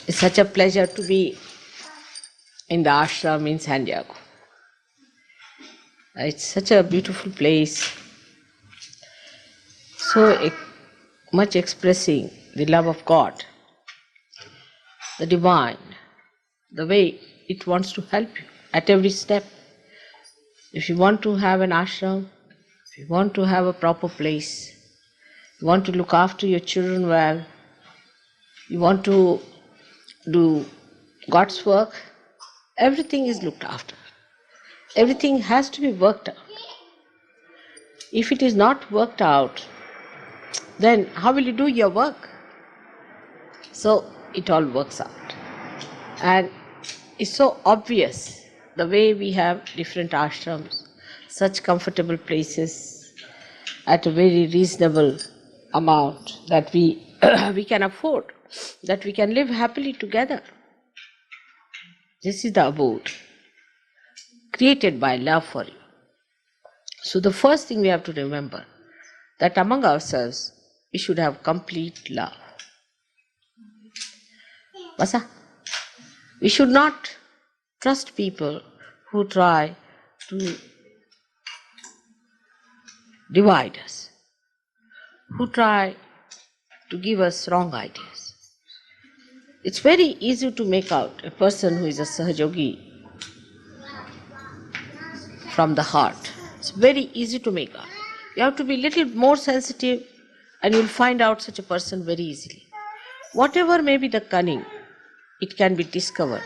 It's such a pleasure to be in the ashram in San Diego. It's such a beautiful place, so much expressing the love of God, the divine, the way it wants to help you at every step. If you want to have an ashram, if you want to have a proper place, you want to look after your children well, you want to do God's work, everything is looked after. Everything has to be worked out. If it is not worked out, then how will you do your work? So it all works out. And it's so obvious the way we have different ashrams, such comfortable places at a very reasonable amount that we can afford, that we can live happily together. This is the abode created by love for you. So the first thing we have to remember, that among ourselves we should have complete love. Basa? We should not trust people who try to divide us, who try to give us wrong ideas. It's very easy to make out a person who is a Sahajayogi from the heart. It's very easy to make out. You have to be a little more sensitive and you'll find out such a person very easily. Whatever may be the cunning, it can be discovered.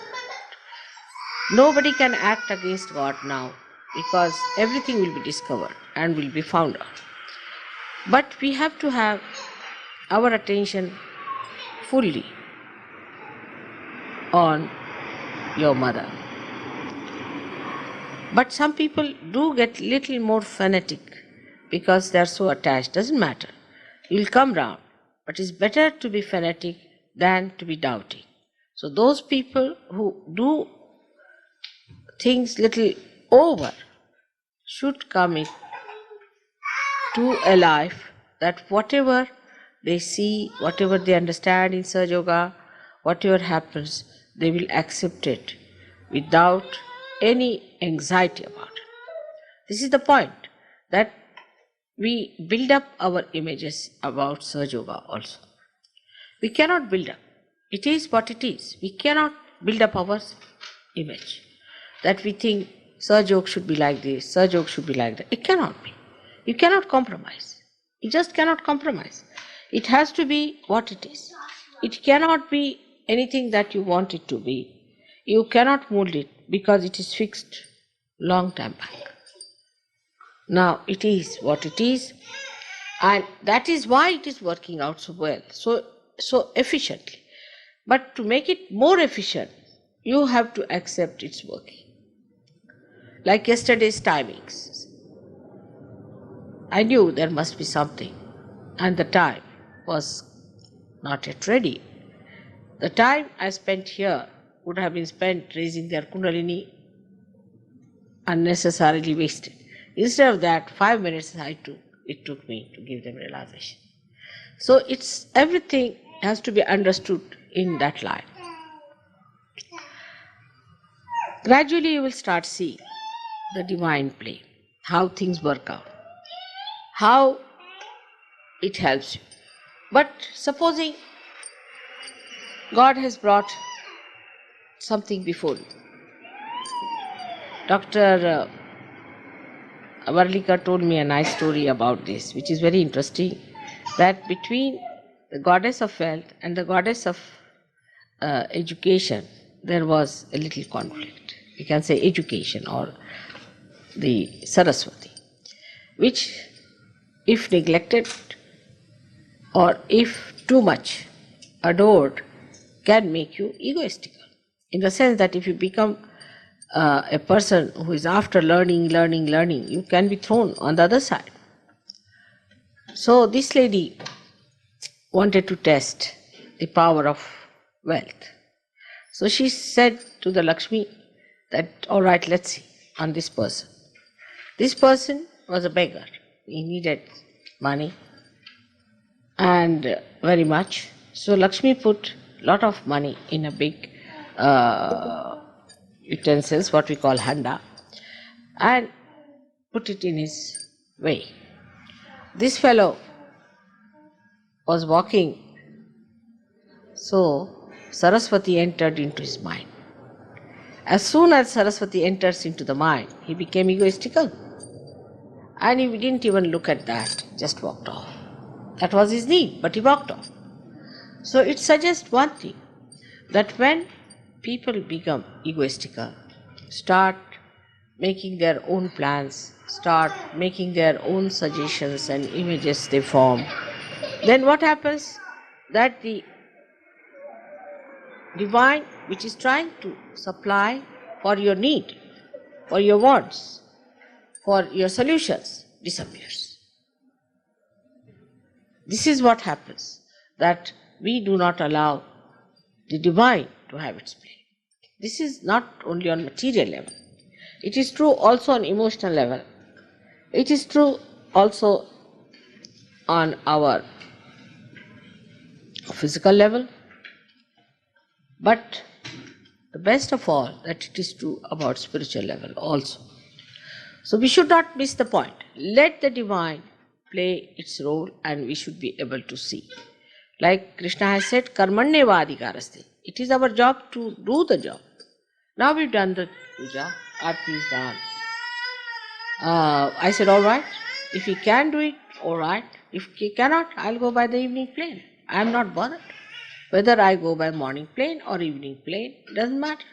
Nobody can act against God now because everything will be discovered and will be found out. But we have to have our attention fully on your mother. But some people do get little more fanatic because they are so attached. Doesn't matter. You'll come round. But it's better to be fanatic than to be doubting. So those people who do things little over should commit to a life that whatever they see, whatever they understand in Sahaja Yoga, whatever happens, they will accept it without any anxiety about it. This is the point, that we build up our images about Sahaja Yoga also. We cannot build up. It is what it is. We cannot build up our image. That we think Sahaja Yoga should be like this, Sahaja Yoga should be like that. It cannot be. You cannot compromise. You just cannot compromise. It has to be what it is. It cannot be anything that you want it to be. You cannot mold it because it is fixed long time back. Now it is what it is, and that is why it is working out so well, so efficiently. But to make it more efficient, you have to accept its working. Like yesterday's timings. I knew there must be something, and the time was not yet ready. The time I spent here would have been spent raising their Kundalini, unnecessarily wasted. Instead of that, 5 minutes it took me to give them realization. So it's everything has to be understood in that light. Gradually you will start seeing the divine play, how things work out, how it helps you. But supposing God has brought something before you. Dr. Varlika told me a nice story about this, which is very interesting, that between the goddess of wealth and the goddess of education, there was a little conflict. You can say education or the Saraswati, which if neglected or if too much adored can make you egoistical. In the sense that if you become a person who is after learning, you can be thrown on the other side. So this lady wanted to test the power of wealth. So she said to the Lakshmi that, all right, let's see on this person. This person was a beggar. He needed money and very much. So Lakshmi put a lot of money in a big utensils, what we call handa, and put it in his way. This fellow was walking, so Saraswati entered into his mind. As soon as Saraswati enters into the mind, he became egoistical. And he didn't even look at that, just walked off. That was his need, but he walked off. So it suggests one thing, that when people become egoistical, start making their own plans, start making their own suggestions and images they form, then what happens? That the divine, which is trying to supply for your need, for your wants, for your solutions, disappears. This is what happens, that we do not allow the divine to have its play. This is not only on material level. It is true also on emotional level. It is true also on our physical level. But the best of all, that it is true about spiritual level also. So we should not miss the point. Let the divine play its role and we should be able to see. Like Krishna has said, karmanyeva adhikaraste. It is our job to do the job. Now we've done the puja, aarti is done. I said, all right, if he can do it, all right. If he cannot, I'll go by the evening plane. I am not bothered. Whether I go by morning plane or evening plane, doesn't matter.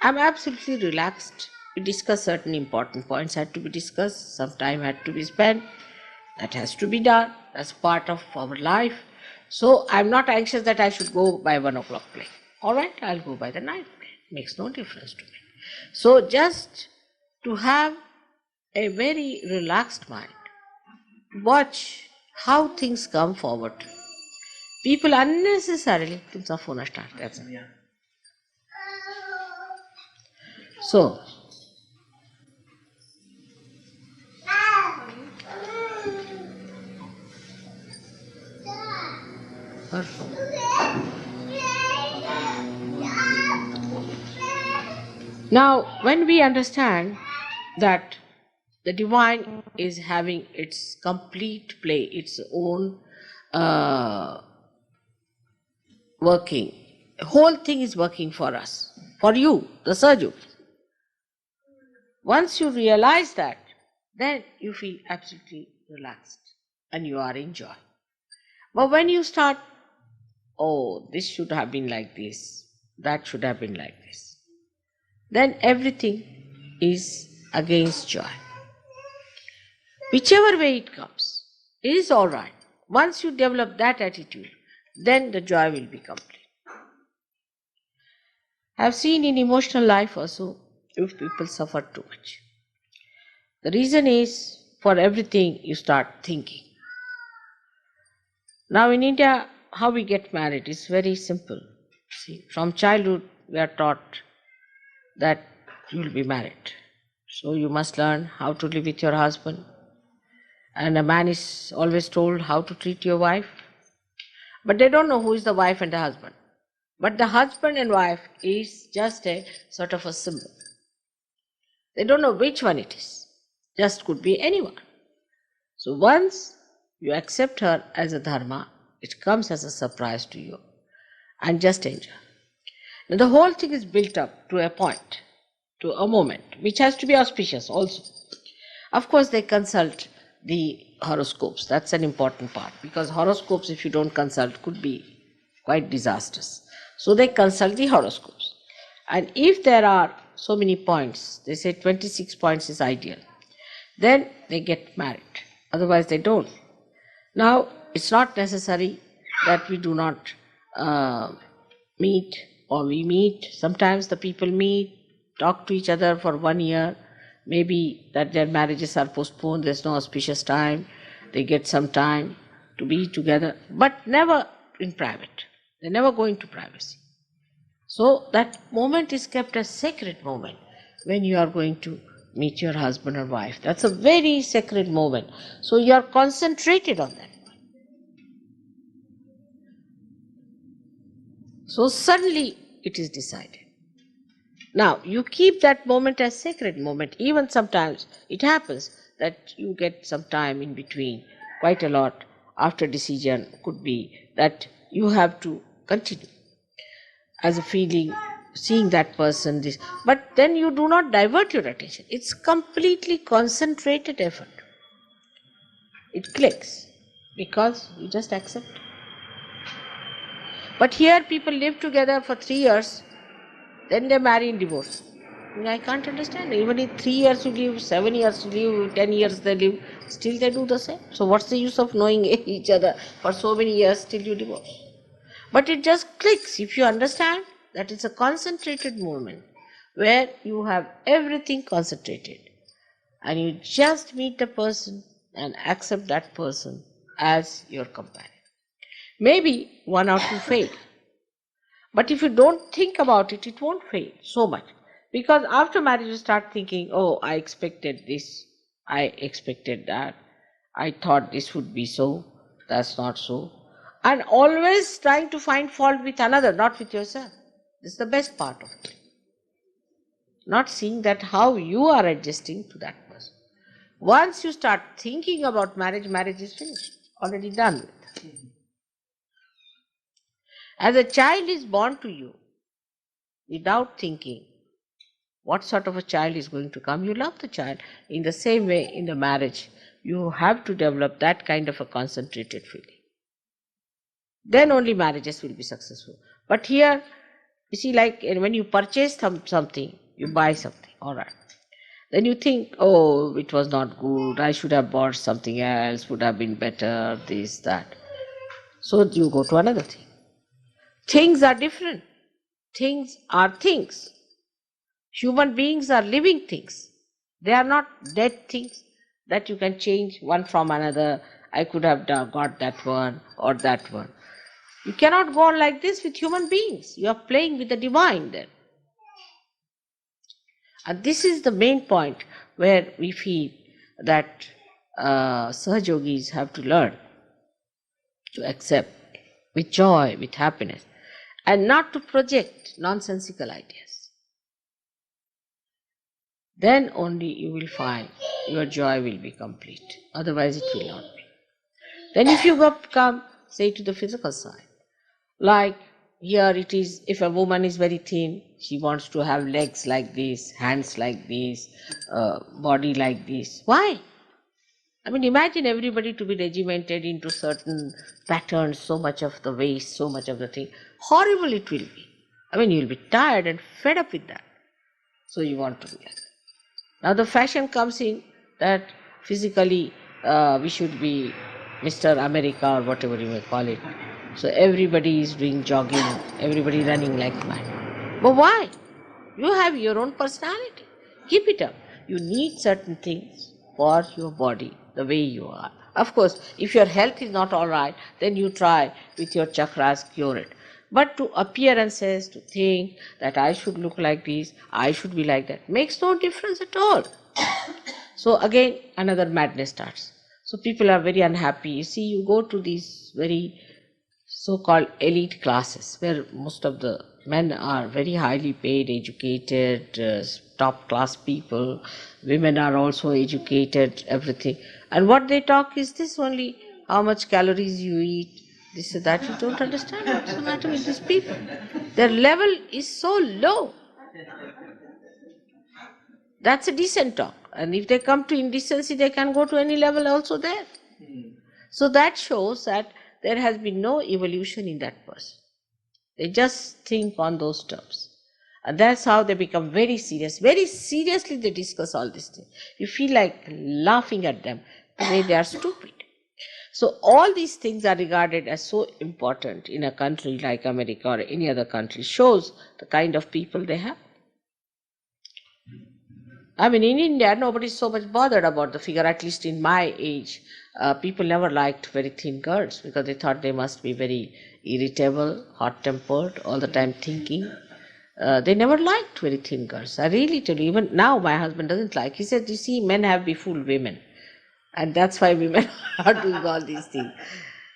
I'm absolutely relaxed. We discuss certain important points had to be discussed, some time had to be spent. That has to be done. That's part of our life. So I'm not anxious that I should go by 1 o'clock plane. All right, I'll go by the night plane. Makes no difference to me. So just to have a very relaxed mind, watch how things come forward. People unnecessarily, तुमचा phone start त्याचा. So, now when we understand that the divine is having its complete play, its own working, the whole thing is working for us, for you, the Sahaja. Once you realize that, then you feel absolutely relaxed and you are in joy. But when you start, oh, this should have been like this, that should have been like this, then everything is against joy. Whichever way it comes, it is all right. Once you develop that attitude, then the joy will be complete. I have seen in emotional life also, if people suffer too much. The reason is, for everything you start thinking. Now in India, how we get married is very simple. See, from childhood we are taught that you will be married. So you must learn how to live with your husband. And a man is always told how to treat your wife. But they don't know who is the wife and the husband. But the husband and wife is just a sort of a symbol. They don't know which one it is. Just could be anyone. So once you accept her as a dharma, it comes as a surprise to you. And just enjoy. Now the whole thing is built up to a point, to a moment, which has to be auspicious also. Of course they consult the horoscopes. That's an important part, because horoscopes, if you don't consult, could be quite disastrous. So they consult the horoscopes. And if there are so many points, they say 26 points is ideal, then they get married. Otherwise they don't. Now, it's not necessary that we do not meet, or we meet. Sometimes the people meet, talk to each other for 1 year, maybe that their marriages are postponed, there's no auspicious time, they get some time to be together, but never in private. They never go into privacy. So that moment is kept as sacred moment when you are going to meet your husband or wife. That's a very sacred moment. So you are concentrated on that. So suddenly it is decided. Now you keep that moment as sacred moment. Even sometimes it happens that you get some time in between, quite a lot after decision could be that you have to continue as a feeling, seeing that person, this, but then you do not divert your attention. It's completely concentrated effort. It clicks because you just accept. But here people live together for 3 years, then they marry and divorce. I can't understand. Even in 3 years you live, 7 years you live, 10 years they live, still they do the same. So what's the use of knowing each other for so many years till you divorce? But it just clicks if you understand that it's a concentrated moment where you have everything concentrated and you just meet the person and accept that person as your companion. Maybe one or two fail. But if you don't think about it, it won't fail so much. Because after marriage, you start thinking, oh, I expected this, I expected that, I thought this would be so, that's not so. And always trying to find fault with another, not with yourself. This is the best part of it. Not seeing that how you are adjusting to that person. Once you start thinking about marriage, marriage is finished, already done with. As a child is born to you, without thinking what sort of a child is going to come, you love the child. In the same way, in the marriage, you have to develop that kind of a concentrated feeling. Then only marriages will be successful. But here, you see, like when you purchase something, you buy something, alright. Then you think, oh, it was not good, I should have bought something else, would have been better, this, that. So you go to another thing. Things are different. Things are things. Human beings are living things. They are not dead things that you can change one from another. I could have got that one or that one. You cannot go on like this with human beings. You are playing with the divine then. And this is the main point where we feel that Sahajogis have to learn to accept with joy, with happiness, and not to project nonsensical ideas. Then only you will find your joy will be complete. Otherwise it will not be. Then if you come, say, to the physical side, like here it is, if a woman is very thin, she wants to have legs like this, hands like this, body like this. Why? I mean, imagine everybody to be regimented into certain patterns, so much of the waist, so much of the thing. Horrible it will be. I mean, you'll be tired and fed up with that. So you want to be like that. Now the fashion comes in that physically we should be Mr. America or whatever you may call it. So everybody is doing jogging, everybody running like mad. But why? You have your own personality. Keep it up. You need certain things for your body, the way you are. Of course, if your health is not all right, then you try with your chakras, cure it. But to appearances, to think that I should look like this, I should be like that, makes no difference at all. So again, another madness starts. So people are very unhappy. You see, you go to these very so-called elite classes where most of the men are very highly paid, educated, top class people. Women are also educated, everything. And what they talk is this only, how much calories you eat, this or that. You don't understand what's the matter with these people. Their level is so low. That's a decent talk. And if they come to indecency, they can go to any level also there. So that shows that there has been no evolution in that person. They just think on those terms. And that's how they become very serious. Very seriously they discuss all these things. You feel like laughing at them the way they are stupid. So all these things are regarded as so important in a country like America or any other country. Shows the kind of people they have. I mean, in India, nobody is so much bothered about the figure, at least in my age. People never liked very thin girls because they thought they must be very irritable, hot-tempered, all the time thinking. They never liked very thin girls. I really tell you, even now my husband doesn't like. He said, you see, men have befooled women. And that's why women are doing all these things.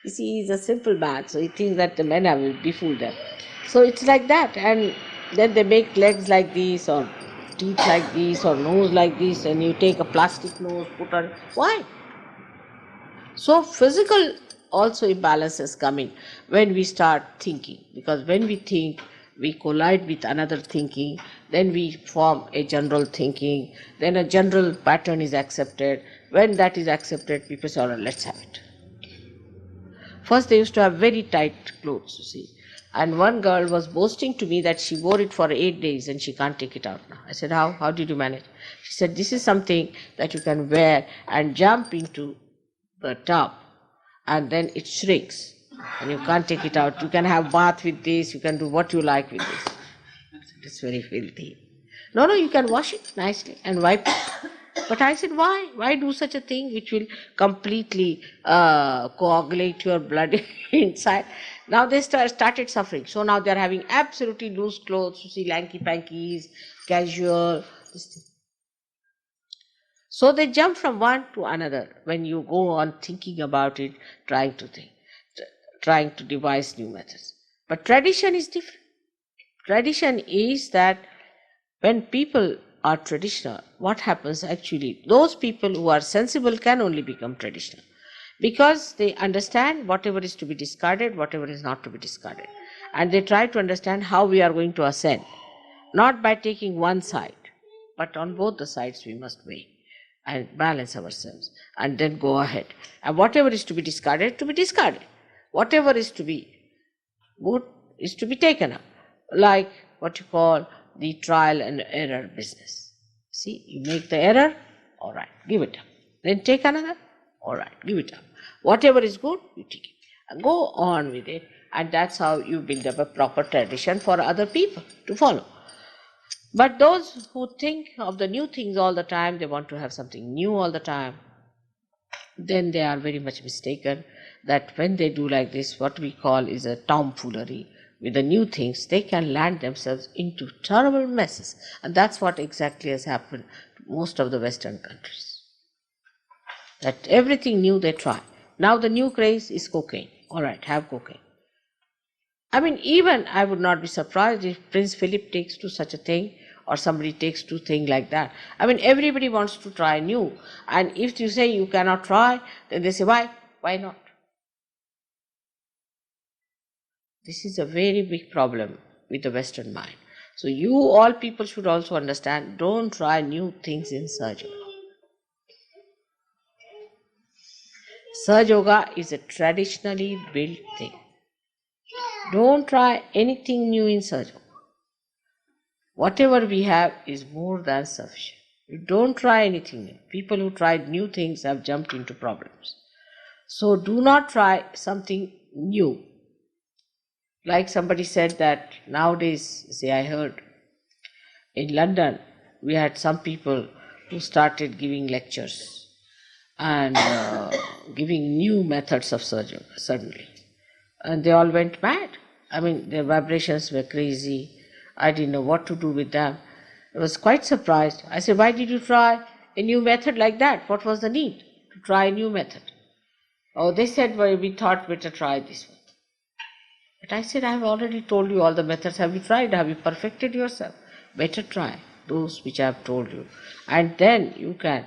You see, he's a simple man, so he thinks that the men have befooled them. So it's like that. And then they make legs like this, or teeth like this, or nose like this, and you take a plastic nose, put on. Why? So physical also imbalances come in when we start thinking, because when we think, we collide with another thinking, then we form a general thinking, then a general pattern is accepted. When that is accepted, people say, all right, let's have it. First they used to have very tight clothes, you see. And one girl was boasting to me that she wore it for 8 days and she can't take it out now. I said, how? How did you manage? She said, this is something that you can wear and jump into the tub, and then it shrinks and you can't take it out. You can have bath with this, you can do what you like with this. It's very filthy. No, you can wash it nicely and wipe it. But I said, why? Why do such a thing which will completely coagulate your blood inside? Now they started suffering. So now they are having absolutely loose clothes, you see, lanky-pankies, casual, this thing. So they jump from one to another when you go on thinking about it, trying to devise new methods. But tradition is different. Tradition is that when people are traditional, what happens actually? Those people who are sensible can only become traditional, because they understand whatever is to be discarded, whatever is not to be discarded. And they try to understand how we are going to ascend, not by taking one side, but on both the sides we must weigh and balance ourselves and then go ahead. And whatever is to be discarded, to be discarded. Whatever is to be good is to be taken up. Like what you call the trial and error business. See, you make the error, all right, give it up. Then take another, all right, give it up. Whatever is good, you take it. And go on with it. And that's how you build up a proper tradition for other people to follow. But those who think of the new things all the time, they want to have something new all the time, then they are very much mistaken, that when they do like this, what we call is a tomfoolery with the new things, they can land themselves into terrible messes. And that's what exactly has happened to most of the Western countries. That everything new they try. Now the new craze is cocaine. All right, have cocaine. I mean, even I would not be surprised if Prince Philip takes to such a thing, or somebody takes to thing like that. I mean, everybody wants to try new. And if you say you cannot try, then they say, why? Why not? This is a very big problem with the Western mind. So you all people should also understand, don't try new things in Sahaja Yoga. Sahaja Yoga is a traditionally built thing. Don't try anything new in Sahaja Yoga. Whatever we have is more than sufficient. You don't try anything new. People who tried new things have jumped into problems. So do not try something new. Like somebody said that nowadays, say I heard, in London, we had some people who started giving lectures and giving new methods of Sahaja Yoga suddenly. And they all went mad. I mean, their vibrations were crazy. I didn't know what to do with them. I was quite surprised. I said, why did you try a new method like that? What was the need to try a new method? Oh, they said, well, we thought better try this one. But I said, I have already told you all the methods. Have you tried? Have you perfected yourself? Better try those which I have told you. And then you can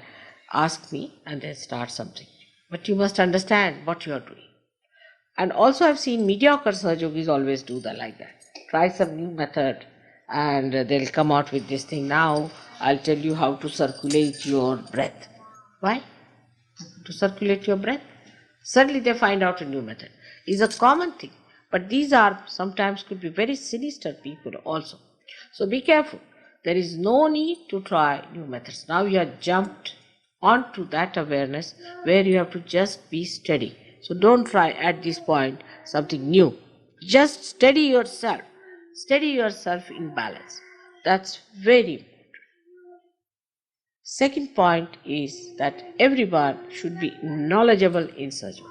ask me and then start something. But you must understand what you are doing. And also I've seen mediocre Sahaja Yogis always do that like that. Try some new method and they'll come out with this thing. Now I'll tell you how to circulate your breath. Why? To circulate your breath. Suddenly they find out a new method. It's a common thing. But these are sometimes could be very sinister people also. So be careful. There is no need to try new methods. Now you have jumped onto that awareness where you have to just be steady. So don't try at this point something new. Just steady yourself. Steady yourself in balance. That's very important. Second point is that everyone should be knowledgeable in Sahaja Yoga.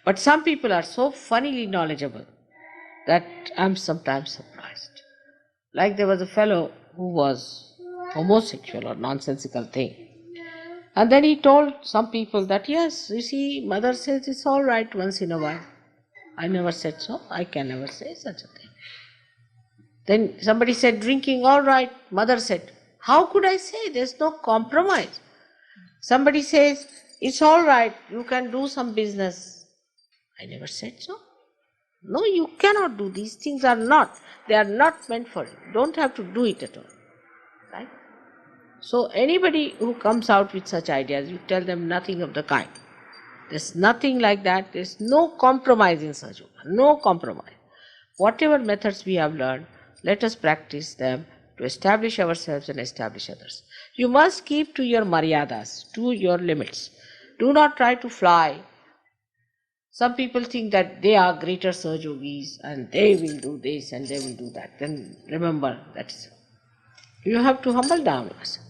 But some people are so funnily knowledgeable that I'm sometimes surprised. Like there was a fellow who was homosexual or nonsensical thing. And then he told some people that, yes, you see, mother says it's all right once in a while. I never said so. I can never say such a thing. Then somebody said, drinking, all right. Mother said, how could I say? There's no compromise. Somebody says, it's all right. You can do some business. I never said so. No, you cannot do. These things are not. They are not meant for you. You don't have to do it at all. Right? So anybody who comes out with such ideas, you tell them nothing of the kind. There's nothing like that. There's no compromise in Sahaja Yoga. No compromise. Whatever methods we have learned, let us practice them to establish ourselves and establish others. You must keep to your maryadas, to your limits. Do not try to fly. Some people think that they are greater Sahaja Yogis and they will do this and they will do that. Then remember that you have to humble down yourself.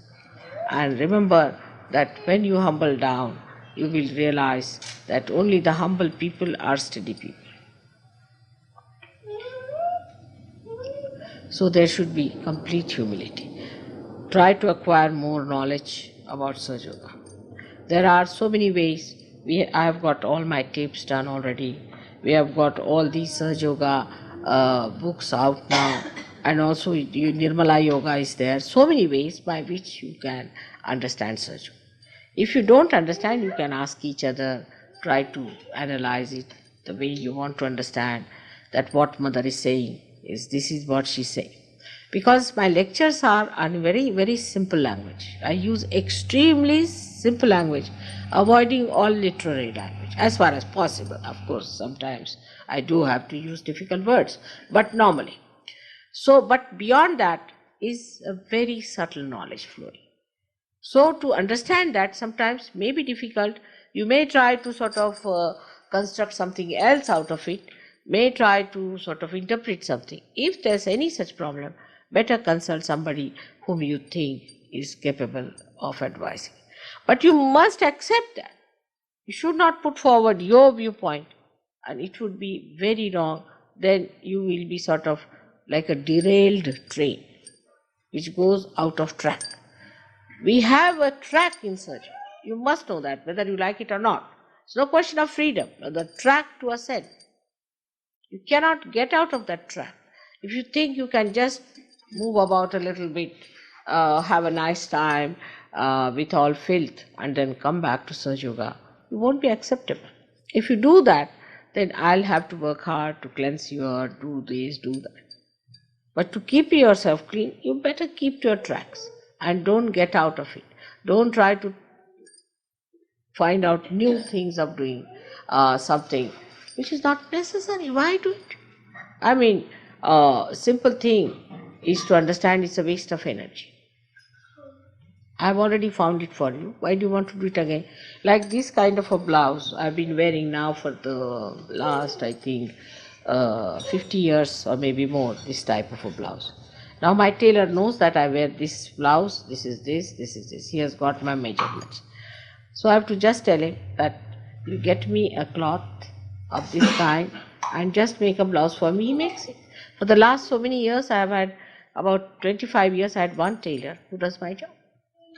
And remember that when you humble down, you will realize that only the humble people are steady people. So there should be complete humility. Try to acquire more knowledge about Sahaja Yoga. There are so many ways. I have got all my tapes done already. We have got all these Sahaja Yoga books out now. And also Nirmala Yoga is there. So many ways by which you can understand Sahaja Yoga. If you don't understand, you can ask each other, try to analyze it the way you want to understand that what mother is saying is this is what she's saying. Because my lectures are on very, very simple language. I use extremely simple language, avoiding all literary language as far as possible. Of course, sometimes I do have to use difficult words, but normally. So, but beyond that is a very subtle knowledge flowing. So to understand that sometimes may be difficult. You may try to sort of construct something else out of it, may try to sort of interpret something. If there's any such problem, better consult somebody whom you think is capable of advising. But you must accept that. You should not put forward your viewpoint, and it would be very wrong. Then you will be sort of like a derailed train which goes out of track. We have a track in Sahaja. You must know that, whether you like it or not. It's no question of freedom, but the track to ascend. You cannot get out of that track. If you think you can just move about a little bit, have a nice time with all filth, and then come back to Sahaja Yoga, it won't be acceptable. If you do that, then I'll have to work hard to cleanse you or do this, do that. But to keep yourself clean, you better keep to your tracks. And don't get out of it. Don't try to find out new things of doing something which is not necessary. Why do it? I mean, simple thing is to understand it's a waste of energy. I've already found it for you. Why do you want to do it again? Like this kind of a blouse I've been wearing now for the last, I think, 50 years or maybe more, this type of a blouse. Now my tailor knows that I wear this blouse, this is this, this is this. He has got my measurements. So I have to just tell him that you get me a cloth of this kind and just make a blouse for me. He makes it. For the last so many years, I have had about 25 years, I had one tailor who does my job.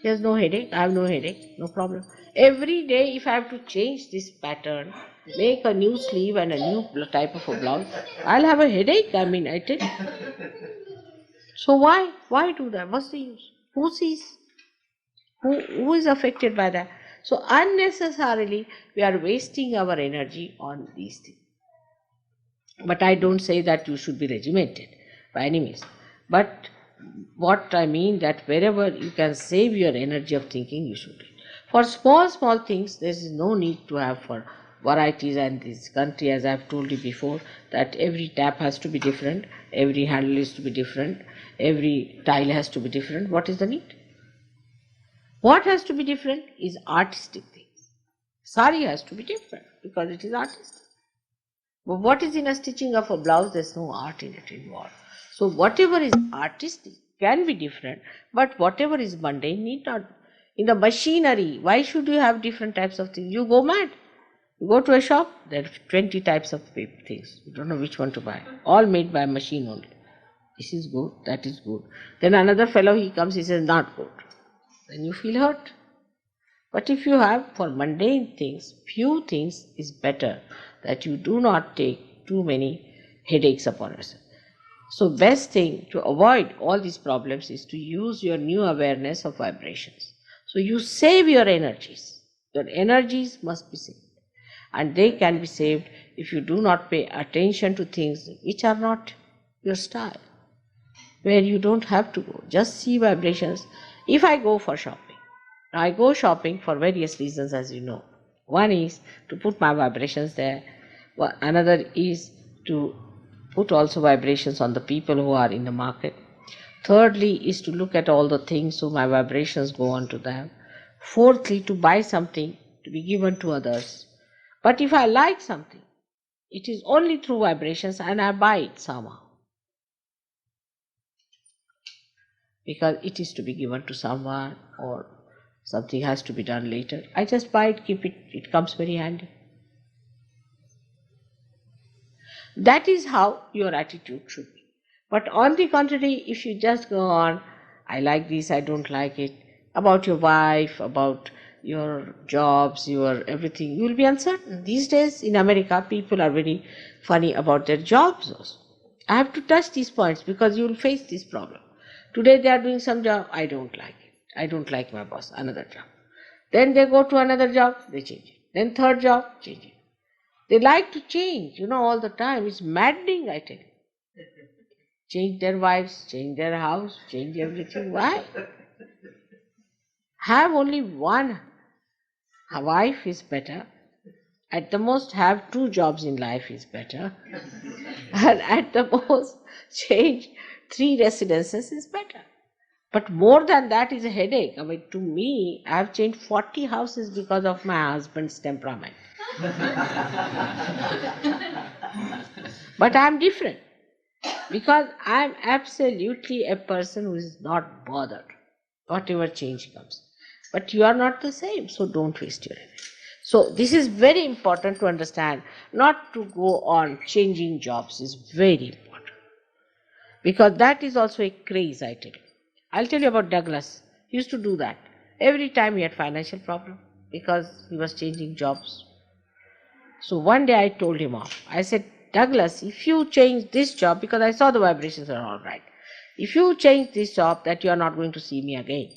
He has no headache, I have no headache, no problem. Every day if I have to change this pattern, make a new sleeve and a new type of a blouse, I'll have a headache, I tell you. So why do that? What's the use? Who sees? Who is affected by that? So unnecessarily we are wasting our energy on these things. But I don't say that you should be regimented by any means. But what I mean that wherever you can save your energy of thinking, you should do it. For small things, there is no need to have for varieties, and this country, as I have told you before, that every tap has to be different, every handle is to be different, every tile has to be different. What is the need? What has to be different is artistic things. Sari has to be different because it is artistic. But what is in a stitching of a blouse? There is no art in it involved. So whatever is artistic can be different, but whatever is mundane need not. In the machinery, why should you have different types of things? You go mad. You go to a shop, there are 20 types of things. You don't know which one to buy. All made by a machine only. This is good, that is good. Then another fellow, he comes, he says, not good. Then you feel hurt. But if you have for mundane things, few things is better, that you do not take too many headaches upon yourself. So best thing to avoid all these problems is to use your new awareness of vibrations. So you save your energies. Your energies must be saved. And they can be saved if you do not pay attention to things which are not your style, where you don't have to go. Just see vibrations. If I go for shopping, now I go shopping for various reasons, as you know. One is to put my vibrations there. Another is to put also vibrations on the people who are in the market. Thirdly is to look at all the things so my vibrations go on to them. Fourthly, to buy something to be given to others. But if I like something, it is only through vibrations and I buy it somehow. Because it is to be given to someone or something has to be done later. I just buy it, keep it, it comes very handy. That is how your attitude should be. But on the contrary, if you just go on, I like this, I don't like it, about your wife, about your jobs, your everything, you will be uncertain. These days in America, people are very funny about their jobs also. I have to touch these points because you will face this problem. Today they are doing some job, I don't like it. I don't like my boss, another job. Then they go to another job, they change it. Then third job, change it. They like to change, all the time. It's maddening, I tell you. Change their wives, change their house, change everything. Why? Have only one wife is better. At the most, have 2 jobs in life is better. And at the most, change 3 residences is better. But more than that is a headache. I mean, to me, I have changed 40 houses because of my husband's temperament. But I am different. Because I am absolutely a person who is not bothered, whatever change comes. But you are not the same, so don't waste your energy. So this is very important to understand. Not to go on changing jobs is very important. Because that is also a craze, I tell you. I'll tell you about Douglas. He used to do that. Every time he had financial problem because he was changing jobs. So one day I told him off. I said, Douglas, if you change this job, because I saw the vibrations are all right, if you change this job, that you are not going to see me again.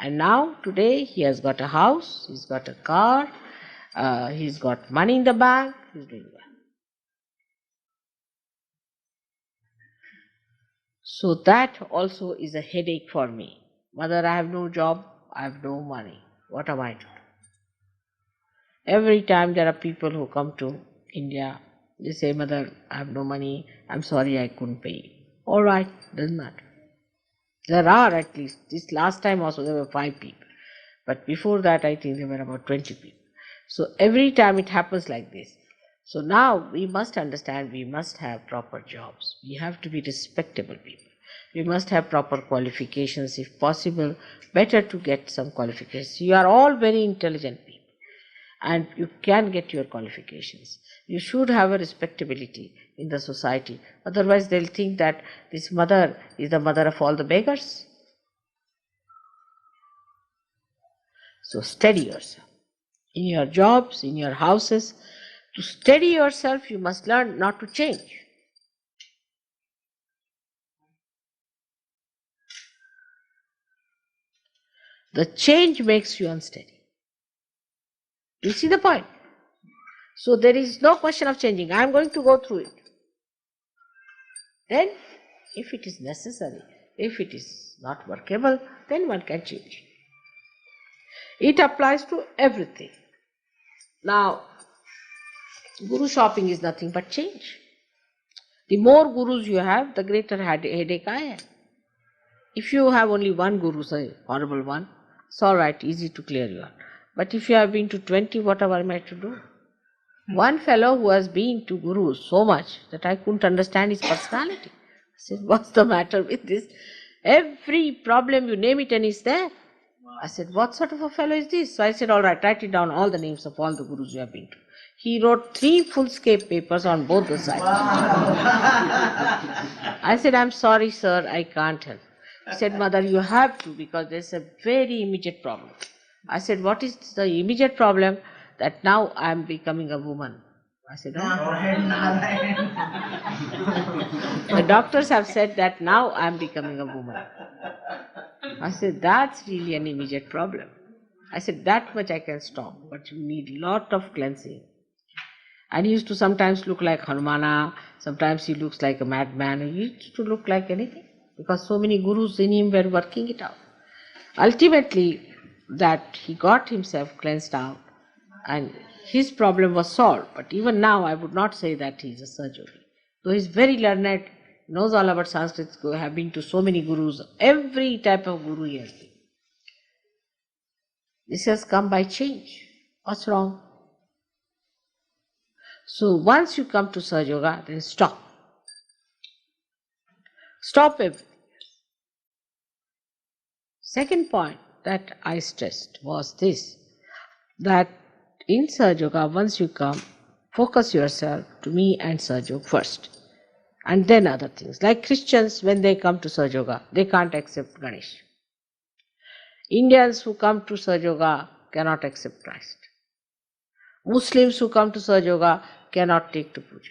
And now, today, he has got a house, he's got a car, he's got money in the bank, he's doing well. So that also is a headache for me. Mother, I have no job, I have no money. What am I to do? Every time there are people who come to India, they say, Mother, I have no money, I'm sorry I couldn't pay you. All right, doesn't matter. There are at least, this last time also there were 5 people. But before that I think there were about 20 people. So every time it happens like this. So now we must understand we must have proper jobs. We have to be respectable people. We must have proper qualifications if possible. Better to get some qualifications. You are all very intelligent people. And you can get your qualifications. You should have a respectability in the society. Otherwise they'll think that this mother is the mother of all the beggars. So steady yourself. In your jobs, in your houses. To steady yourself, you must learn not to change. The change makes you unsteady. You see the point? So there is no question of changing. I am going to go through it. Then, if it is necessary, if it is not workable, then one can change. It applies to everything. Now, guru shopping is nothing but change. The more gurus you have, the greater headache I have. If you have only one guru, say horrible one, it's all right, easy to clear you out. But if you have been to 20, what am I to do? One fellow who has been to gurus so much that I couldn't understand his personality. I said, what's the matter with this? Every problem you name it and it's there. I said, what sort of a fellow is this? So I said, all right, write it down, all the names of all the gurus you have been to. He wrote 3 full-scape papers on both the sides. I said, I'm sorry, sir, I can't help. He said, Mother, you have to, because there's a very immediate problem. I said, what is the immediate problem? That now I'm becoming a woman. I said, the doctors have said that now I'm becoming a woman. I said, that's really an immediate problem. I said, that much I can stop, but you need lot of cleansing. And he used to sometimes look like Hanumana, sometimes he looks like a madman, he used to look like anything, because so many gurus in him were working it out. Ultimately, that he got himself cleansed out, and his problem was solved. But even now, I would not say that he is a Sahaja Yogi. Though he is very learned, knows all about Sanskrit, have been to so many gurus, every type of guru he has been. This has come by change. What's wrong? So once you come to Sahaja Yoga, then stop. Stop everything. Second point that I stressed was this, that in Sahaja Yoga, once you come, focus yourself to me and Sahaja Yoga first, and then other things. Like Christians, when they come to Sahaja Yoga, they can't accept Ganesh. Indians who come to Sahaja Yoga cannot accept Christ. Muslims who come to Sahaja Yoga cannot take to Puja.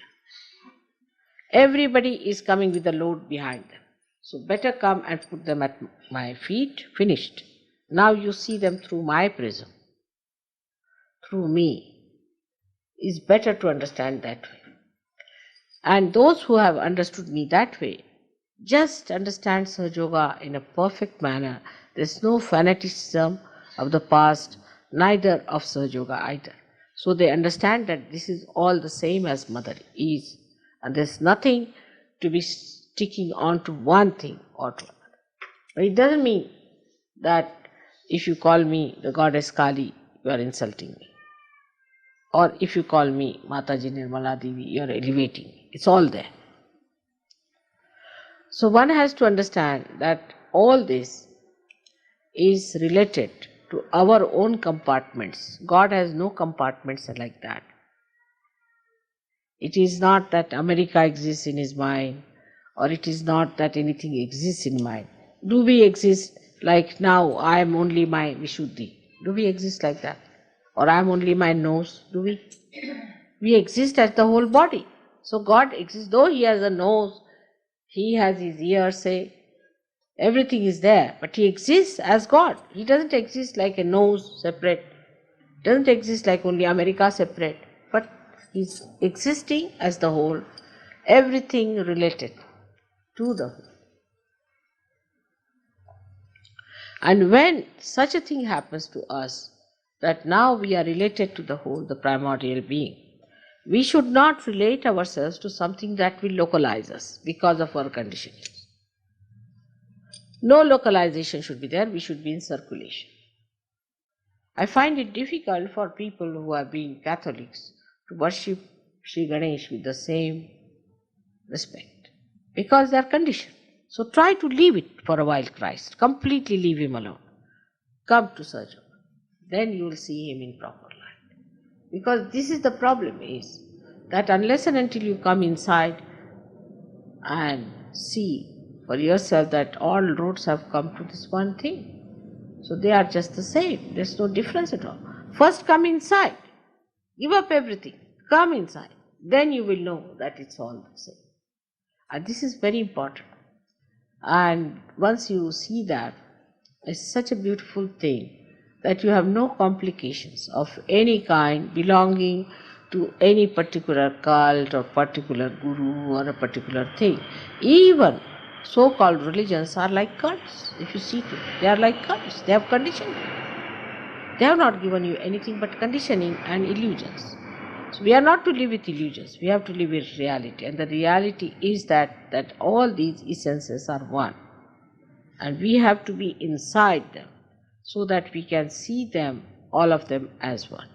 Everybody is coming with a load behind them. So better come and put them at my feet, finished. Now you see them through my prism, through me. It's better to understand that way. And those who have understood me that way, just understand Sahaja Yoga in a perfect manner. There's no fanaticism of the past, neither of Sahaja Yoga either. So they understand that this is all the same as Mother is, and there's nothing to be sticking on to one thing or to another. But it doesn't mean that if you call me the goddess Kali, you are insulting me. Or if you call me Mataji Nirmala Devi, you are elevating me. It's all there. So one has to understand that all this is related to our own compartments. God has no compartments like that. It is not that America exists in his mind, or it is not that anything exists in mind. Do we exist like now I am only my Vishuddhi? Do we exist like that? Or I am only my nose? Do we? We exist as the whole body. So God exists, though he has a nose, he has his ears, say, everything is there, but he exists as God. He doesn't exist like a nose separate, doesn't exist like only America separate, but he's existing as the whole, everything related to the whole. And when such a thing happens to us, that now we are related to the whole, the primordial being, we should not relate ourselves to something that will localize us because of our conditioning. No localization should be there, we should be in circulation. I find it difficult for people who have been Catholics to worship Shri Ganesh with the same respect, because they are conditioned. So try to leave it for a while, Christ. Completely leave him alone. Come to Sahaja Yoga. Then you will see him in proper light. Because this is the problem, is that unless and until you come inside and see for yourself that all roads have come to this one thing, so they are just the same. There's no difference at all. First come inside. Give up everything. Come inside. Then you will know that it's all the same. And this is very important. And once you see that, it's such a beautiful thing that you have no complications of any kind belonging to any particular cult or particular guru or a particular thing. Even so-called religions are like cults. If you see it, they are like cults. They have conditioned you. They have not given you anything but conditioning and illusions. So we are not to live with illusions. We have to live with reality. And the reality is that all these essences are one. And we have to be inside them so that we can see them, all of them, as one.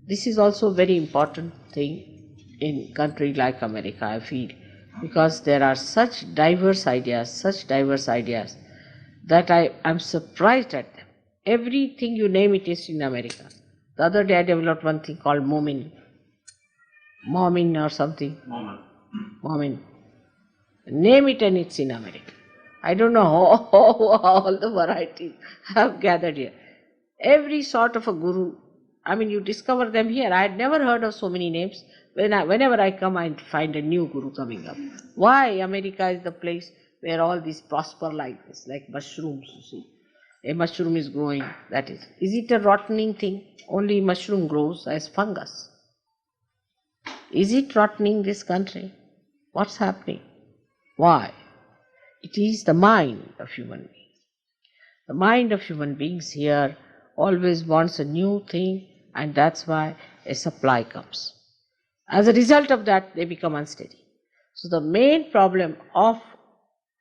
This is also a very important thing in a country like America, I feel, because there are such diverse ideas that I am surprised at them. Everything you name it is in America. The other day I developed one thing called Mormon or something. Mormon. Name it and it's in America. I don't know how all the varieties have gathered here. Every sort of a guru, you discover them here. I had never heard of so many names. Whenever I come, I find a new guru coming up. Why? America is the place where all these prosper like this, like mushrooms, you see. A mushroom is growing, that is. Is it a rottening thing? Only mushroom grows as fungus. Is it rottening this country? What's happening? Why? It is the mind of human beings. The mind of human beings here always wants a new thing, and that's why a supply comes. As a result of that, they become unsteady. So the main problem of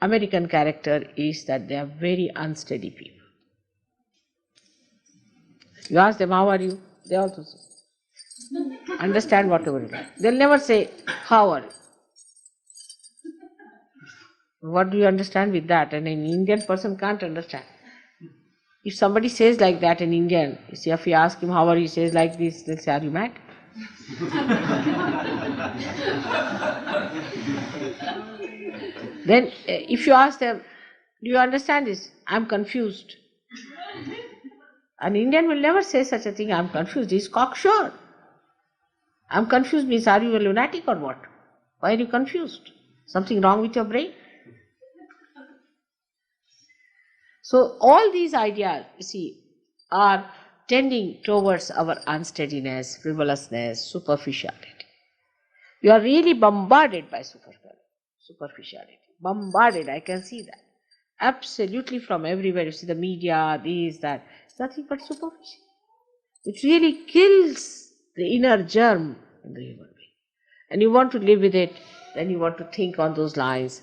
American character is that they are very unsteady people. You ask them, how are you? They also say, understand whatever it is. They'll never say, how are you? What do you understand with that? And an Indian person can't understand. If somebody says like that in Indian, you see, if you ask him how are you, he says like this, they'll say, are you mad? Then if you ask them, do you understand this? I'm confused. An Indian will never say such a thing, I'm confused. He's cocksure. I'm confused means, are you a lunatic or what? Why are you confused? Something wrong with your brain? So all these ideas, you see, are tending towards our unsteadiness, frivolousness, superficiality. You are really bombarded by superficiality. Bombarded, I can see that. Absolutely from everywhere. You see the media, this, that. It's nothing but superficial. It really kills the inner germ in the human being. And you want to live with it, then you want to think on those lines.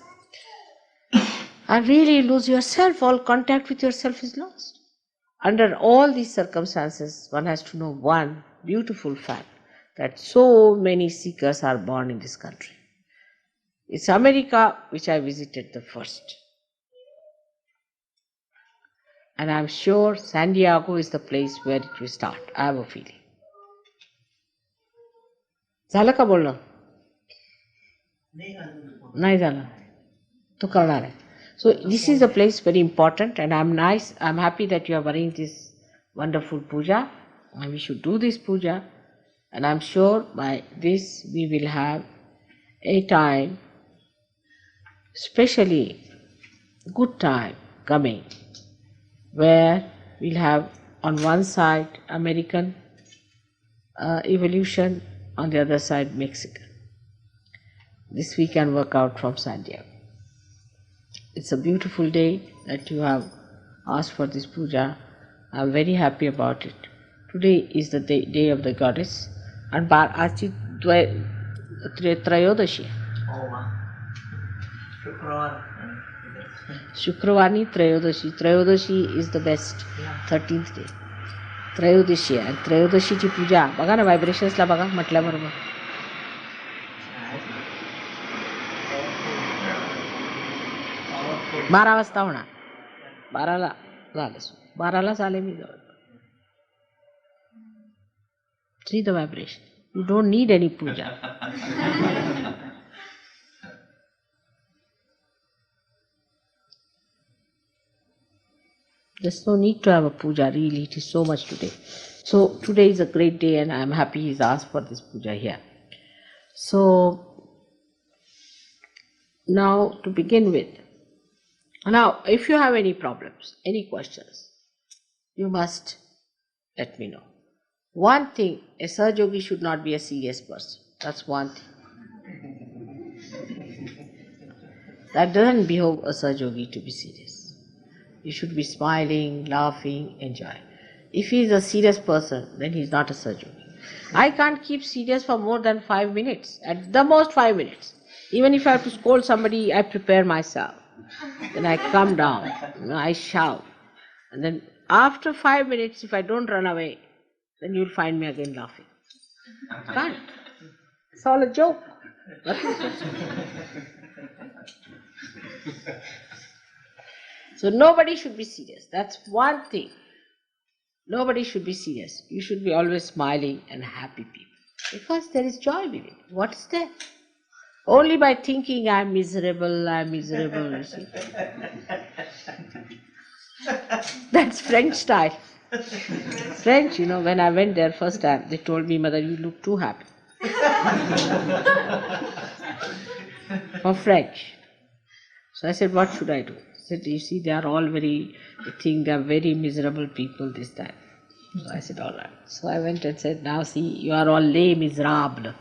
And really lose yourself, all contact with yourself is lost. Under all these circumstances, one has to know one beautiful fact, that so many seekers are born in this country. It's America which I visited the first. And I'm sure San Diego is the place where it will start. I have a feeling. झालं का बोलणं? नाही झालं. तो करणार आहे. So this is a place very important, and I'm happy that you are running this wonderful puja, and we should do this puja, and I'm sure by this we will have a time, especially good time coming, where we'll have on one side American evolution, on the other side Mexican. This we can work out from San Diego. It's a beautiful day that you have asked for this puja. I'm very happy about it. Today is the day of the goddess, and आजची त्रयोदशी. शुक्रवारी त्रयोदशी. त्रयोदशी is the best. 13th day. त्रयोदशी आहे. त्रयोदशीची पूजा बघा ना, व्हायब्रेशन्सला बघा म्हटल्याबरोबर. बारा वाजता होणार. 12ला झालं. 12लाच आले मी जवळ. See the vibration. You don't need any puja. There's no need to have a puja, really. It is so much today. So today is a great day, and I am happy he's asked for this puja here. So now to begin with. Now, if you have any problems, any questions, you must let me know. One thing, a Sahajayogi should not be a serious person. That's one thing. That doesn't behove a Sahajayogi to be serious. You should be smiling, laughing, enjoying. If he is a serious person, then he is not a Sahajayogi. I can't keep serious for more than 5 minutes, at the most 5 minutes. Even if I have to scold somebody, I prepare myself. Then I come down, I shout. And then after 5 minutes, if I don't run away, then you'll find me again laughing. Can't. It's all a joke. So nobody should be serious. That's one thing. Nobody should be serious. You should be always smiling and happy people. Because there is joy with it. What is there? Only by thinking I'm miserable, you see. That's French style. French, when I went there first time, they told me, Mother, you look too happy. For French. So I said, what should I do? I said, you see, they think they are very miserable people this time. So I said, all right. So I went and said, now see, you are all les miserables.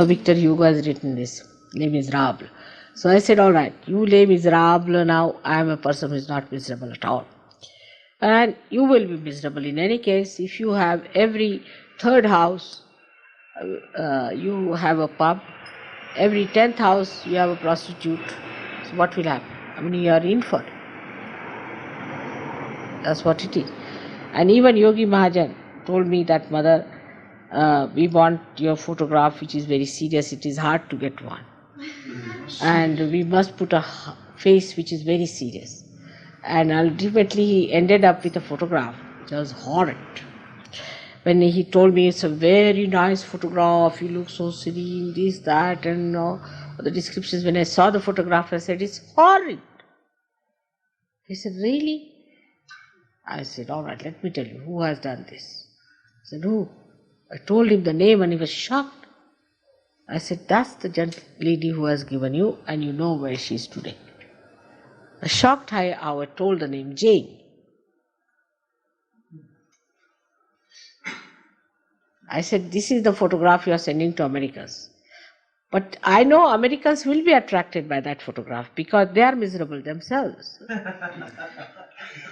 Victor Hugo has written this, les miserables. So I said, all right, you les miserables, now I am a person who is not miserable at all. And you will be miserable in any case if you have every third house, you have a pub, every 10th house you have a prostitute. So what will happen? I mean, you are in for it. That's what it is. And even Yogi Mahajan told me that, Mother, we want your photograph which is very serious. It is hard to get one. And we must put a face which is very serious. And ultimately he ended up with a photograph which was horrid. When he told me it's a very nice photograph, you look so serene, this, that, and the descriptions. When I saw the photograph, I said, it's horrid. He said, really? I said, all right, let me tell you, who has done this? He said, who? I told him the name and he was shocked. I said, that's the gentle lady who has given you, and you know where she is today. Shocked how I told the name, Jane. I said, this is the photograph you are sending to Americans. But I know Americans will be attracted by that photograph because they are miserable themselves.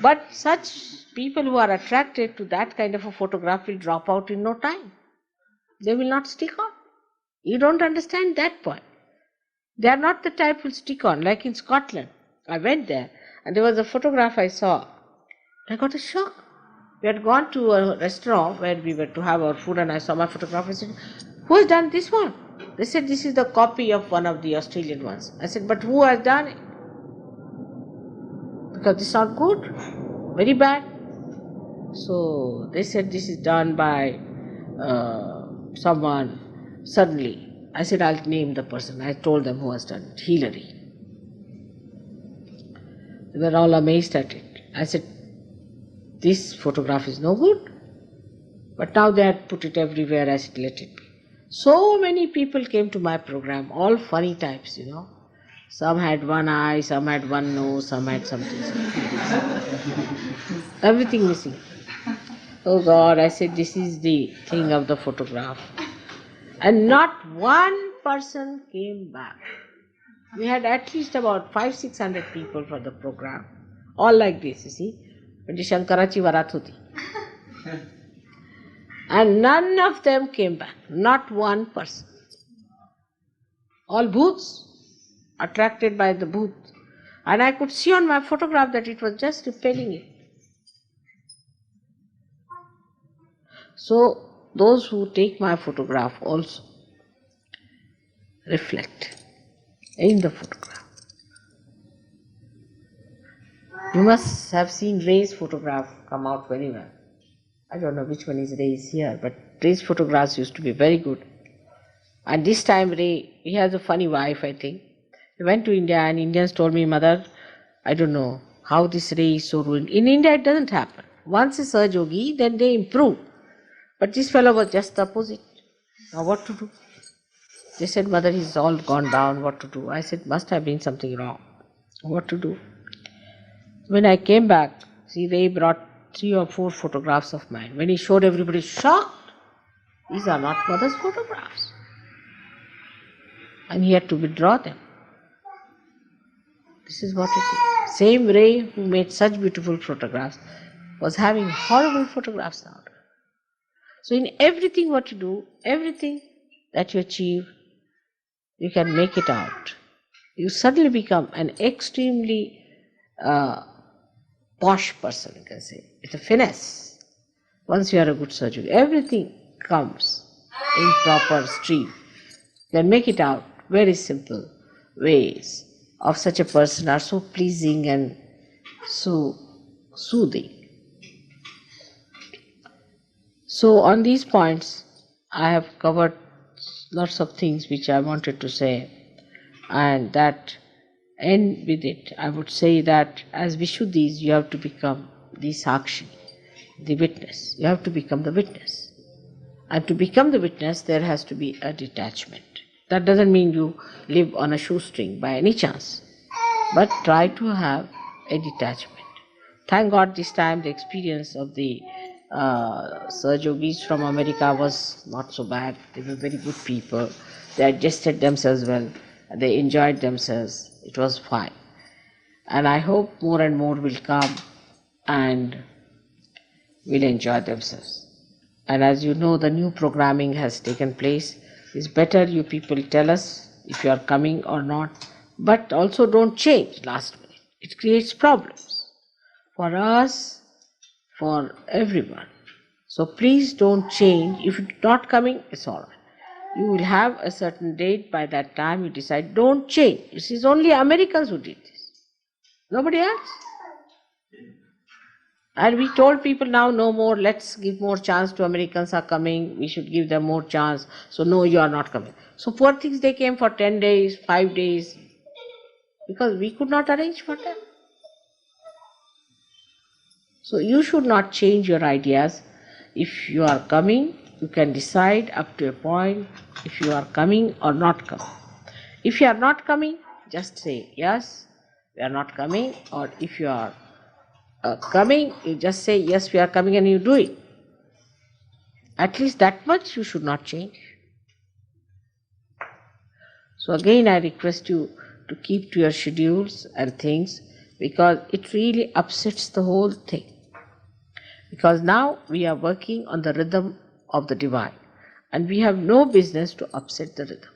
But such people who are attracted to that kind of a photograph will drop out in no time. They will not stick on. You don't understand that point. They are not the type who will stick on. Like in Scotland, I went there and there was a photograph I saw. I got a shock. We had gone to a restaurant where we were to have our food and I saw my photograph. I said, who has done this one? They said, this is the copy of one of the Australian ones. I said, but who has done it? Because this is not good, very bad. So they said, this is done by someone suddenly. I said, I'll name the person. I told them who has done it, Hillary. They were all amazed at it. I said, this photograph is no good. But now they had put it everywhere. I said, let it be. So many people came to my program, all funny types, Some had one eye, some had one nose, some had something. Everything missing. Oh God, I said, this is the thing of the photograph. And not one person came back. We had at least about 500-600 people for the program. All like this, you see. When Shankarachi Varat hoti. And none of them came back. Not one person. All booths, attracted by the booth. And I could see on my photograph that it was just repelling it. So, those who take my photograph also reflect in the photograph. You must have seen Ray's photograph come out very well. I don't know which one is Ray's here, but Ray's photographs used to be very good. And this time Ray, he has a funny wife, I think. He went to India and Indians told me, Mother, I don't know how this Ray is so ruined. In India it doesn't happen. Once a Sahaja Yogi, then they improve. But this fellow was just the opposite. Now what to do? They said, Mother, he's all gone down, what to do? I said, must have been something wrong. What to do? When I came back, see, Ray brought 3 or 4 photographs of mine. When he showed everybody, shocked. These are not Mother's photographs. And he had to withdraw them. This is what it is. Same Ray who made such beautiful photographs was having horrible photographs now. So in everything what you do, everything that you achieve, you can make it out. You suddenly become an extremely posh person, you can say. It's a finesse. Once you are a good surgeon, everything comes in proper stream. You can make it out. Very simple ways of such a person are so pleasing and so soothing. So on these points, I have covered lots of things which I wanted to say. And that end with it, I would say that as Vishuddhis, you have to become the Sakshi, the witness. You have to become the witness. And to become the witness, there has to be a detachment. That doesn't mean you live on a shoestring by any chance, but try to have a detachment. Thank God this time the experience of the Sahaja Yogis from America was not so bad. They were very good people. They adjusted themselves well. They enjoyed themselves. It was fine. And I hope more and more will come and will enjoy themselves. And as you know, the new programming has taken place. It's better you people tell us if you are coming or not, but also don't change last minute. It creates problems for us, for everyone. So please don't change. If you're not coming, it's all right. You will have a certain date. By that time you decide, don't change. It is only Americans who did this. Nobody else. And we told people now no more, let's give more chance to Americans are coming, we should give them more chance. So no, you are not coming. So poor things, they came for 10 days, 5 days, because we could not arrange for them. So you should not change your ideas. If you are coming, you can decide up to a point if you are coming or not coming. If you are not coming, just say yes, we are not coming, or if you are coming, you just say yes, we are coming, and you do it. At least that much you should not change. So again I request you to keep to your schedules and things, because it really upsets the whole thing. Because now we are working on the rhythm of the divine, and we have no business to upset the rhythm.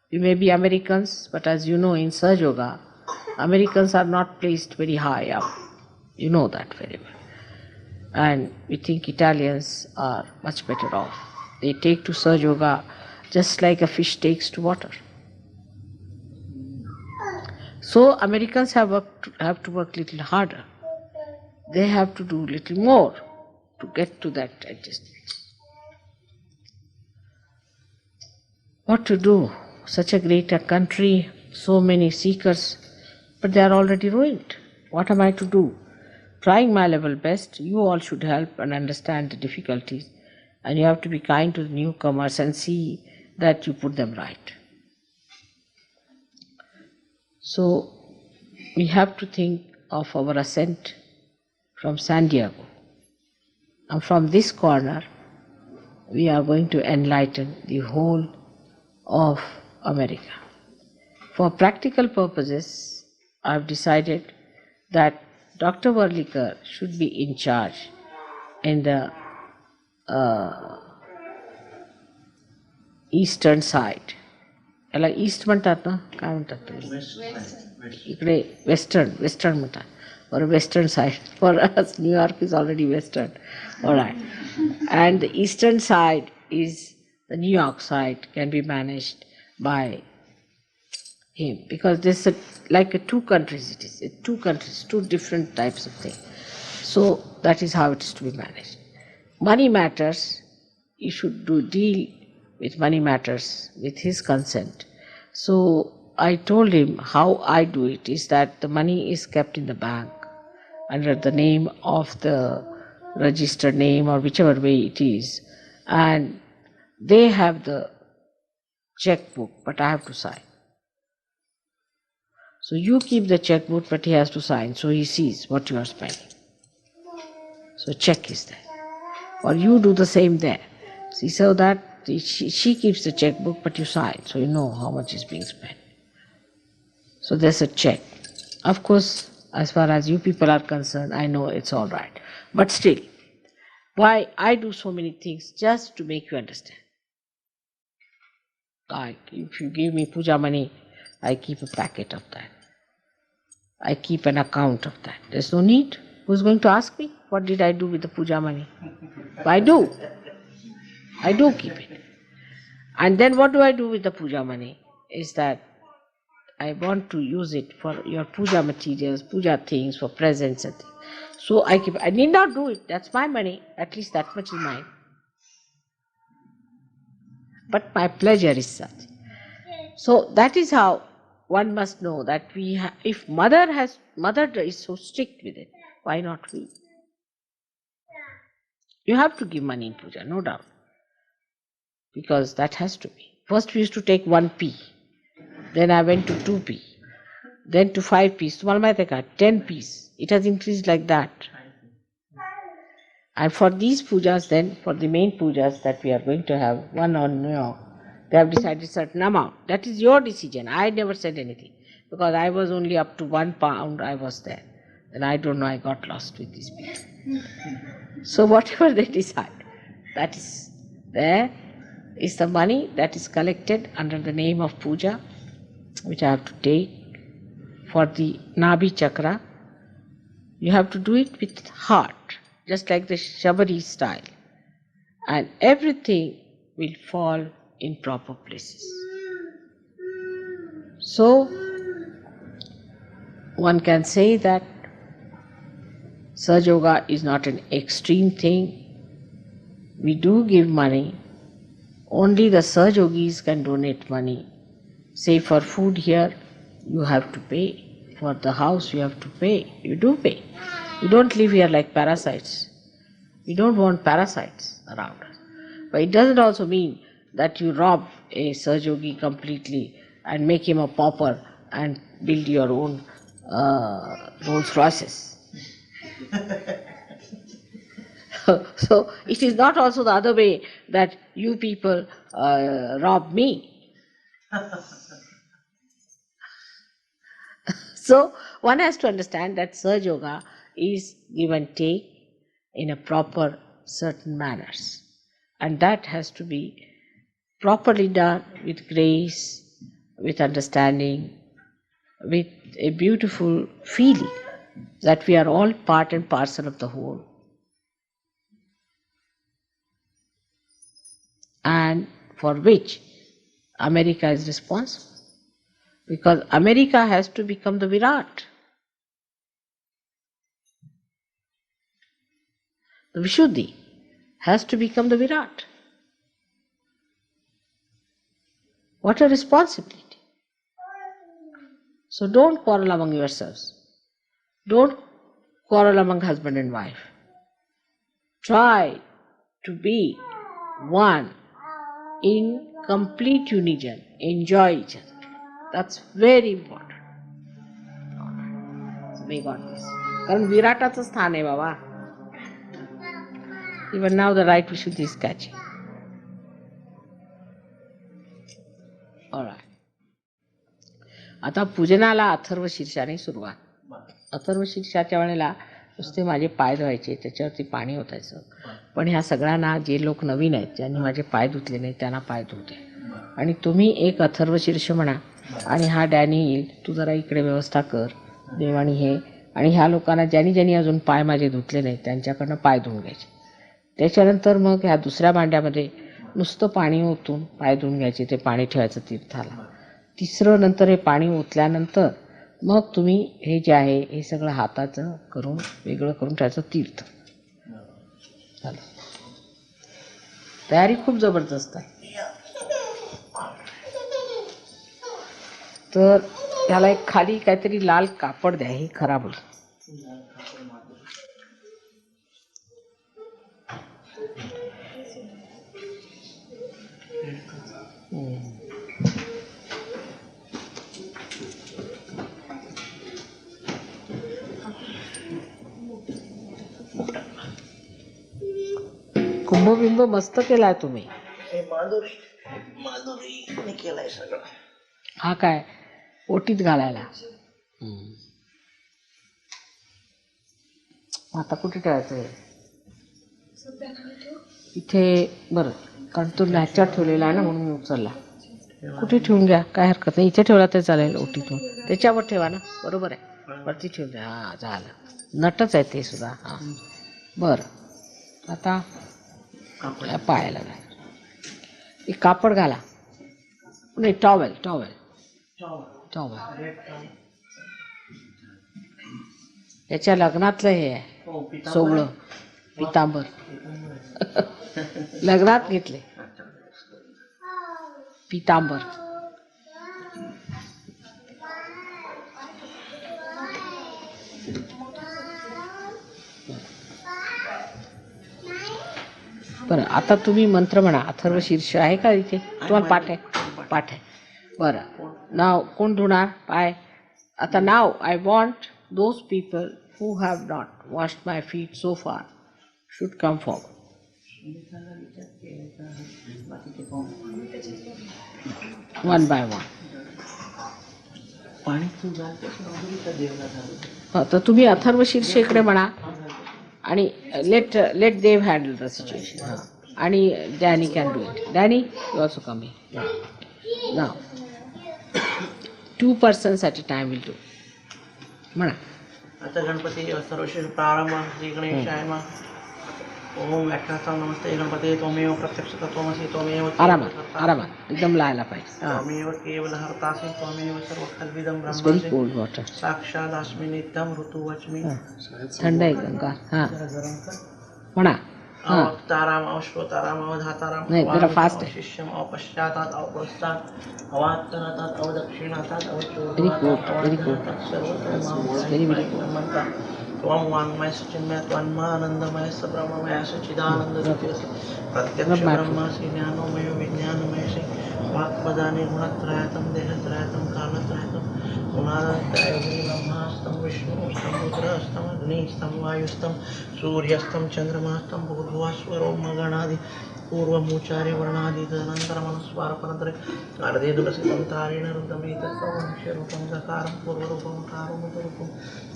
We may be Americans, but as you know, in Sahaja Yoga, Americans are not placed very high up. You know that very well. And we think Italians are much better off. They take to Sahaja Yoga just like a fish takes to water. So Americans have to work little harder. They have to do little more to get to that adjustment. What to do? Such a great country, so many seekers, but they are already ruined. What am I to do? Trying my level best, you all should help and understand the difficulties, and you have to be kind to the newcomers and see that you put them right. So we have to think of our ascent from San Diego. And from this corner, we are going to enlighten the whole of America. For practical purposes, I have decided that Dr. Varlikar should be in charge in the eastern side. Ela east म्हणतात ना, काय म्हणतात इकडे western म्हणतात, or western side. For us, New York is already western. All right. And the eastern side is the New York side, can be managed by him, because this is like two countries. It is two countries, two different types of things. So that is how it is to be managed. Money matters, you should deal with money matters with his consent. So I told him how I do it is that the money is kept in the bank under the name of the registered name or whichever way it is, and they have the checkbook, but I have to sign. So you keep the checkbook, but he has to sign, so he sees what you are spending. So check is there. Or you do the same there. See, so that she keeps the checkbook, but you sign, so you know how much is being spent. So there's a check. Of course, as far as you people are concerned, I know it's all right. But still, why I do so many things just to make you understand. Like, if you give me puja money, I keep a packet of that. I keep an account of that. There's no need. Who's going to ask me, what did I do with the puja money? I do. I do keep it. And then what do I do with the puja money? Is that I want to use it for your puja materials, puja things, for presents and things. So I keep. I need not do it. That's my money. At least that much is mine. But my pleasure is such So that is how one must know that if mother is so strict with it, why not we? You have to give money in puja, no doubt, because that has to be. First we used to take 1p, then I went to 2p, then to 5p, तुम्हाला माहिती आहे का 10p's. It has increased like that. And for these pujas then, for the main pujas that we are going to have, one on New York, they have decided certain amount. That is your decision. I never said anything because I was only up to £1 I was there. And I don't know, I got lost with these people. So whatever they decide, that is there is the money that is collected under the name of puja, which I have to take for the Nabhi Chakra. You have to do it with heart, just like the Shabari style. And everything will fall in proper places. So, one can say that Sahaja Yoga is not an extreme thing. We do give money. Only the Sahaja Yogis can donate money. Say for food here, you have to pay. For the house, you have to pay. You do pay. You don't live here like parasites. We don't want parasites around us. But it doesn't also mean that you rob a Sahaja Yogi completely and make him a pauper and build your own Rolls Royces. So it is not also the other way that you people rob me. So one has to understand that Sahaja Yoga is give and take in a proper certain manners. And that has to be properly done with grace, with understanding, with a beautiful feeling that we are all part and parcel of the whole. And for which America is responsible. Because America has to become the Virat. The Vishuddhi has to become the Virat. What a responsibility. So don't quarrel among yourselves. Don't quarrel among husband and wife. Try to be one in complete unison. Enjoy each other. That's very important. So may God bless. कारण विराटाचं स्थान आहे बाबा. Even now the right Vishuddhi is catching. Alright. आता पूजनाला अथर्व शीर्षाने सुरुवात. अथर्व शीर्षाच्या वेळेला नुसते माझे पाय धुवायचे, त्याच्यावरती पाणी ओतायचं. पण ह्या सगळ्यांना जे लोक नवीन आहेत, ज्यांनी माझे पाय धुतले नाही, त्यांना पाय धुते. आणि तुम्ही एक अथर्व शीर्ष म्हणा आणि हा डॅनी येईल, तू जरा इकडे व्यवस्था कर, देवाणी हे. आणि ह्या लोकांना ज्यांनी अजून पाय माझे धुतले नाहीत त्यांच्याकडनं पाय धुवून घ्यायचे. त्याच्यानंतर मग ह्या दुसऱ्या भांड्यामध्ये नुसतं पाणी ओतून पाय धुवून घ्यायचे, ते पाणी ठेवायचं तीर्थाला. तिसरं नंतर हे पाणी ओतल्यानंतर मग तुम्ही हे जे आहे हे सगळं हाताचं करून वेगळं करून ठेवायचं तीर्थ. झालं. तयारी खूप जबरदस्त आहे. तर त्याला एक खाली काहीतरी लाल कापड द्या, हे खराब होईल. कुंभबिंब मस्त केलाय तुम्ही. माधुरी केलाय सगळं. हा काय ओटीत घालायला. आता कुठे ठेवायचं? इथे. बरं, कारण तो ह्याच्यात ठेवलेला आहे ना म्हणून मी उचलला. कुठे ठेवून घ्या, काय हरकत नाही. इथे ठेवला तर चालेल. ओटीतून त्याच्यावर ठेवा ना, बरोबर आहे. वरती ठेवून द्या. हां, झालं. नटच आहे ते सुद्धा. हां, बरं. आता पायाला घाल. एक कापड घाला. नाही, टॉवेल. त्याच्या लग्नातलं हे आहे सोबळं, पितांबर. लग्नात घेतले पितांबर. बरं, आता तुम्ही मंत्र म्हणा. अथर्व शीर्ष आहे का इथे? तुम्हाला पाठ आहे? पाठ आहे. बरं, नाव कोण धुणार पाय? आता now I want those people who have not washed my feet so far should come forward. One by one. तर तुम्ही अथर्व शीर्ष इकडे म्हणा आणि let Dev handle the situation. हां, आणि Danny can do it. Danny you also come here now. 2 persons at a time will do. म्हणा. आता गणपती सर्वश्री प्रारंभ श्री गणेशाय नमः. ओम व्याख्याता नमस्ते गणपती त्वमेव प्रत्यक्ष तत्त्वमसि त्वमेव आरामात एकदम लायला पाहिजे. त्वमेव केवल हर्तासि त्वमेव सर्व खल्विदं व्हेरी ब्रह्मासि कोल्ड वॉटर. साक्षात् अस्मि नित्यं ऋतुवच्मि. थंड आहे एकदम का? हां म्हणा. अवताराम अवश्रोताराम अवधाताराम नाही, जरा फास्ट आहे. शिष्यम अवपश्चातात अवपश्चात अवात्तरातात अवदक्षिणातात very good, very good, very very good. त्वं वाङ्मय सचिन्मय त्वन्मानन्दमय सब्रह्ममय सच्चिदानन्दरूपस्य प्रत्यक्ष ब्रह्मासि ज्ञानमय विज्ञानमयसि वाक्पदानि गुणत्रयतं देहत्रयतं कालत्रयतं गुणात्रयोगि ब्रह्मास्तं विष्णुस्तं रुद्रस्तं अग्निस्तं वायुस्तं सूर्यस्तं चन्द्रमास्तं भूर्भुवस्वरो मगणादि पूर्वमुचार्य वर्णादि तदनन्तरमनुस्वारपरन्तरे अर्धे दुरसितं तारेण रुद्रमेतत्त्वमनुष्यरूपं सकारं पूर्वरूपं कारुमतरूपम्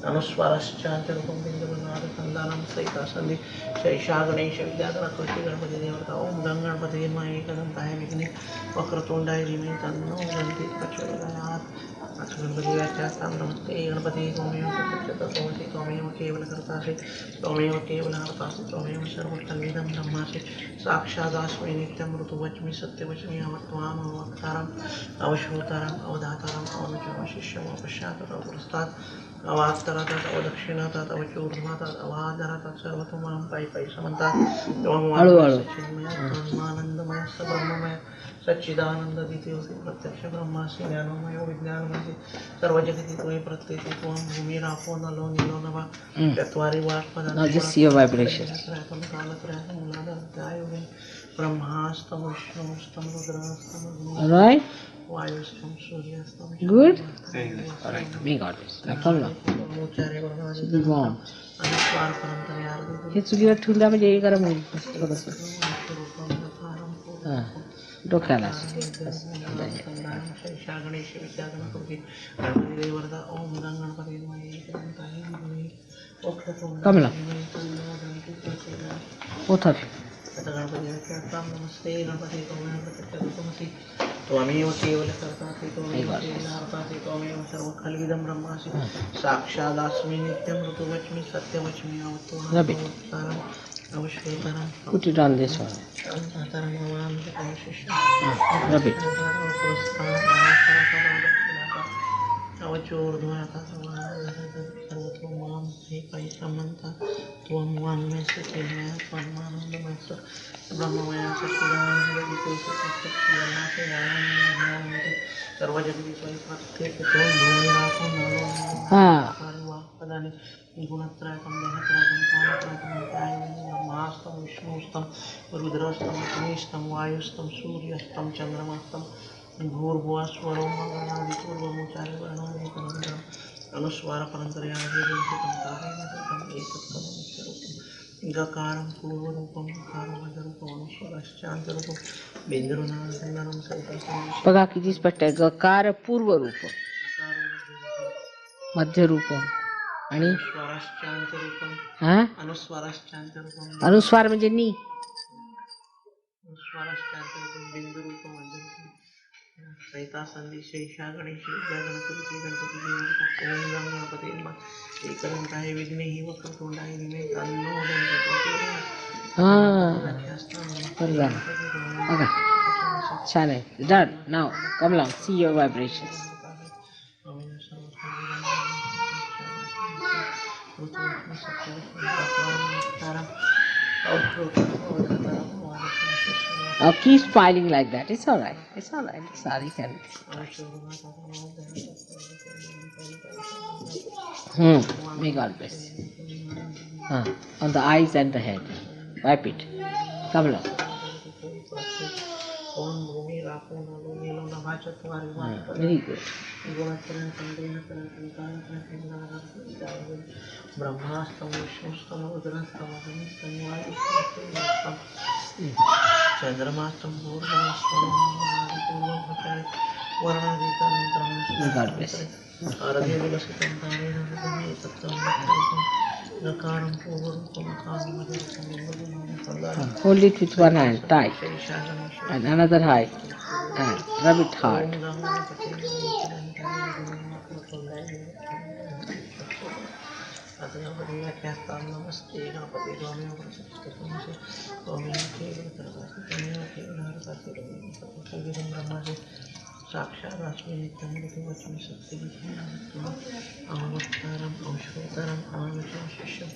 अनुस्वारश्चान्त्यरूपं बिन्दुनादकन्दानं सहितासन्धि शैषा गणेश विद्यागणकृति गणपति देवता. ओम गं गणपति नमः. एकदन्ताय विघ्ने वक्रतुण्डाय धीमहि तन्नो दन्ति प्रचोदयात्. अथ गणपति व्याख्यातां नमस्ते गणपति त्वमेव प्रत्यक्ष तत्त्वमसि त्वमेव केवलकर्तासि त्वमेव केवलहर्तासि त्वमेव सर्वखल्विदं ब्रह्मासि साक्षादास्मि नित्यं ऋतुवच्मि सत्यवच्मि अवत्वाम् अवक्तारम् अवश्रोतारम् अवधातारम् अवनुचमशिष्यम् अपश्चात् पुरस्तात् अवात्तरातात अवदक्षिणातात अवचूर्ध्वातात अवादरातात सर्वतोमां पायी पायी समन्तात. त्वमानंदमय सब्रह्ममय सच्चिदानंद द्वितीयोऽसि प्रत्यक्ष ब्रह्मासि ज्ञानमय विज्ञानमयसि सर्वजगति त्वयि प्रत्येति त्वं भूमिरापो नलो नीलो नभः चत्वारि वाक्पदानि त्रयं कालत्रयं मूलाधारत्यायोगे ब्रह्मास्तं विष्णुस्तं रुद्रस्तं अग्निस्तं वायुस्तं सूर्यस्तं. Good. May God bless. Warm. हे चुलीवर ठेवला म्हणजे हे गरम होईल थोडंसं. हां, डोक्याला. गणेश विद्यागणपती गणपती देवता. ओम गणपती कमला. Both of you. गणपती व्याख्यातां नमस्ते गणपती त्वमेव प्रत्यक्षरूपमसि त्वमेव केवलकर्तासि त्वमेव केवलहर्तासि त्वमेव सर्वखल्विदं ब्रह्मासि साक्षादास्मि नित्यं ऋतुवच्मि सत्यवच्मि अवत्तारम् अवश्रोतारम्. Put it on this one. Rub it. सर्वतोमां पायी समन्तात. त्वं वाङ्मय सचिन्मय त्वन्मानन्दमय ब्रह्ममय सच्चिदानन्दरूपस्य सर्वजगति त्वयि प्रत्येति त्वं भूमिरापो नलो वाक्पदानि गुणत्रयं देहत्रयं कालत्रयं ब्रह्मास्तं विष्णुस्तं रुद्रस्तं अग्निस्तं वायुस्तं सूर्यस्तं चन्द्रमास्तं भूर्भुवस्वरो मगणादि पूर्वमुचार्य वर्णादि तदनन्तरम् अनुस्वारपरन्तरे गकारं पूर्वरूपं गकारमध्यरूपम् अनुस्वारश्चान्तरूपं बिन्दुनादकन्दानं सहितं. बघा किती स्पष्ट आहे. गकार पूर्व रूप, मध्य रूप आणि अनुस्वारश्चान्तरूपं. हां, अनुस्वारश्चान्तरूपं. अनुस्वार म्हणजे नी. अनुस्वारश्चान्तरूपं बिन्दुरूपं मध्यरूपं सहिता संधि शैषा गणेश विद्यागणपति गणपति देवता. ओम गं गणपति नमः. एकदन्ताय विघ्नेहि वक्रतुण्डाय धीमहि तन्नो दन्ति प्रचोदयात्. बघा छान आहे. Done. Now come long see your vibrations. Keep smiling like that. It's all right. It's all right. Sorry, can. May God bless you. On the eyes and the head. Wipe it. Come along. Very good. May God bless you. Hold it with one hand tight and another high and rub it hard. साक्षादास्मि नित्यं ऋतुवच्मि सत्यविषयम् अमवत्तारम् औषधोत्तरम् अमविषं शिष्यम्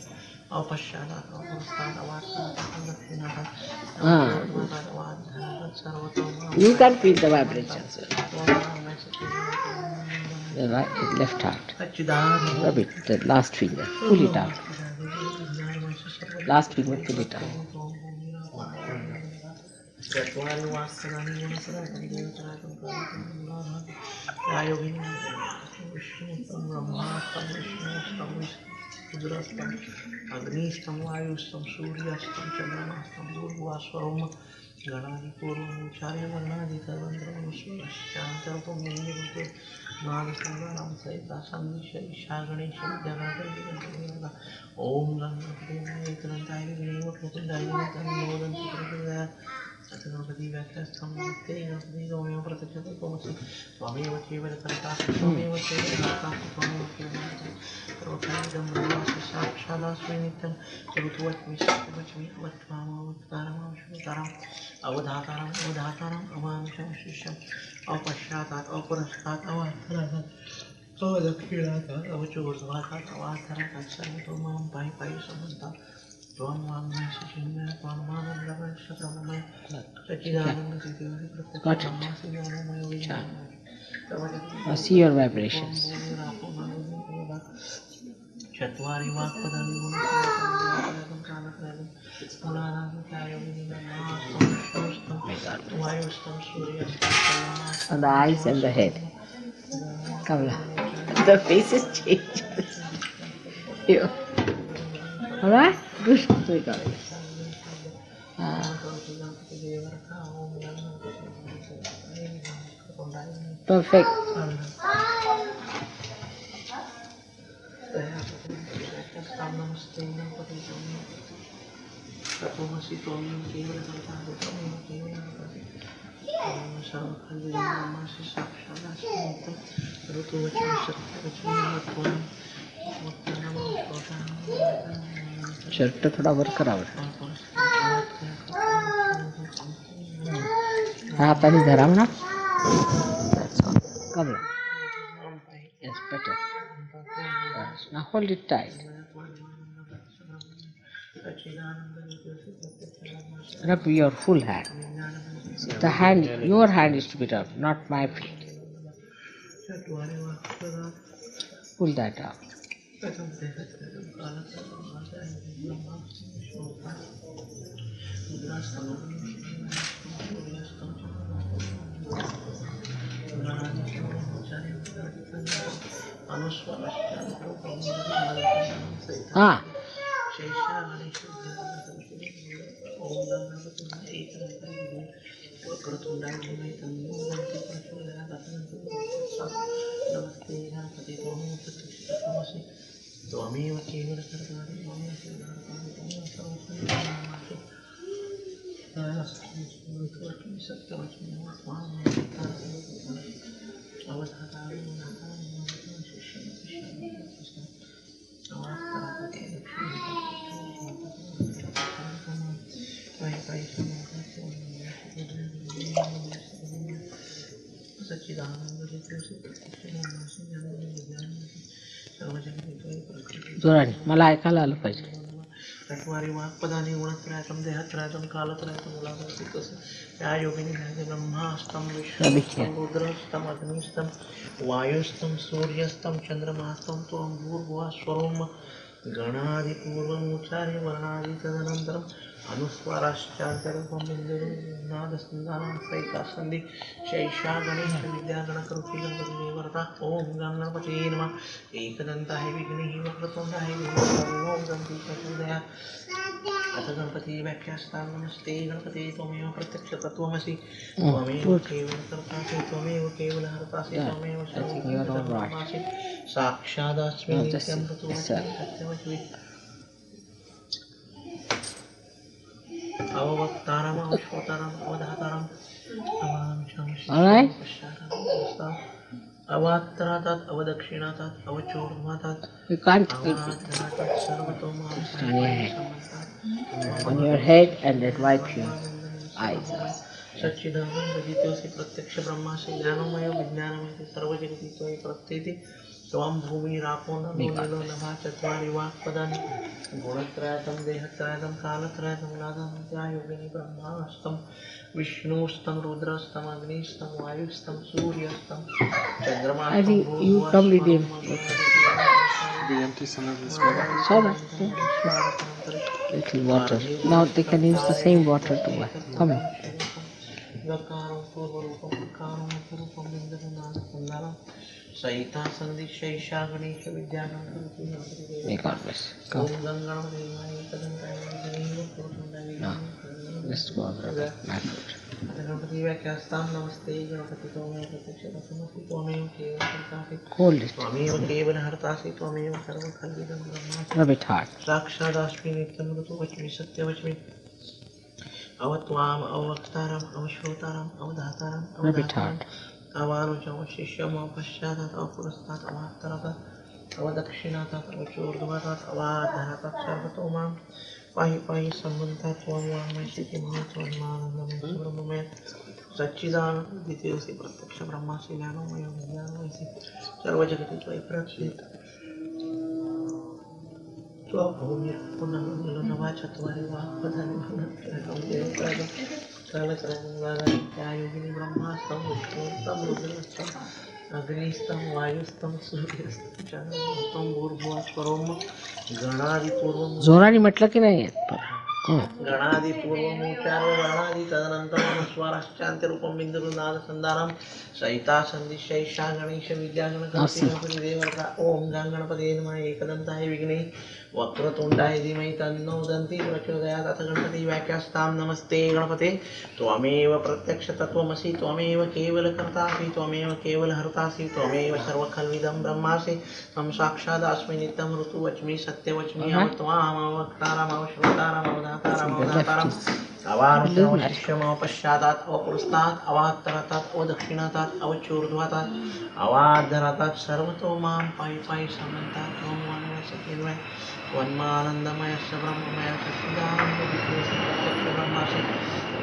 अपश्चादात् अवस्थात् अवास्तात् दक्षिणाः You can feel the vibrations. The left hand. Rub it, the last finger. Pull it out. Last finger, pull it out. अग्निष्टम वायुष्टम सूर्याष्टम चंद्रमाष्टम भूर्भुवस्वरम गणादि पूर्वोच्चार्य वर्णादि तदंतरमस्वरश्चान्तरपम निरुते नादसंगणम सहिता संदिशय ईशागणेश विद्यानागरिका ओम गणपतिदेवाय एकदंताय विघ्नेश्वराय तन्नोदन्ति प्रचोदयात् गणपति व्याख्यास्थं नमस्ते गणपति त्वमेव प्रत्यक्षते त्वमसि त्वमेव केवल कर्तासि त्वमेव केवल कर्तासि त्वमेव केवल सर्वकार्यं ब्रह्मासि साक्षादास्मि नित्यं ऋतुवच्मि सत्यवच्मि अवत्वामवत्तारमवश्वतारम् अवधातारम् अमानुषं शिष्यम् अपश्चातात् अपरस्तात् अवान्तरात् अवदक्षिणातात् अवचोर्ध्वातात् अवान्तरात् सर्वतो मां पाहि पाहि समन्तात् त्वं मां शिशिन्मय त्वं मानन्दमय सकलमय सच्चिदानन्दसिद्धिवरि प्रत्यक्षमासि ज्ञानमय विज्ञानमय I see your vibrations. चत्वारि वाक्पदानि गुणत्रयं कालत्रयं वायुस्तं सूर्यस्तं On the eyes and the head. Come on. The faces change. You. Alright? Good. We got it. Perfect. Shirt थोड़ा वर करावं हाताने धरा म्हणा. Come on. Yes, better. Yes. Now hold it tight. Rub your full hand. The hand, your hand is to be rubbed, not my feet. Pull that out. Ah. जोराने मला ऐकायला आलं पाहिजे. चत्वारि वाक्पदानि गुणत्रयं देहत्रयं कालत्रयं मूलाधारं या योगिनी ब्रह्मास्तं विष्णुस्तं रुद्रस्तं अग्निस्तं वायुस्तं सूर्यस्तं चंद्रमास्तं त्वं भूर्भुवः स्वरोम गणादिपूर्वमुच्चार्य वर्णादि तदनन्तरम् अनुस्वाराश्चान्तरूपं बिन्दुनादसन्धानं सहिता सन्धि शैषा गणेश विद्या गणकरुति गणपतिदेवता ओम गणपतये नमः एकदन्ताय विघ्नेः वक्रतुण्डाय धीमहि तन्नो प्रचोदयात् अथ गणपति व्याख्यास्तां नमस्ते गणपते त्वमेव प्रत्यक्षतत्त्वमसि त्वमेव केवलकर्तासि त्वमेव केवलहर्तासि त्वमेव सर्वभूतब्रह्मासि साक्षादस्मि नित्यं ऋतुवच्मि सत्यवच्मि अववक्तारम् अवश्रोतारम् अवधातारम् अवांशं अवात्तरातात अवदक्षिणातात अवचोर्ध्वातात You can't अवात्तरातात सर्वतोमा on your head and then wipe your eyes. सच्चिदानंद जितोसि प्रत्यक्ष ब्रह्मासि ज्ञानमय विज्ञानमय सर्वजगति त्वयि प्रत्येति त्वं भूमिरापो नलो नीलो नभः चत्वारि वाक्पदानि गुणत्रयं देहत्रयं कालत्रयं नादं योगिनी ब्रह्मास्तं विष्णुस्तं रुद्रस्तं अग्निस्तं वायुस्तं सूर्यस्तं चंद्रमास्तं you come with him. The empty salad is better. Sorry. Little water. Now they can use the same water to wipe. Come on. सहिता संधि शैषा गणेश विद्या May God bless. Come. Let's go over that method. Ganpati व्याख्यास्तां नमस्ते गणपति त्वमेव प्रत्यक्षतत्त्वमसि त्वमेव केवलकर्तासि Hold it. त्वमेव केवलहर्तासि त्वमेव सर्वखल्विदं ब्रह्मासि Rub it hard. साक्षादस्मि नित्यं ऋतुवच्मि सत्यवच्मि अवत्वाम अवक्तारम् अवश्रोतारम् अवधातारम् Rub it hard. अवानुजं शिष्यम् अवपश्चातात् अवपुरस्तात् अवात्तरात् अवदक्षिणातात् अवचोर्ध्वातात् अवाधरातात् सर्वतो मां पाहि पाहि सम्बन्धात् त्वं वाङ्मय स्थितिमय त्वन्मानन्दमय सुब्रह्ममय सच्चिदानन्द द्वितीयोऽसि प्रत्यक्ष ब्रह्मासि ज्ञानमय विज्ञानमयसि सर्वजगति त्वयि प्रत्येति त्वं भूमिर्पुनर् नवा चत्वारि वाक्पदानि कालत्रयं योगिनी ब्रह्मास्तं विष्णुस्तं रुद्रस्तं अग्निस्तं वायुस्तं सूर्यस्तं चंद्रमास्तं भूर्भुवः स्वरोम गणादिपूर्वं जोराने म्हटलं की नाही येत पण. गणादिपूर्वमुच्चार्य वर्णादि तदनन्तरं स्वराश्चान्त्यरूपं बिन्दुनादसन्धानं सहिता सन्धि शैषा गणेश विद्या गणकरुति गणपतिदेवता ओम गणपतये नमः एकदन्ताय विघ्नेः वक्रतुण्डाय धीमहि तन्नो प्रचोदयात् अथ गणपति व्याख्यास्तां नमस्ते गणपते त्वमेव प्रत्यक्षतत्त्वमसि त्वमेव केवलकर्तासि त्वमेव केवलहर्तासि त्वमेव सर्वखल्विदं ब्रह्मासि त्वं साक्षादस्मि नित्यं ऋतुवच्मि सत्यवच्मि अवत्वामवक्तारम् अवश्रोतारम् अवधातारम् अवधातारम् अवानुजमशिष्यमवपश्चातात् अवपुरस्तात् अवात्तरातात् अवदक्षिणातात् अवचोर्ध्वातात् अवाद्धरातात् सर्वतो मां पाहि पाहि समन्तात् त्वं वाङ्मयसखिन्वय त्वन्मानन्दमयस्य ब्रह्ममय सच्चिदानन्दब्रह्मासि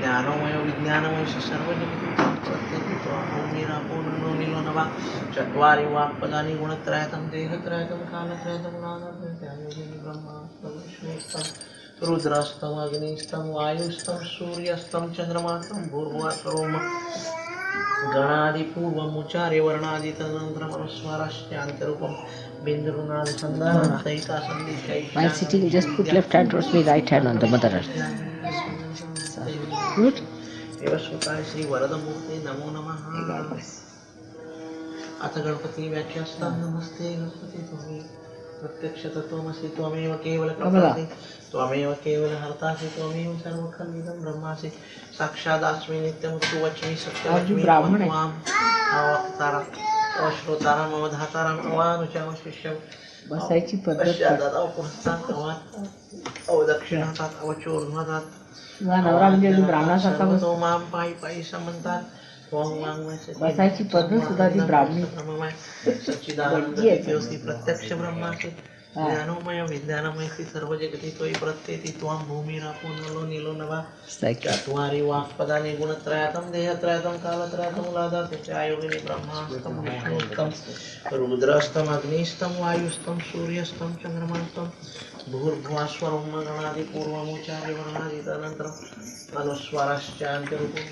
ज्ञानमय विज्ञानमयस्य सर्वजगति प्रत्येति त्वं भूमिरापो नलो नीलो नभः चत्वारि वाक्पदानि गुणत्रयं देहत्रयं कालत्रयं नादं योगिनी ब्रह्मास्तं विष्णुस्तं रुद्रस्तं अग्निस्तं वायुस्तं सूर्यस्तं चंद्रमास्तं भूर्भुवः स्वरोम गणादिपूर्वमुच्चार्य वर्णादि तदनन्तरम् अनुस्वाराश्चान्तरूपं बिन्दुनादसन्धानं सहिता सन्धि शैषा While sitting, just put left hand towards me, right hand on the Mother Earth. Good? एव सुताय श्री वरदमूर्ते नमो नमः अथ गणपति व्याख्यास्तां नमस्ते गणपति त्वमेव प्रत्यक्षतत्त्वमसि त्वमेव केवलकर्तासि त्वमेव केवलहर्तासि त्वमेव सर्वखल्विदं ब्रह्मासि साक्षादस्मि नित्यं ऋतुवच्मि सत्यवच्मि त्वाम् अवक्तारम् अवश्रोतारम् अवधातारम् अवानुजमशिष्यम् बसायची पद्धत पश्चातात् अवपुरस्तात् अवदक्षिणातात् अवचोर्ध्वातात् नवरा म्हणजे अजून ब्राह्मणासारखा सर्वतो मां पाहि पाहि समन्तात् त्वं वाङ्मयस्य बसायची पद्धत सुद्धा ती ब्राह्मणी सच्चिदानंद द्वितीयोऽसि प्रत्यक्ष ब्रह्मासि ज्ञानोमय विज्ञानमय सर्व जगति त्वयि प्रत्येति त्वां भूमिरापो नलो नीलो नभः चत्वारि वाक्पदानि गुणत्रयातं देहत्रयातं कालत्रयातं लादातिथ्यायोगिनी ब्रह्मास्तं विष्णुस्तं रुद्रस्तं अग्निस्तं वायुस्तं सूर्यस्तं चन्द्रमास्तं भूर्भुवस्वरं गणादिपूर्वमुच्चार्य वर्णादि तदनन्तरम् अनुस्वारश्चान्त्यरूपं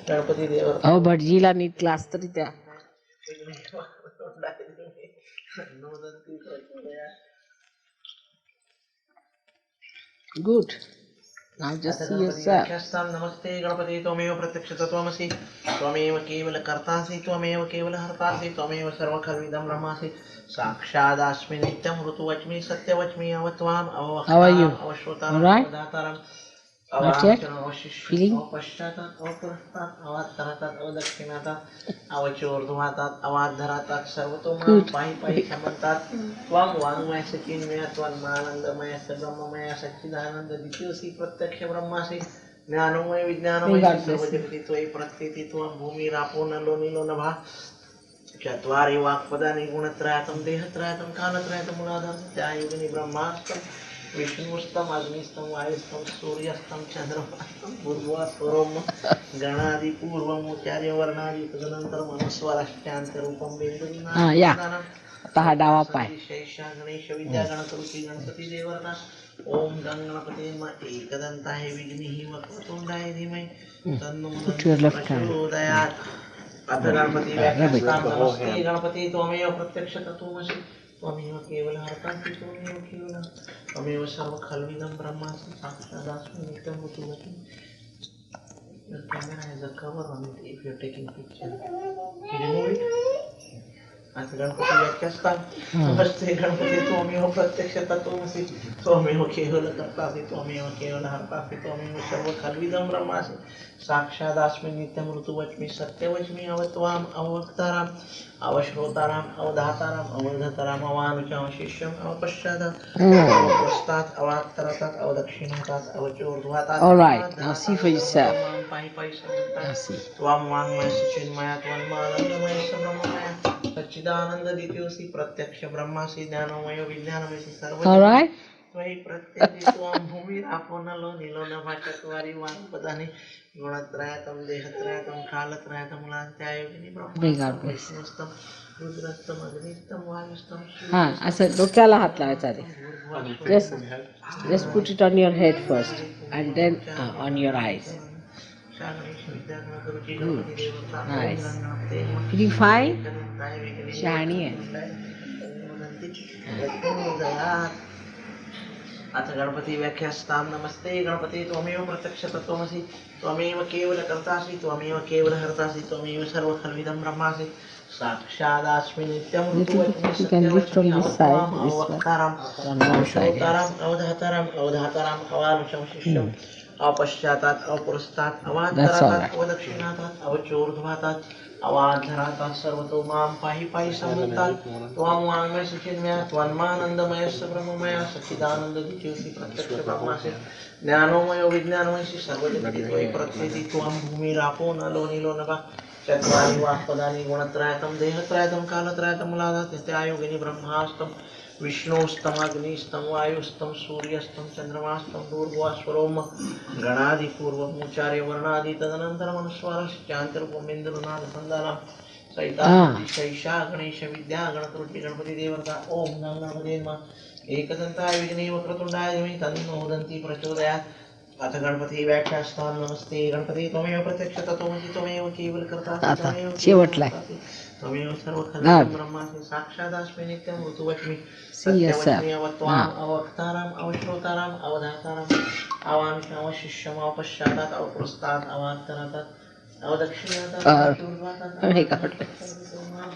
गणपति देव. Oh, but Gila need class 3 there. Good. Now just see yourself. नमस्ते गणपति त्वमेव प्रत्यक्ष तत्त्वमसि त्वमेव केवल कर्तासि त्वमेव केवल हर्तासि त्वमेव सर्वखल्विदं ब्रह्मासि साक्षादास्मि नित्यं ऋतुवच्मि सत्यवच्मि अवत्वाम् अववक्तारम् अवश्रोतारम् अवधातारम् Feeling? अवपश्चातात् अवपुरस्तात् अवात्तरातात् अवदक्षिणातात् अवचोर्ध्वातात् अवाद्धरातात् सर्वतोमां पाहि पाहि समन्तात् त्वां वाङ्मयस्य चिन्मय त्वन्मानन्दमयस्य ब्रह्ममय सच्चिदानन्द द्वितीयोऽसि प्रत्यक्ष ब्रह्मासि ज्ञानोमय विज्ञानमय सर्वजगति त्वयि प्रत्येति त्वां भूमिरापो नलो नीलो नभः चत्वारि वाक्पदानि गुणत्रयातं देहत्रयातं कालत्रयातं मूलाधारं ब्रह्मास्तं विष्णुस्तं अग्निस्तं वायुस्तं सूर्यस्तं चन्द्रमास्तं भूर्भुवस्वरं गणादिपूर्वमुच्चार्य वर्णादि तदनन्तरम् अनुस्वारश्चान्तरूपं शेषा गणेश विद्या गणपति गणपति देवता ओम गणपते नमः एकदन्ताय विघ्नेः वक्रतुण्डाय धीमहि तन्नो प्रचोदयात्. अथ गणपति व्याख्यास्तां नमस्ते गणपति त्वमेव प्रत्यक्ष तत्त्वमसि त्वमेव केवल हर्तासि त्वमेव केवल त्वमेव सर्वखल्विदं ब्रह्मासि साक्षादास्मि नित्यं ऋतुवच्मि. Your camera has a cover on it if you're taking picture. You remove it. अथ गणपति व्याख्यास्तां नमस्ते गणपति त्वमेव प्रत्यक्ष तत्त्वमसि त्वमेव केवल कर्तासि त्वमेव केवल हर्तासि त्वमेव सर्वखल्विदं ब्रह्मासि साक्षादास्मि नित्यं ऋतुवच्मि सत्यवच्मि अवत्वाम् अववक्ताराम् अवश्रोताराम् अवधाताराम् अवधताराम् अवानुचां शिष्यम् अवपश्चातात् अवपुरस्तात् अवात्तरातात् अवदक्षिणातात् अवचोर्ध्वातात्. All right, now see for yourself. पाहि पाहि समन्तात् Now see. त्वां वाङ्मयस्य चिन्मय त्वन्मानन्दमयस्य ब्रह्ममय सच्चिदानंद द्वितीयोऽसि प्रत्यक्ष ब्रह्मासि ज्ञानमय विज्ञानमयसि सर्व. All right. त्वयि प्रत्येति त्वां भूमिरापो नलो नीलो नभः चत्वारि वाक्पदानि गुणत्रयातं देहत्रयातं कालत्रयातं मूलाधारं ब्रह्मास्तं विष्णुस्तं रुद्रस्तं अग्निस्तं वायुस्तं असं डोक्याला हात लावायचा आधी. Just put it on your head first and then on your eyes. Good. Nice. Feeling fine? Shiny. अथ गणपति व्याख्यास्तां नमस्ते गणपति त्वमेव प्रत्यक्ष तत्त्वमसि त्वमेव केवल कर्तासि त्वमेव केवल हर्तासि त्वमेव सर्वखल्विदं ब्रह्मासि साक्षादास्मि नित्यं ऋतुवच्मि सत्यवच्मि अवत्वाम् अववक्तारम् अवश्रोतारम् अवधातारम् अवधातारम् अवानुचं शिष्यम् अपश्चातात् अपुरस्तात् अवात्तरातात् अवदक्षिणातात् अवचोर्ध्वातात् अवाद्धरातात् सर्वतो मां पाहि पाहि समन्तात् त्वां वाङ्मयस्य चिन्मय त्वन्मानन्दमयस्य ब्रह्ममय सच्चिदानन्द द्वितीयोऽसि प्रत्यक्ष ब्रह्मासि ज्ञानोमयो विज्ञानमयसि सर्वजगति त्वयि प्रत्येति त्वां भूमिरापो नलो नीलो नभः चत्वारि वाक्पदानि गुणत्रयातं देहत्रयातं कालत्रयातं मूलाधारं ब्रह्मास्तं विष्णुस्तं अग्निस्तं वायुस्तं सूर्यस्तं चन्द्रमास्तं भूर्भुवस्वरं गणादिपूर्वमुच्चार्य वर्णादि तदनन्तरम् अनुस्वारश्चान्तरूपम् इन्द्रनाथसन्धानं शैषा गणेश विद्या गणपति गणपति देवता ओम गणपते नमः एकदन्ताय विघ्नेः वक्रतुण्डाय धीमहि तन्नो प्रचोदयात्. अथ गणपति व्याख्यास्तां नमस्ते गणपति त्वमेव प्रत्यक्ष तत्त्वमसि त्वमेव केवल कर्तासि त्वमेव सर्वखल्विदं ब्रह्मासि साक्षादास्मि नित्यं ऋतुवच्मि सत्यवच्मि अवत्वाम् अवक्ताराम् अवश्रोताराम् अवधाताराम् अवानुचां शिष्यम् अवपश्चातात् अवपुरस्तात् अवात्तरातात् अवदक्षिणातात्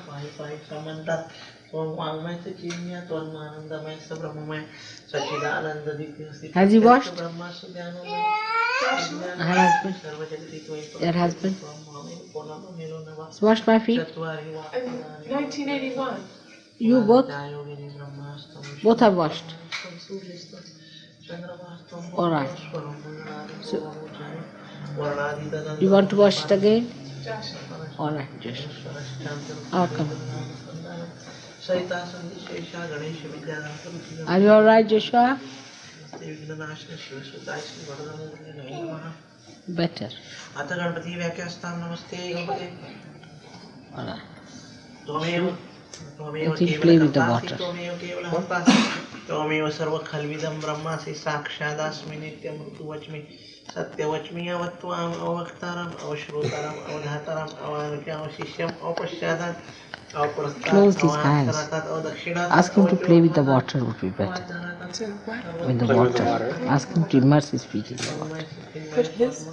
पाहि पाहि समन्तात् त्वं वाङ्मयस्य चिन्मय त्वन्मानन्दमयस्य ब्रह्ममय सच्चिदानन्द द्वितीयोऽसि ब्रह्मासि ज्ञानोमय सर्वजगति त्वयि. Your husband? Wash my feet. 1981. You both? Both are washed. All right. So, you want to wash it again? All right, Joshua. Oh, come on. Are you all right, Joshua? Better. आता गणपती व्याख्यास्तां नमस्ते गणपते. All right. त्वमेव Let him play with the water. त्वमेव केवलहंतासि त्वमेव सर्वखल्विदं ब्रह्मासि साक्षादास्मि नित्यं ऋतुवच्मि सत्यवच्मि अवत्वाम् अवक्तारम् अवश्रोतारम् अवधातारम् अवानुज्ञावशिष्यम् अपश्चादात् Close his hands. Ask him to play with the water would be better. With the water. Ask him to immerse his feet in the water. Put his.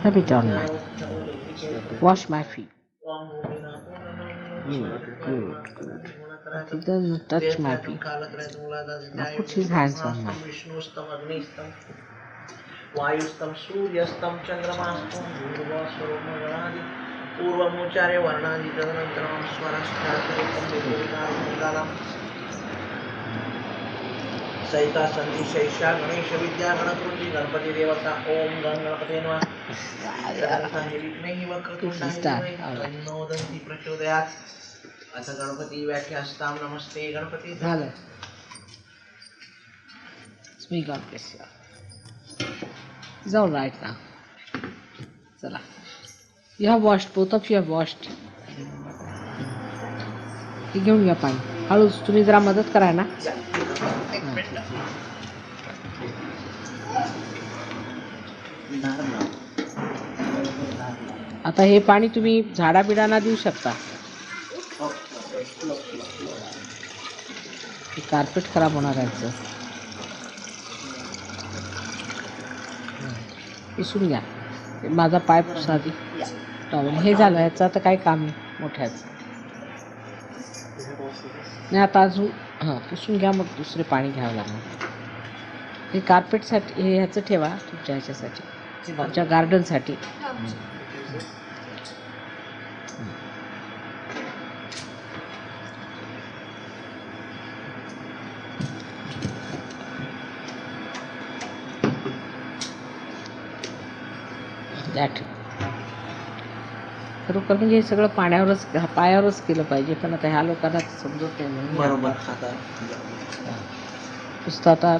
Rub it on mine. Wash my feet. Good. He doesn't touch my feet. Now put his hands on mine. वायुस्तं सूर्यस्तं चंद्रमास्तं भूर्भुवस्वरोमगणादि पूर्वमुच्चार्य वर्णादि तदनन्तरं स्वरश्चार्थरूपं विभूतिकालं सहिता सन्धि शैषा गणेश विद्या गणकृति गणपति देवता ओम गं गणपते नमः. तन्नोदन्ति प्रचोदयात्. अथ गणपति व्याख्यास्तां नमस्ते Ganpati. May God bless you. It's all right now. Chala. You have washed, both of you have washed. हे घेऊन घ्या पाणी. हळूच तुम्ही जरा मदत करा ना. आता हे पाणी तुम्ही झाडाबिडांना देऊ शकता. कार्पेट खराब होणार आहे. पुसून घ्या. माझा पाय पुसा आधी टॉवेल. हे झालं. ह्याचं आता काही काम नाही मोठ्याचं. नाही आता अजून पुसून घ्या. मग दुसरे पाणी घ्यावं लागणार. हे कार्पेटसाठी हे ह्याचं ठेवा तुमच्या ह्याच्यासाठी, तुमच्या गार्डनसाठी. खरोखर म्हणजे हे सगळं पायावरच केलं पाहिजे. पण आता ह्या लोकांना समजत नाही म्हणून बरोबर. नुसतं आता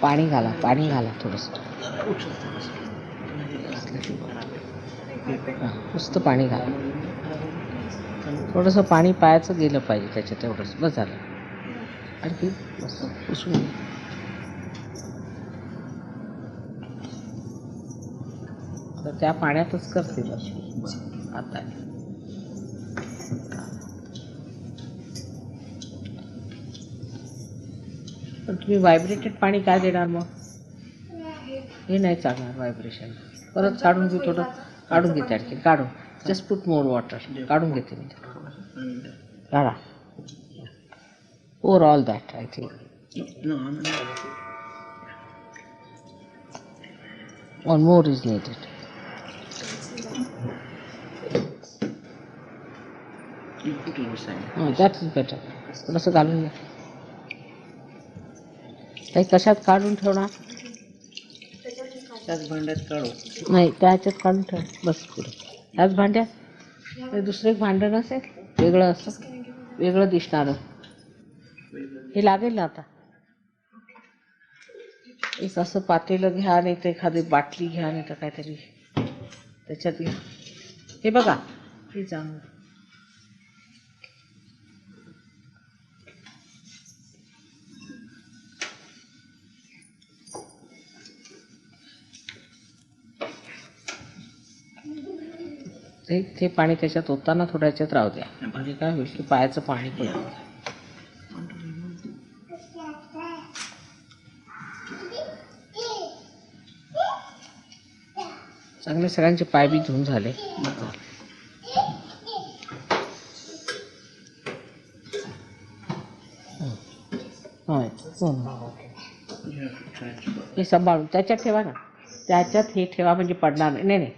पाणी घाला थोडंसं. नुसतं पाणी घाला. थोडंसं पाणी पायाचं गेलं पाहिजे त्याच्यात. तेवढंच बस झालं. आणखी मस्त पुसून घे. तर त्या पाण्यातच करते बस आता. पण तुम्ही व्हायब्रेटेड पाणी काय देणार मग? हे नाही चालणार व्हायब्रेशन. परत काढून घेऊ. थोडं काढून घेते आणखी. काढून जस्ट पुट मोर वॉटर. काढून घेते मी. काढा. Or all that I think. One more is needed. That is better. थोडंसं घालून घ्या. काही कशात काढून ठेवणार? त्याच भांड्यात काढू. नाही त्याच्यात काढून ठेव बस. पुढे त्याच भांड्यात. दुसरं एक भांडं नसेल वेगळं असं वेगळं दिसणारं. हे लागेल ना आता. एक असं पातेलं घ्या, नाही तर एखादी बाटली घ्या, नाही तर काहीतरी त्याच्यात घ्या. हे बघा हे चांगलं. ते पाणी त्याच्यात होताना थोड्या ह्याच्यात राहू द्या. म्हणजे काय होईल की पायाचं पाणी पडेल. चांगले सगळ्यांचे पाय बी धुवून झाले. होय हे सांभाळून त्याच्यात ठेवा ना. त्याच्यात हे ठेवा म्हणजे पडणार नाही. नाही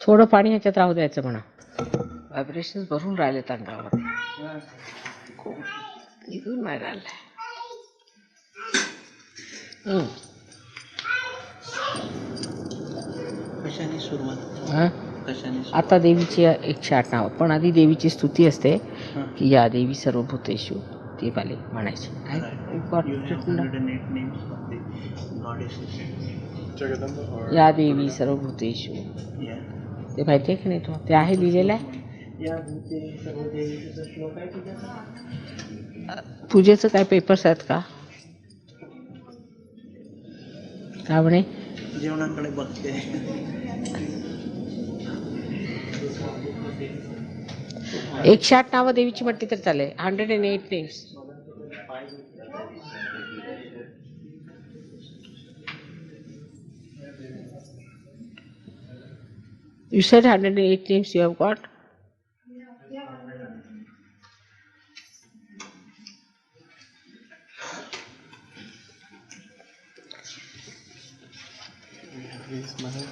थोडं पाणी ह्याच्यात राहू द्यायचं म्हणा. व्हायब्रेशन्स भरून राहिलेत अंगावर. इथून नाही राहिलं. कशाने सुरुवात? हां कशाने आता देवीची 108 नावं, पण आधी देवीची स्तुती असते की या देवी सर्वभूतेषु, ती पाली म्हणायची. या देवी सर्वभूतेषु, ते माहिती आहे की नाही तुला? ते आहे लिहिलेलं आहे. या भूते सर्व देवीचा श्लोक आहे तुझ्या? पूजेचं काय पेपर्स आहेत का? का म्हणे? जेवणाकडे बघते. 108 नावं देवीची म्हटली तर चालेल. 108 names. You said 108 names you have got? These, Mother.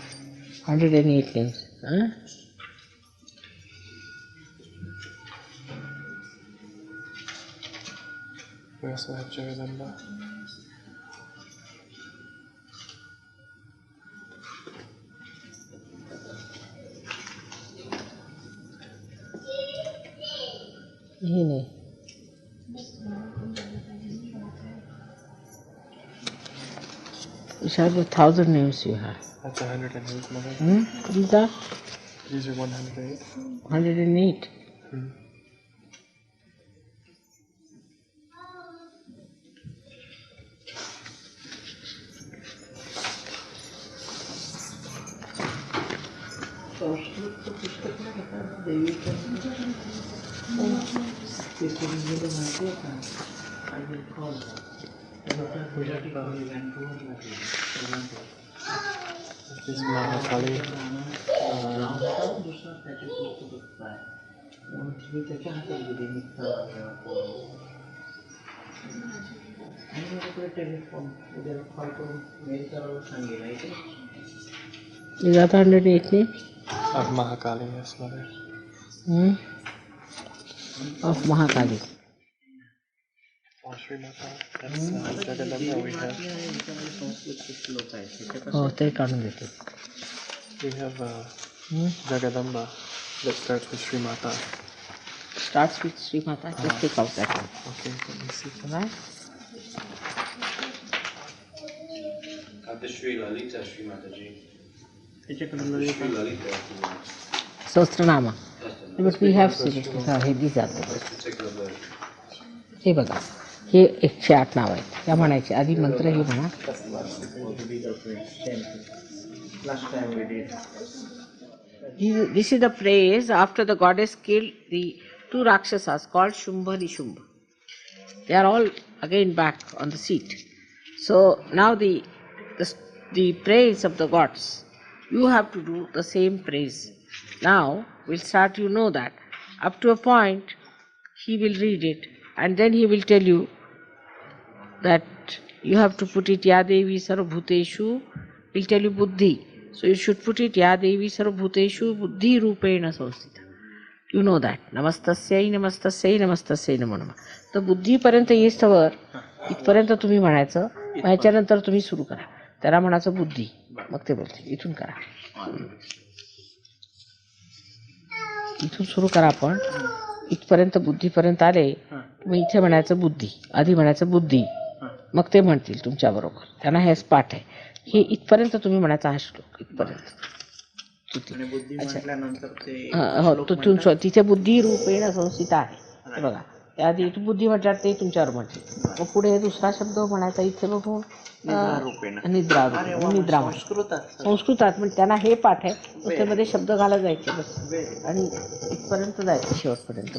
108 names. Huh? We also have Jagadamba. ये नहीं. Which are the 1,000 names you have? That's 108, Mother. These are These are 108. 108. Sanskrit पुस्तक नाही का देवीचं? ते तुम्ही गेलं माहिती आहे का? आणि कॉल This is Mahakali. दुसरा त्याचे पुस्तक आहे. मी त्याच्या हातात दिली आणि माझ्याकडे टेलिफोन उद्या कॉल करून मेल करायला सांगेल आहे ते. Is that 108 names? Of Mahakali, yes, Mother. Of Mahakali. Oh, Shri Mata. That's Jagadamba we have. Oh, they can't get it. We have Jagadamba that starts with Shri Mata. Starts with Shri Mata. Just take out that one. Okay, let me see. Right? The Shri Lalita, Shri Mataji. त्याच्याकडे Sahasranama. But we have seen it. Hey these are the words. Particular word. हे बघा, हे 108 नाव आहेत. त्या म्हणायचे आधी मंत्र हे म्हणा. Last time we did. This is the phrase after the goddess killed the 2 Rakshasas called Shumbha and Nishubha. They are all again back on the seat. So now the praise of the gods, you have to do the same praise. Now we'll start, you know that. Up to a point, he will read it and then he will tell you that you have to put it Ya Devi Sarvabhuteshu. He'll tell you Buddhi. So you should put it Ya Devi Sarvabhuteshu Buddhi Rupena Samsthita. You know that. Namastasyai Namastasyai Namastasyai Namo Namah. तर बुद्धीपर्यंत येस्तवर इथपर्यंत तुम्ही म्हणायचं. ह्याच्यानंतर तुम्ही सुरू करा. त्याला म्हणायचं बुद्धी. मग ते बोलते इथून करा. इथून सुरू करा आपण. इथपर्यंत बुद्धीपर्यंत आले मग इथे म्हणायचं बुद्धी. आधी म्हणायचं बुद्धी. मग ते म्हणतील तुमच्याबरोबर. त्यांना हेच पाठ आहे. हे इथपर्यंत तुम्ही म्हणायचा हा श्लोक इथपर्यंत. हो, तिथे बुद्धी रूपेण संस्थित आहे. बघा त्याआधी बुद्धी म्हटल्यावर ते तुमच्यावर म्हटले. मग पुढे दुसरा शब्द म्हणायचा इथे बघून निद्रा. निद्रा संस्कृतात म्हणजे त्यांना हे पाठ आहे. त्यामध्ये शब्द घाला जायचे बस आणि इथपर्यंत जायचं शेवटपर्यंत.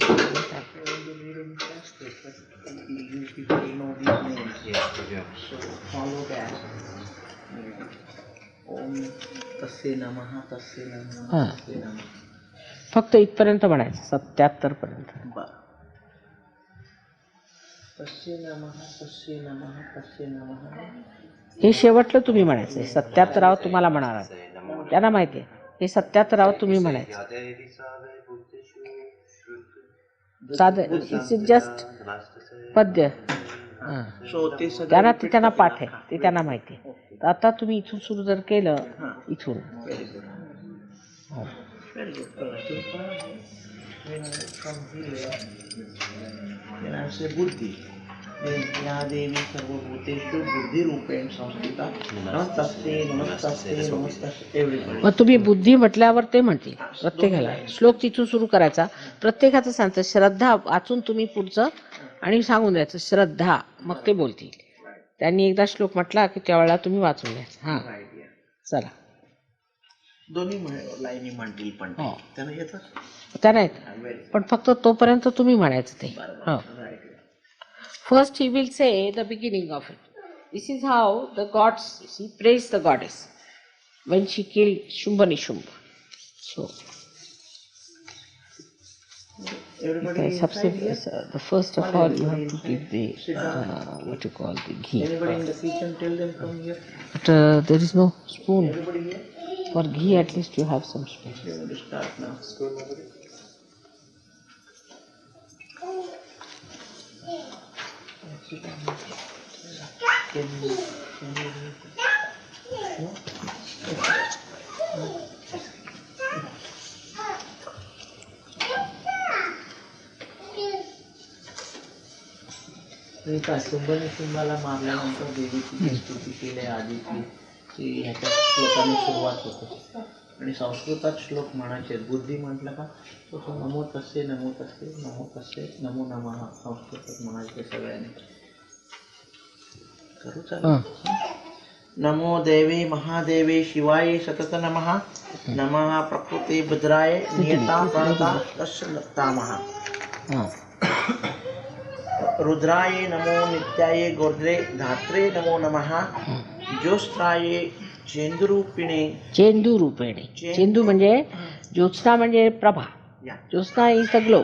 फक्त इथपर्यंत म्हणायचं 77 पर्यंत. हे शेवटलं तुम्ही म्हणायचं. 77 तुम्हाला म्हणाला त्यांना माहिती आहे. हे 77 तुम्ही म्हणायचं. साधं इट्स जस्ट पद्य. सो ते सगळं त्यांना repeat त्यांना करायला पाठ आहे, लागतं. ते त्यांना माहिती आहे. तर आता तुम्ही इथून सुरू जर केलं, इथून व्हेरी गुड हो. व्हेरी गुड बुद्धी या देवी सर्वभूतेषु बुद्धिरूपेण संस्थिता नमस्तस्ते नमस्तस्ते नमस्तस्ते एव्हरीबडी. मग तुम्ही बुद्धी म्हटल्यावर ते म्हणतील प्रत्येकाला. श्लोक तिथून सुरू करायचा, प्रत्येकाचं सांगतं श्रद्धा वाचून तुम्ही पुढचं आणि सांगून द्यायचं श्रद्धा, मग ते बोलतील. त्यांनी एकदा श्लोक म्हटला की त्यावेळेला तुम्ही वाचून द्यायचं. हां चला. दोन्ही लाईनी म्हणतील पण हो. त्यांना येतं. त्यांना येतं, पण फक्त तोपर्यंत तुम्ही म्हणायचं ते. हो. First he will say the beginning of it. This is how the gods, she praised the goddess when she killed Shumba-Nishumba. So, Everybody okay, inside here? the first of all you have to give the what you call the ghee. Anybody in the kitchen, tell them come here. But there is no spoon. Everybody here? For ghee at least you have some spoon. We want to start now. Can you no? शुंभाला मारल्यानंतर देवीची स्तुती केली आधीची ती ह्याच्या श्लोकाने सुरुवात होते आणि संस्कृतात श्लोक म्हणायचे. बुद्धी म्हटलं का तो नमो तस्से नमो तस्से नमो तस्से नमो नमः संस्कृतात म्हणायचे सगळ्यांनी. करू चालू. नमो देवी महादेवी शिवाय सतत नमः नमः प्रकृती भद्राय नियता प्रणता तस्य नतामः रुद्राय नमो नित्याय गोर्द्रे धात्रे नमो नमः ज्योत्स्नाय चेंदुरूपिणे. चेंदुरूपिणे, चेंदू म्हणजे ज्योत्स्ना म्हणजे प्रभा. ज्योत्स्ना इज द ग्लो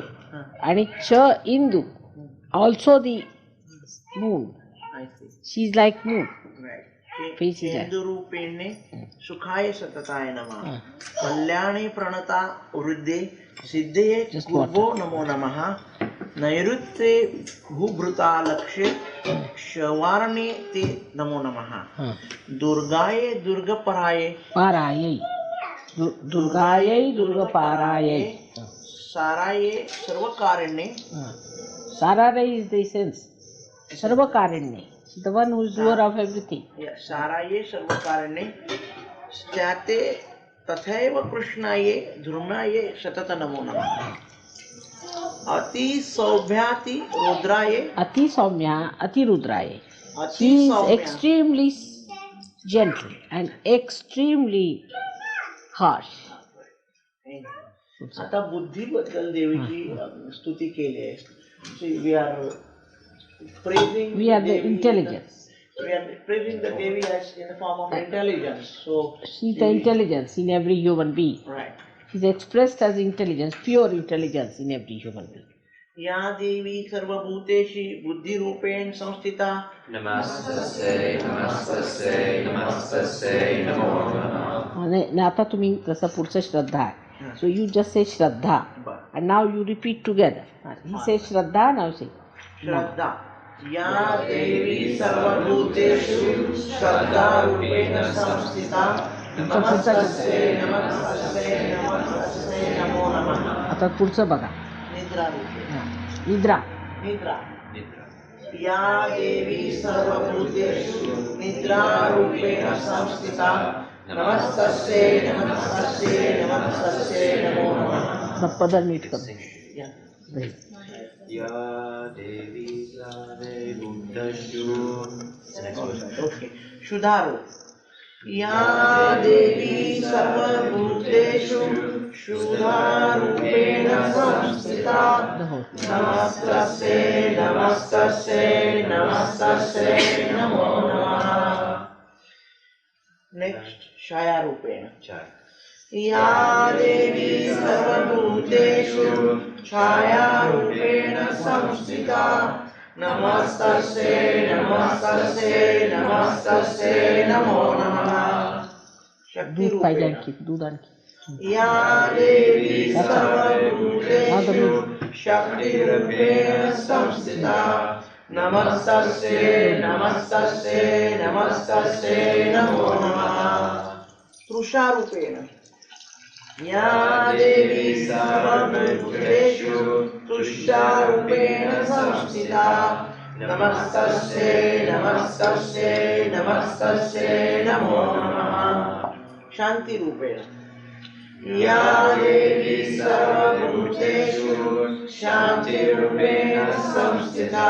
आणि च इंदू also the moon. She is like moon. चेंदुरूपिणे सुखाय सतताय नमः कल्याणे प्रणता वृद्धे सिद्धये कुर्वो नमो नमः नैऋत्ये भूभृता लक्ष्ये शवारणे ते नमो नमः दुर्गाये दुर्गपराये पारायै दुर्गायै दुर्गपारायै साराये सर्वकारिण्ये. सारारे इज द एसेन्स. सर्वकारिण्ये, the one who is doer of everything. साराये सर्वकारिण्ये स्याते तथैव कृष्णाये धर्माये सतत नमो नमः अति सौम्याति रुद्राये. अति सौम्या अति रुद्राये. She is extremely gentle and extremely harsh. आता बुद्धीबद्दल देवीची स्तुती केली आहे. We are praising. We are the intelligence. We are praising the Devi as in the form of intelligence. So she is the intelligence in every human being. Right. She is expressed as intelligence, pure intelligence in every human being. या देवी सर्वभूतेषु बुद्धिरूपेण संस्थिता नमस्तस्यै नमस्तस्यै नमस्तस्यै नमो नमः. आणि आता तुम्ही जसं पुढचं श्रद्धा आहे. So you just say Shraddha and now you repeat together. He says Shraddha, now say श्रद्धा. या देवी सर्वभूतेषु श्रद्धारूपेण संस्थिता नमस्तस्यै नमस्तस्यै नमस्तस्यै नमो नमः. आता पुढचं बघा. निद्रा निद्रा निद्रा. या देवी सर्वभूतेषु निद्रारूपेण संस्थिता नमस्तस्यै नमस्तस्यै नमस्तस्यै नमो नमः. पदर नीट कर. या देवी सर्वभूतेषु. ओके, सुधारो. या देवी सर्वभूतेषु शुद्धारूपेण संस्थिता नमस्तस्यै नमस्तस्यै नमस्तस्यै नमो नमः. नेक्स्ट छायारूपेण. या देवी सर्वभूतेषु छायारूपेण संस्थिता नमस्तस्यै नमस्तस्यै नमस्तस्यै नमो नमः. शक्तिरूपेण. दूध आणखी. या देवी सर्वभूतेषु शक्तिरूपेण संस्थिता नमस्तस्यै नमस्तस्यै नमस्तस्यै नमो नमः तृषारूपेण या देवी सर्वभूतेषु तुष्टारूपेण संस्थिता नमस्तस्यै नमस्तस्यै नमस्तस्यै नमो नमः शांति रूपेण या देवी सर्वभूतेषु शान्तिरूपेण संस्थिता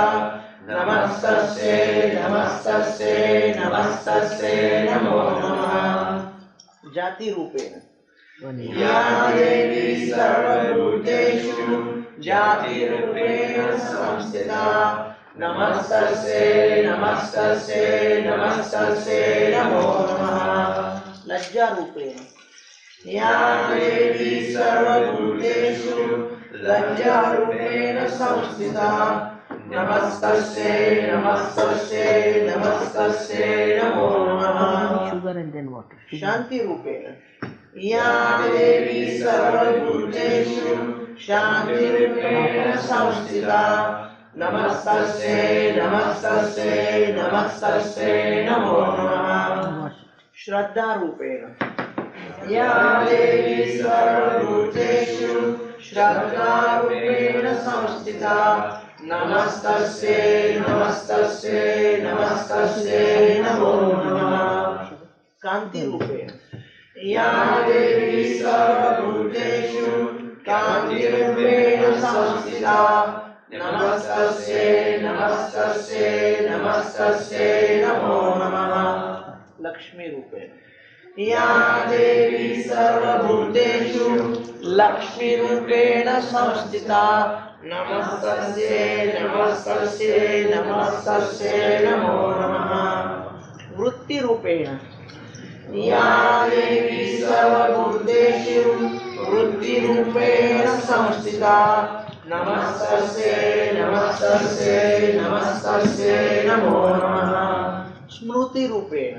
नमस्तस्यै नमस्तस्यै नमस्तस्यै नमो नमः जाति रूपेण या देवी सर्वभूतेषु जातिरूपेण संस्थिता नमस्तस्यै नमस्तस्यै नमस्तस्यै नमो नमः लज्जा रूपेण या देवी सर्वभूतेषु लज्जारूपेण संस्थिता नमस्तस्यै नमस्तस्यै नमस्तस्यै नमो नमः sugar and then water. शांति रूपेण या देवी सर्वभूतेषु शान्तिरूपेण संस्थिता नमस्तस्यै नमस्तस्यै नमस्तस्यै नमो नमः श्रद्धा रूपेण या देवी सर्वभूतेषु श्रद्धारूपेण संस्थिता नमस्तस्यै नमस्तस्यै नमस्तस्यै नमो नमः कांति रूपेण या देवी सर्वभूतेषु कान्तिरूपेण संस्थिता नमस्तस्यै नमस्तस्यै नमस्तस्यै नमो नमः लक्ष्मी रूपेण या देवी सर्वभूतेषु लक्ष्मीरूपेण संस्थिता नमस्तस्यै नमस्तस्यै नमस्तस्यै नमो नमः वृत्तिरूपेण या देवी सर्वभूतेषु वृत्तिरूपेण संस्थिता नमस्तस्यै नमस्तस्यै नमस्तस्यै नमो नमः स्मृतिरूपेण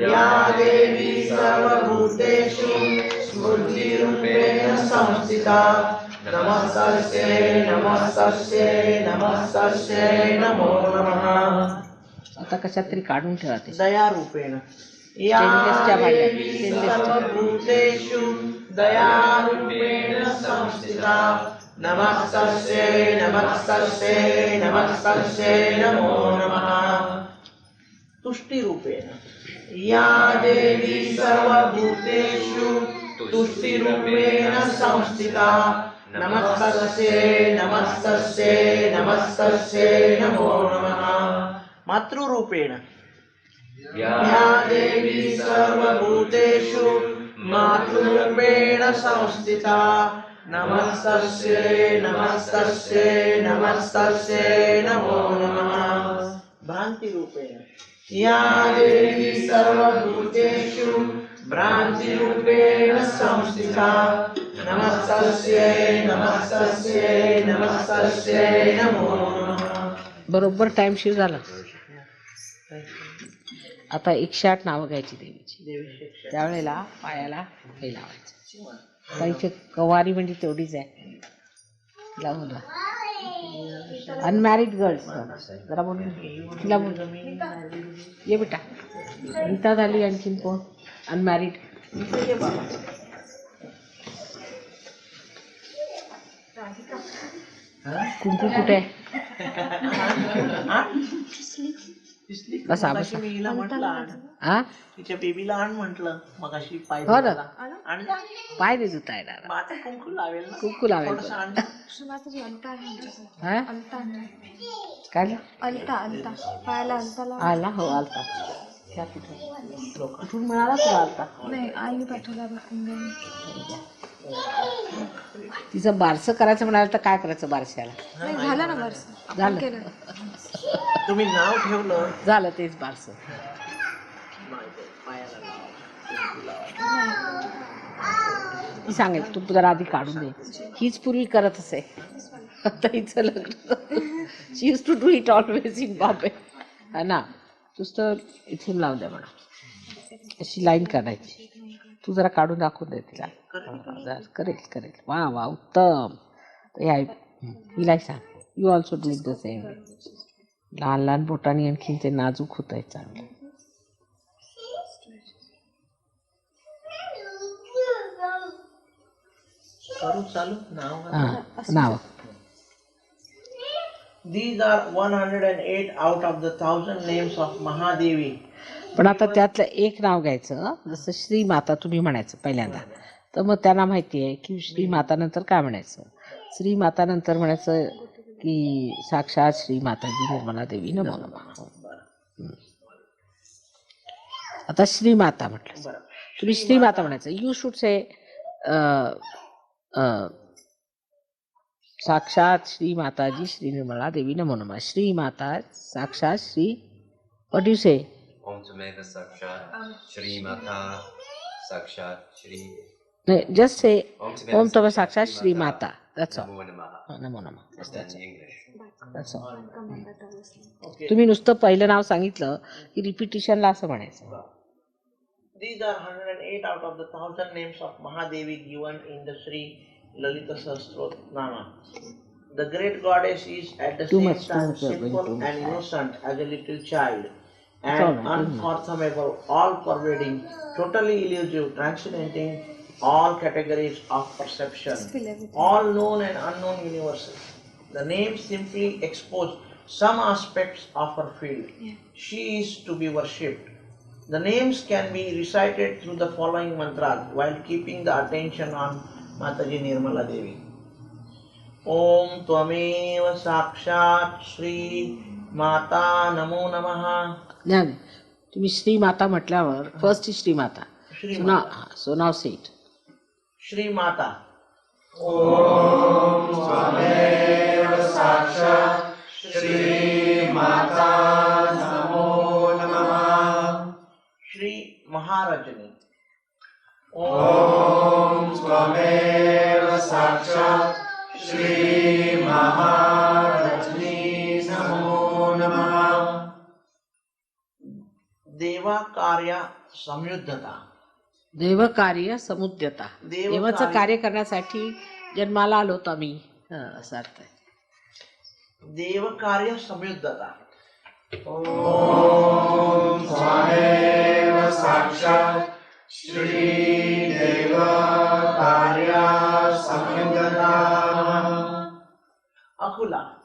या देवी सर्वभूतेषु स्मृतिरूपेण संस्थिता नमस्तस्यै नमस्तस्यै नमस्तस्यै नमो नमः आता कशात तरी काढून ठेवा ते दयारूपेण या स्टेनलेसच्या भांड्यात, देवी स्टेनलेसच्या. सर्वभूतेषु दयारूपेण संस्थिता नमस्तस्यै नमस्तस्यै नमस्तस्यै नमो नमः तुष्टिरूपेण या देवी सर्वभूतेषु तुष्टिरूपेण संस्थिता नमस्तस्यै नमस्तस्यै नमस्तस्यै नमो नमः मातृरूपेण या देवी सर्वभूतेषु मातृरूपेण संस्थिता नमस्तस्यै नमस्तस्यै नमस्तस्यै नमो नमः भ्रान्तिरूपेण या देवी सर्वभूतेषु भ्रान्तिरूपेण संस्थिता नमस्तस्यै नमस्तस्यै नमस्तस्यै नमो नमः बरोबर टाइमशीर झाला. आता 108 नावं घ्यायची देवीची. त्यावेळेला पायाला हे लावायचं. ताईची कवारी म्हणजे तेवढीच आहे. लावून अनमॅरिड गर्ल्स जरा बोल तिला बोल ये बेटा. गीता झाली आणखीन कोण अनमॅरिड? कुंकू कुठे आहे? बस मगाशी मी हिला म्हटलं हा तिच्या बेबीला आण म्हटलं मगाशी पाय हो ना. आणि पाय नाही धुता येणार. माझा कुंकू लावेल ना. कुंकू लावेल. थोडंसं आण. हा काय अलता पायाला अलता लाव. आला हो आलता. त्या कुठून मिळाला तुला आलता? नाही आईने पाठवला बघ. तिचं बारसं करायचं म्हणाल तर काय करायचं बारशाला? नाही झालं ना वर्ष झालं. केलं. तुम्ही नाव ठेवलं झालं तेच बारसं. ती सांगेल तू जरा आधी काढून दे. हीच पूर्वी करत असे. आता हिचं लग्न she used to do it always in Bombay. हा ना नुसतं इथून लावून द्या म्हणा. अशी लाईन काढायची. तू जरा काढून दाखवून दे तिला. करेल करेल. वा वा उत्तम. हिलाही सांग you also do the same. लहान लहान बोटांनी आणखीन ते नाजूक होत आहे चांगलं. करू चालू नाव हां नाव. These are 108 out of the 1000 names of Mahadevi. पण आता त्यातलं एक नाव घ्यायचं, जसं श्री माता तुम्ही म्हणायचं पहिल्यांदा, तर मग त्यांना माहिती आहे की श्री माता नंतर काय म्हणायचं. श्री माता नंतर म्हणायचं की साक्षात श्री माताजी निर्मला देवी नमो नमः. आता श्री माता म्हटलं, बरं. तुम्ही श्री माता म्हणायचं. यू शुड से साक्षात श्री माताजी श्री निर्मला देवी नमो नमः. श्री माता साक्षात श्री, व्हाट यू से? Om Tameva Sakshat Shri Mata Sakshat Shri. Just say Om Om Tava Sakshat Shri Mata. That's all. Namo Namaha. Namo Namaha. That's That's in all. English. That's all. Okay. तुम्ही नुसतं पहिलं नाव सांगितलं की रिपिटिशनला असं म्हणायचं. These are 108 out of the 1000 names of Mahadevi given in the Shri Lalita Sahasranama. The great goddess is at the Too same much, time too much, simple too much. and innocent as a little child, It's all and right, too much. unfathomable, all-pervading, totally elusive, transcending all categories of perception, Spill everything. all known and unknown universes. The names simply expose some aspects of her field. She is to be worshipped. The names can be recited through the following mantras while keeping the attention on Mataji Nirmala Devi. Om Tvameva Sakshat Shri Mata Namo Namaha. नाही, तुम्ही श्री माता म्हटल्यावर first Shri Mata. Shri So Mata. now, so now say it. Shri Mata. Shri Maharajani. Om Tvameva Sakshat Shri Maharajani Namo Namaha. Deva Karya Samyuddhata. देवकार्य समुद्यता. देवकार्य- देवाचं कार्य करण्यासाठी जन्माला आलो होतो आम्ही, असा अर्थ आहे. देव कार्य संयुद्धता. अकुला.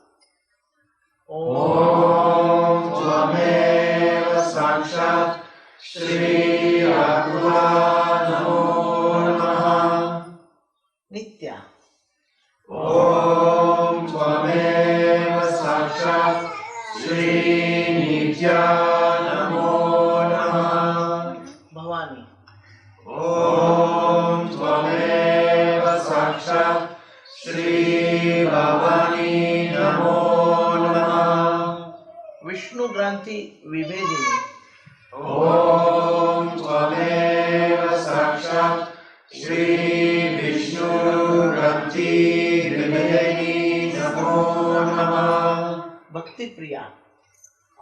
ओम त्वमेव साक्षात् श्री अकुला नमो नमः. नित्या. ओम त्वमेव साक्षात् श्री नित्या नमो नमः. भवानी. ओम त्वमेव साक्षात् श्री भवानी नमो नमः. विष्णु ग्रंथि विभेदिनी. ओम त्वमेव साक्षात् श्री विष्णु ग्रंथि विभेदिनी नमो नमः. भक्ति प्रिया.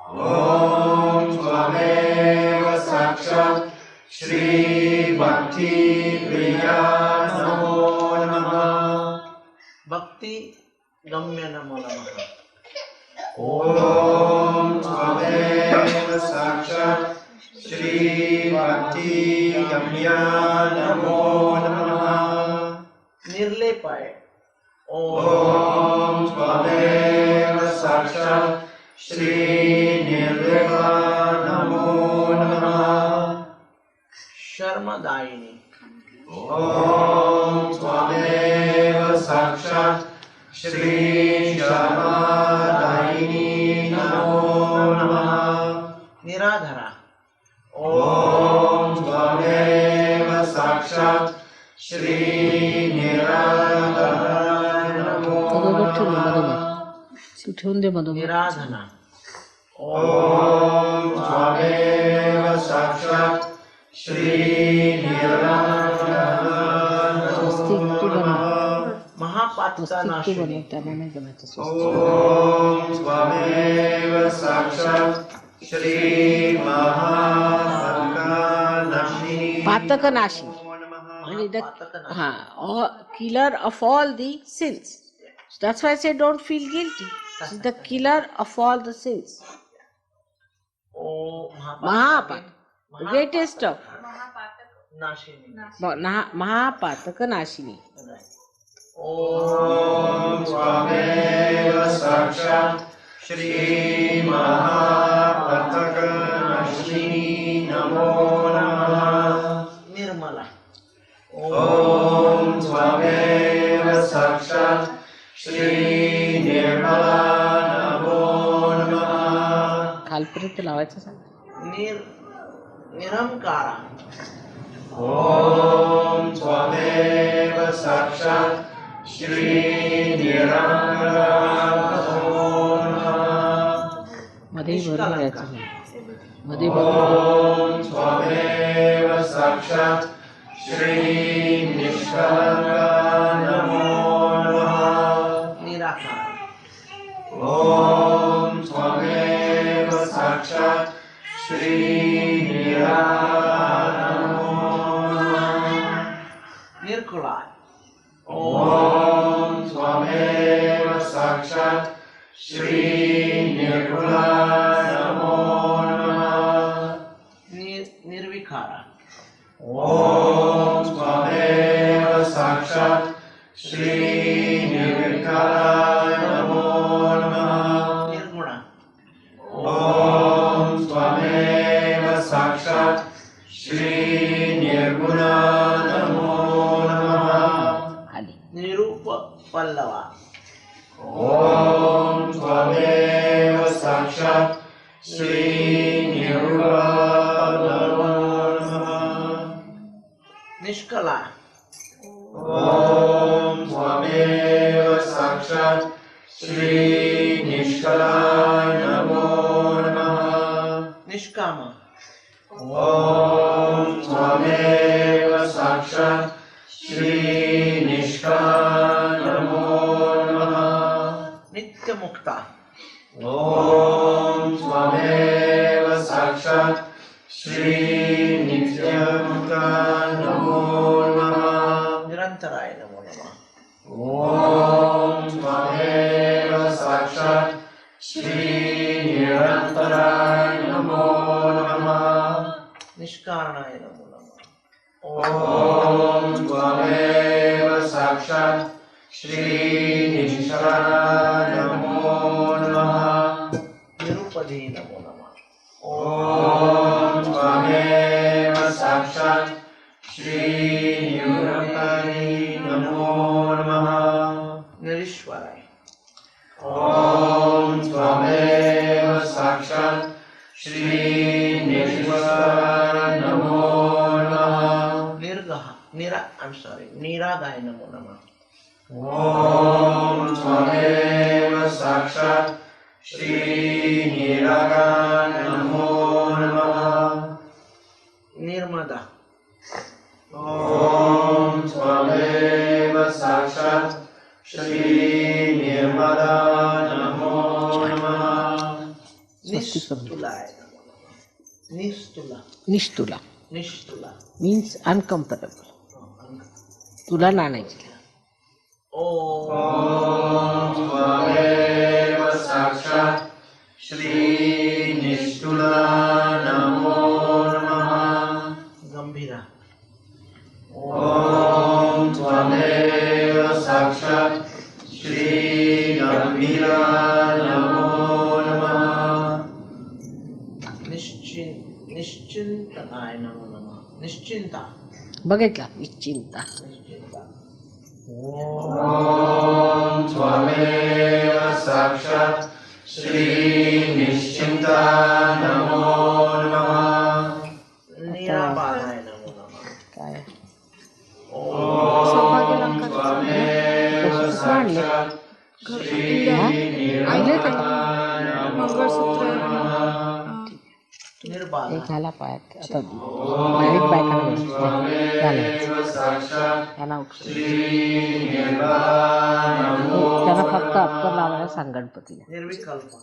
ओम त्वमेव साक्षात् श्री भक्ति प्रिया नमो नमः. भक्ति गम्य नमो नमः. ओम त्वमेव साक्षात् श्री भक्ति गम्य नमो नमः. निर्लेपाय. ओम त्वमेव साक्षात् श्री निर्लेपा नमो नमः. शर्मदायिनी. ओम त्वमेव साक्षात् श्री शर्मदायिनी नमो नमः. निराधरा. ओम त्वमेव साक्षात् श्री निराधरा नमो मधोमध ठेवून नमः. मधोमध ठेवून दे मधोमध. निराधना. ओम त्वमेव साक्षात् श्री निराधरा स्वस्तिक तू बनव. महापातका स्वस्तिक तू नाशिनी. बनव, त्यांना नाही बनायचं स्वस्तिक. ओम त्वमेव साक्षात् श्री महापातका नाशिनी. पातक नाशी म्हणजे killer of all the sins. That's why say don't feel guilty. She is the killer of all the sins. ओ Mahapat, the greatest of नाशिनी. Mahapataka Nashini. Om Swameva Sakshat Shri Mahapataka Nashini Namo Namaha. Nirmala. Om Swameva Sakshat Shri Nirmala Namo Namaha. खालपर्यंत लावायचं सांग. निरंकारा. Om Swameva Sakshat Shri Nirmala Namo Namaha. मध्ये भरून घ्यायचं नाही. मध्ये Om Swameva Sakshat Shri Nishkala Namo Namaha. निराकार. Om Swameva Sakshat Shri Nirmala Namo Namaha. निर्कुला. Om Swameva Sakshat Shri Nirmala Namo Namaha. निर्विकारा. Om Swameva Sakshat Shri Nirvikala Namo Namaha. Nirguna. Om Swameva Sakshat Shri Nirguna Namo Namaha. आली. निरूप Pallava. Om Swameva Sakshat Shri Nirguna Namo Namaha. निष्कला. Om Swameva Sakshat Shri Nishkala Namo Namaha. निष्कामा. Om Swameva Sakshat Shri Nishkala Namo Namaha. नित्य मुक्ता. Om Swameva Sakshat Shri Nityamukta Namo Namaha. निरंतराय नमो नमः. Om Swameva Sakshat Shri Nirantara Namo Namaha. निष्कारणाय नमो नमः. Om Swameva Sakshat Shri Nishkara Namo Namaha. निरुपधी नमो नमः. Om Swameva Sakshat Shri Nirupani Namo Namaha. निरीश्वराय. Om Swameva Sakshat Shri Nirvana Namo Namaha. निरागाय नमो नमः. Om Swameva Sakshat Shri Niragana Namo Namaha. निर्मदा. Om Swameva Sakshat Shri Nirmala Namo Namaha. निस्तुलाय नमो नमः. निस्तुला. निष्ठुला निस्तुला. means uncomfortable. तुला नाणायची. Om Swameva Sakshat Shri Nishtula Namo Namaha. गंभीरा. Om Swameva Sakshat Shri Gambhira Namo Namaha. निश्चिंतनाय नमो नमः. निश्चिंता. बघितला निश्चिंता. निश्चिंता. Om Swameva Sakshat Shri Nischinta Namo Namaha. निराबाधाय नमो नमः. काय सौभाग्य Om अलंकार Swameva Sakshat Shri Nirvana Namo mangalsutra Namaha. निर्बाधा. एक घाला पायात. आता डायरेक्ट बायकांना Swameva Sakshat त्यांना Shri Nirvana Namo त्यांना फक्त अत्तर लावायला सांग गणपतीला. निर्विकल्प.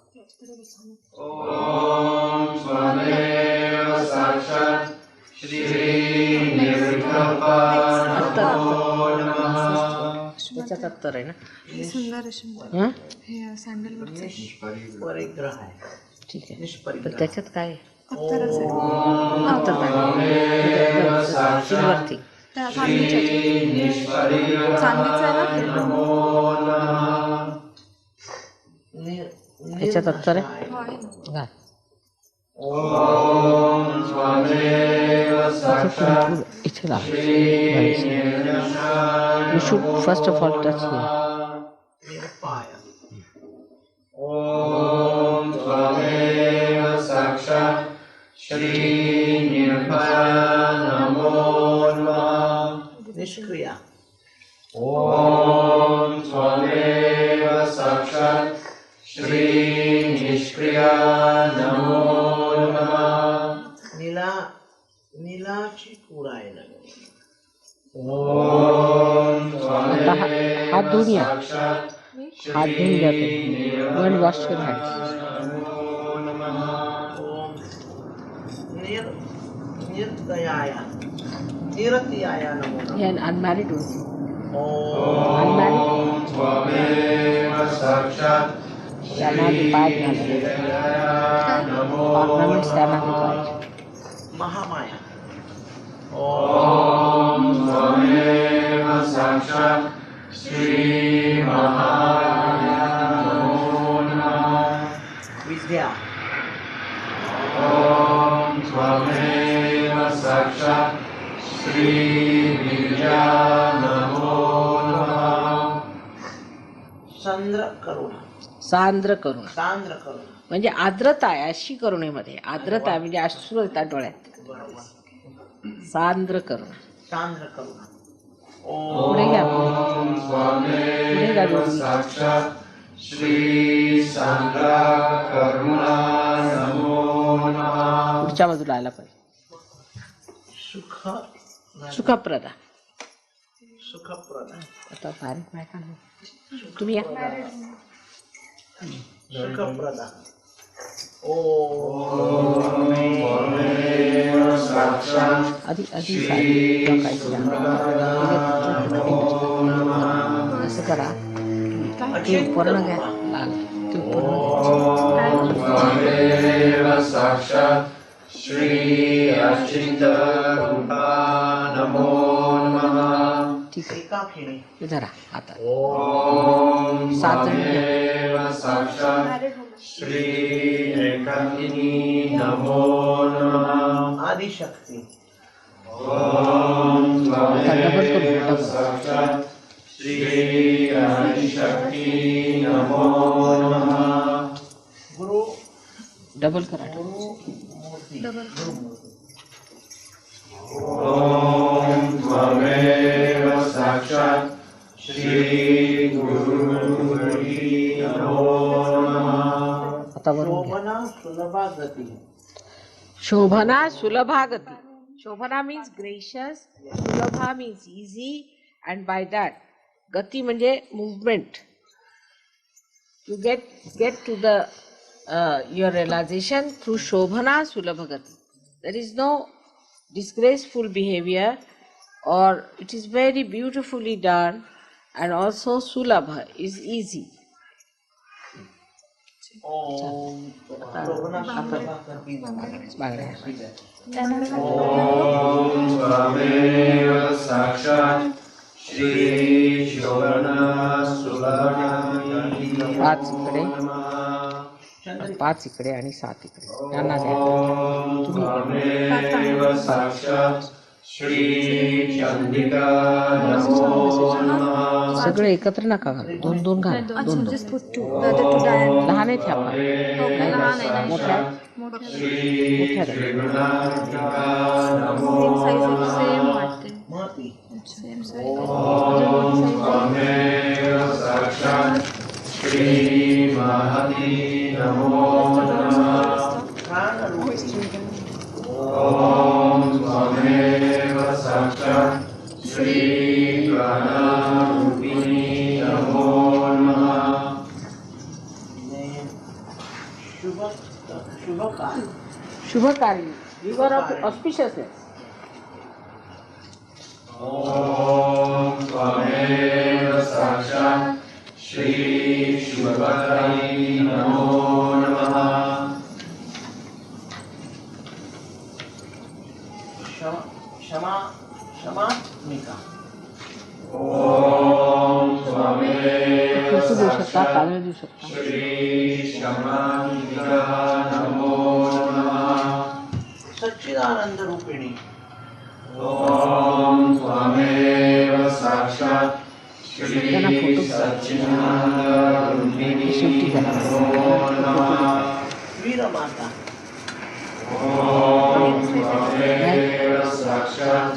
Om Swameva Sakshat Shri Nirvikalpa Namo Namaha. त्याच्यात उत्तर आहे ना. हे सुंदर आहे शंभर. हां हे सँडलवरचं आहे. परिग्रह आहे. ठीक आहे. निष्परिग्रह. पण त्याच्यात काय आहे? उत्तरच आहे. उत्तर सिल्वरती. त्या चांदीच्या ह्याच्यात. चांदीचं आहे ना ते. त्याच्यात उत्तर आहे. हो, आहे ना. घाल. इथे लाव. You should first of all touch here. निर्पाय. ॐ त्वमेव साक्षात् श्री निर्भय नमो नमः. निष्क्रिया. ॐ त्वमेव साक्षात् श्री निष्क्रिया नमो नमः. नीलाची कुडाय नमो. ॐ त्वमेव हात धुवून या. साक्षात् हात धुवून घ्या तुम्ही. And wash your hands. ओम निर्दयाय निरतियाय नमो नमः. He an unmarried was. ओम त्वमेव साक्षात् त्यांना ते पाय घालायचे. ऑर्नामेंट्स त्यांना ते पाहिजे. महामाया. ॐ त्वमेव साक्षात् श्री महामाया नमो नमः. विद्या. ॐ त्वमेव साक्षात् श्री विद्या नमो नमः. सांद्र करुणा. सांद्र करुणा सांद्र करुणा. म्हणजे आर्द्रता आहे अशी करुणेमध्ये. आर्द्रता म्हणजे अश्रू येतात डोळ्यात. सांद्र करुणा. सांद्र करुणा. पुढे घ्या. पुढे घ्या दोन्ही. साक्षात् श्री सांद्रा करुणा नमो नमः. पुढच्या बाजूला आला पाहिजे. सुख सुखप्रदा. सुखप्रद. आता बारीक बायकांना तुम्ही या. सुखप्रद. आधी साडी असं करा. ते पूर्ण घ्या. लाल ते पूर्ण साक्षात् श्री अचिंत रूपा नमो नमः. ठीक आहे. एकाकिनी. हे धरा आता. ॐ 7 जण घ्या. त्वमेव साक्षात् श्री एकाकिनी नमो नमः. आदिशक्ती. ॐ त्वमेव डबल. साक्षात् श्री आदिशक्ती नमो नमः. गुरु. डबल करा. डबल. ॐ त्वमेव साक्षात् श्री गुरुमुखी नमो नमः. आता वरून घ्या. शोभना सुलभा गती. शोभना सुलभा गती. शोभना means gracious, Sulabha means easy, and by that gati म्हणजे movement. You get to the your realization through shobhana sulabha gati. There is no disgraceful behavior, or it is very beautifully done, and also sulabha is easy. ओम शोभना सुलभा गती. बांगड्या. ॐ त्वमेव साक्षात् श्री शोभना सुलभा 5 इकडे, 5 इकडे आणि 7 इकडे. यांना द्या. त्वमेव साक्षात् श्री चंडिका नमो नमः. सगळे एकत्र नका घालू. 2-2 घाला. अच्छा, 2-2. just put two. The other two diagonal. लहान आहेत ह्या पण. नाही लहान आहे, नाही. मोठ्या आहेत. मोठ्या. श्री मोठ्या आहेत. त्रिगुणात्मिका नमो Same size आहे. नमः. Same वाटते. महती. Same size. ॐ त्वमेव साक्षात् श्री महती नमो नमः. प्राण रूपी. ॐ त्वमेव साक्षात् श्री प्राणरूपिणी नमो नमः. शुभकारी. River of auspiciousness. ॐ त्वमेव साक्षात् समात्मिका ॐ त्वमेव खुर्ची देऊ शकता, साक्षात् कागद देऊ शकता. श्री शमान्तिका नमो नमः सच्चिदानंद रूपिणी ॐ त्वमेव साक्षात् श्री सच्चिदानन्दरूपिणी नमो नमः वीर माता ॐ त्वमेव साक्षात्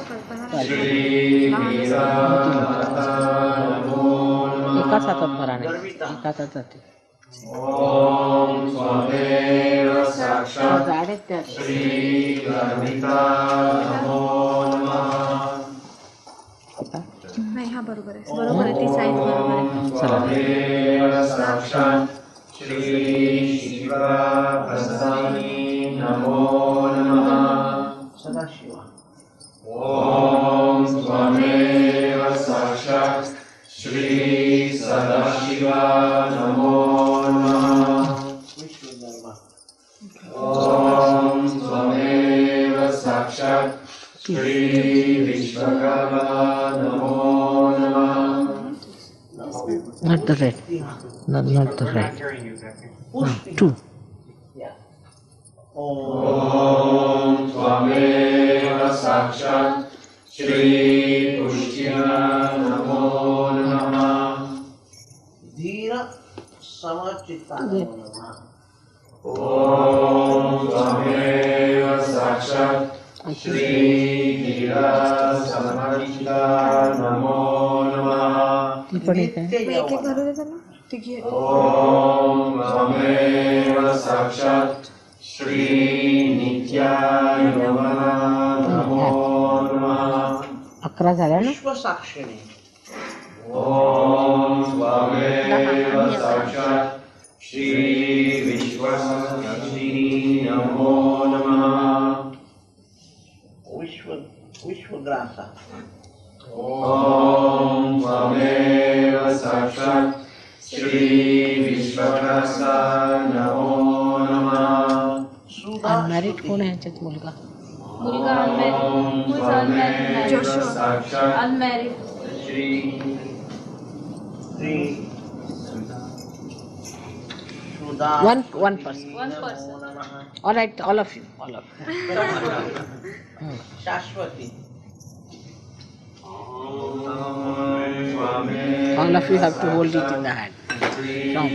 श्री वीरमाता नमो नमः एकाच हातात भरा नाही, एका हातात जाते. ॐ त्वमेव साक्षात् झाड आहेत त्या श्री गर्भिता नमो नमः नाही हा बरोबर आहे, बरोबर आहे, ती साईज बरोबर आहे. त्वमेव साक्षात् श्री शिवप्रसन्नी नमो नमः सदाशिवा ॐ त्वमेव साक्षात् श्री सदाशिवा नमो नमः विश्वधर्मा ॐ त्वमेव साक्षात् श्री विश्वकर्मा नमो नमः Not the red. Not the red. Two. ॐ त्वमेव साक्षात् श्री पुष्टिना नमो नमः धीर समचित्ता नमो नमः ॐ त्वमेव साक्षात् श्री गिरा समर्पिता नमो नमः नित्य एक एक यौवन भरू दे त्यांना, ती घे. ॐ त्वमेव साक्षात् श्री नित्याय नमो नमः 11 झाल्या ना. विश्व साक्षिणी ॐ त्वमेव साक्षात् श्री विश्वसाक्षिणी नमो नमः विश्वग्रासा ॐ त्वमेव साक्षात् श्री विश्वग्रासा नमो नमः अनमॅरिड कोण आहे ह्याच्यात मुलगा? मुलगा अनमॅरिड त्वमेव साक्षात अनमॅरिड श्री श्री सुधा One person. नमो नमः All right, all of you. शाश्वती All of you have to hold it in the hand. From.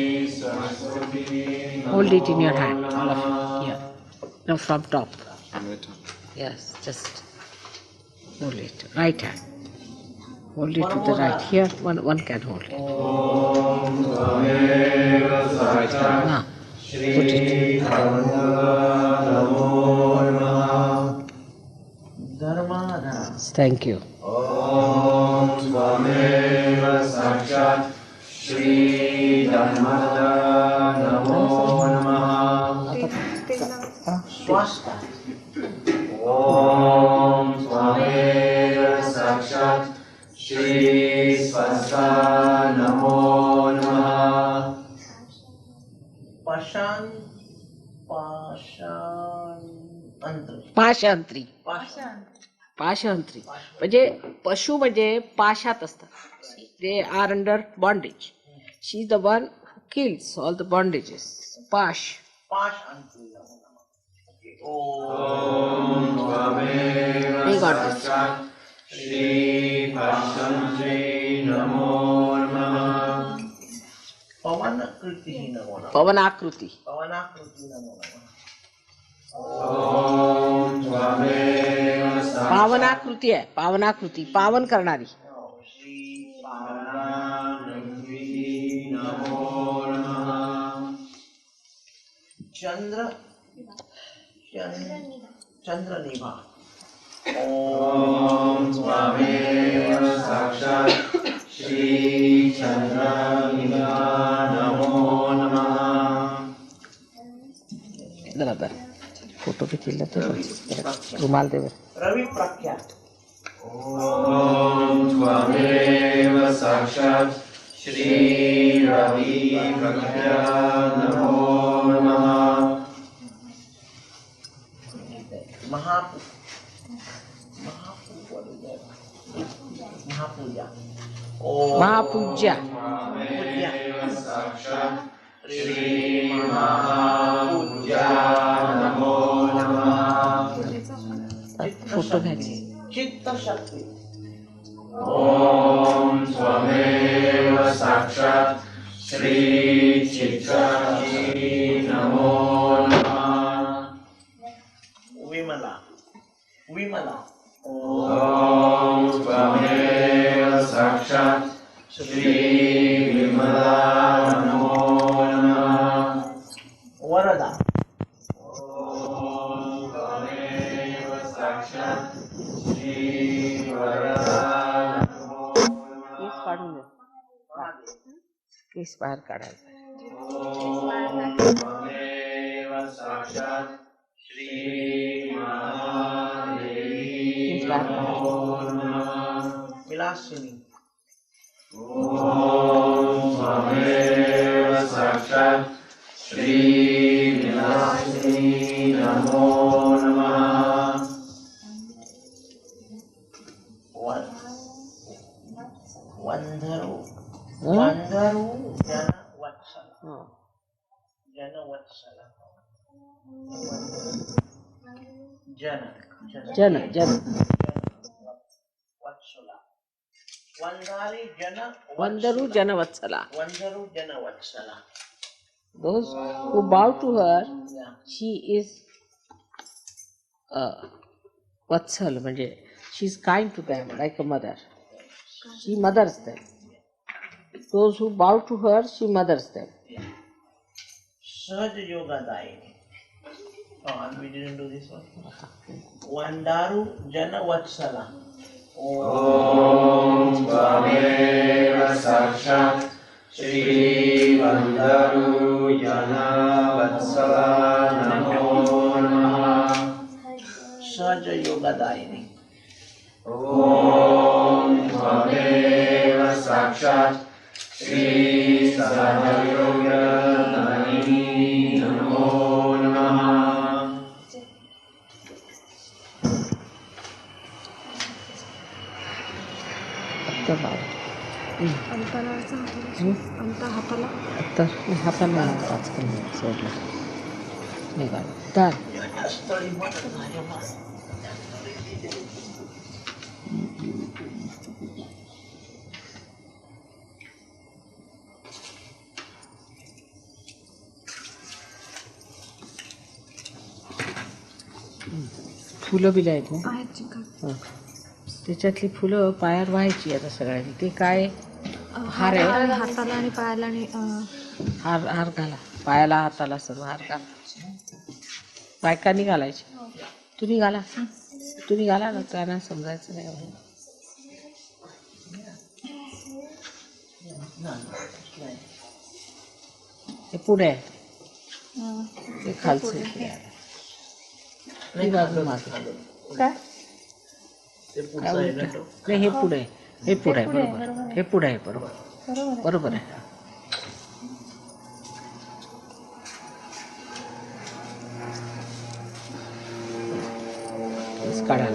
Hold it in your hand. All of you. Here. No, from top. Yes, just hold it. Right hand. Hold it with the right. Here, one can hold it. Now, put it. धर्माधारा Thank you. ॐ त्वमेव साक्षात् श्री धर्मदा नमो नमः स्वास्थ्य ॐ त्वमेव साक्षात् श्री स्वस्था नमो नमः पाषाण अंतर पाशांतरी. पाषाण पाशांतरी म्हणजे पशु म्हणजे पाशात असतात. They are under bondage. She is the one who kills all the bondages. पाश. पाश अंतर ॐ त्वमेव साक्षात् श्री पाशंत्री नमो नमः पवनकृति नमो नमः पवनाकृती. पवनाकृति नमो नमः ॐ त्वमेव साक्षात् पावनाकृती आहे. पावनाकृती पावन करणारी. श्री पावनाकृति नमो नमः चंद्र चंद्रनिभा ॐ त्वमेव साक्षात् श्री चन्द्रनिभा नमो नमः जरा फोटो भी चिल्ला तो रुमाल दे. रवि प्रख्यात ॐ त्वमेव साक्षात् श्री रवि प्रख्या नमो नमः महापूजा महापूज्या पूज्या श्री महापूजा नमो नमः फोटो घ्यायचे चित्तशक्ती ॐ स्वमेव साक्षात् श्री चित्तशक्ती नमो नमः विमला विमला ॐ स्वमेव साक्षात् श्री विमला नमो नमः वरदा ॐ स्वमेव साक्षात् श्री वरदा नमो केस काढून दे केस बाहेर काढायचा त्वमेव साक्षात् श्री महादेवी केस बाहेर नमो नमः विलासिनी ॐ त्वमेव साक्षात् श्री विलासिनी नमो नमः वंधरू हं? वंधरू जनवत्सल हं. जनवत्सल जन जन जन वत्सला वंदारी जन वंदरू जनवत्सला वंदरू जनवत्सला those who bow to her Yeah. she is vatsal म्हणजे she is kind to them like a mother. She mothers them. Those who bow to her, she mothers them. Sahaja Yoga Daini. Oh, and we didn't do this one. Vandaru Jana Vatsala. ॐ त्वमेव साक्षात् श्री वन्दरू जनवत्सला नमो नमः Sahaja Yoga Daini. ॐ त्वमेव साक्षात् श्री सहजयोग नमो नमः आता बाव अंतराचा अंत हाताला आता हाताला आजकाल सोडला निघाला तर Stoli Mata Nayama. फुलं बिलं आहेत ना आहेत चिकन हं. त्याच्यातली फुलं पायावर व्हायची आता सगळ्यांनी ते काय हार आहे हाताला आणि पायाला आणि हार हार घाला पायाला हाताला सर्व हार घाला बायकांनी घालायचे तुम्ही घाला ना त्यांना समजायचं नाही हे पुढे आहे ते खालचं आहे. ही बाजू मागे काय ते काय पुढचं आहे ना उलटं? तो. नाही हे पुढे आहे हे पुढे आहे बरोबर हे पुढे आहे बरोबर बरोबर आहे केस काढा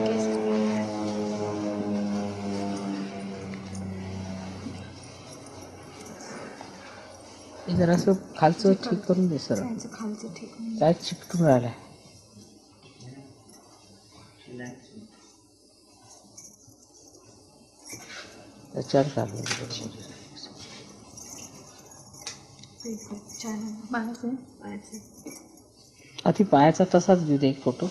हे जरासं खालचं ठीक करून दे सर त्यांचं खालचं ठीक नाही. काय चिकटून राहिलाय त्याच्यावर घालून दे बरोबर. छान आहे. पायाचे आधी पायाचा तसाच घेऊ दे एक फोटो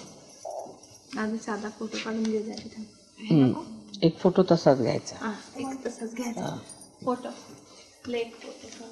आधी साधा फोटो काढून घेऊ द्या तिथं. एक फोटो तसाच घ्यायचा एक तसंच घ्यायचा फोटो प्लेट फोटो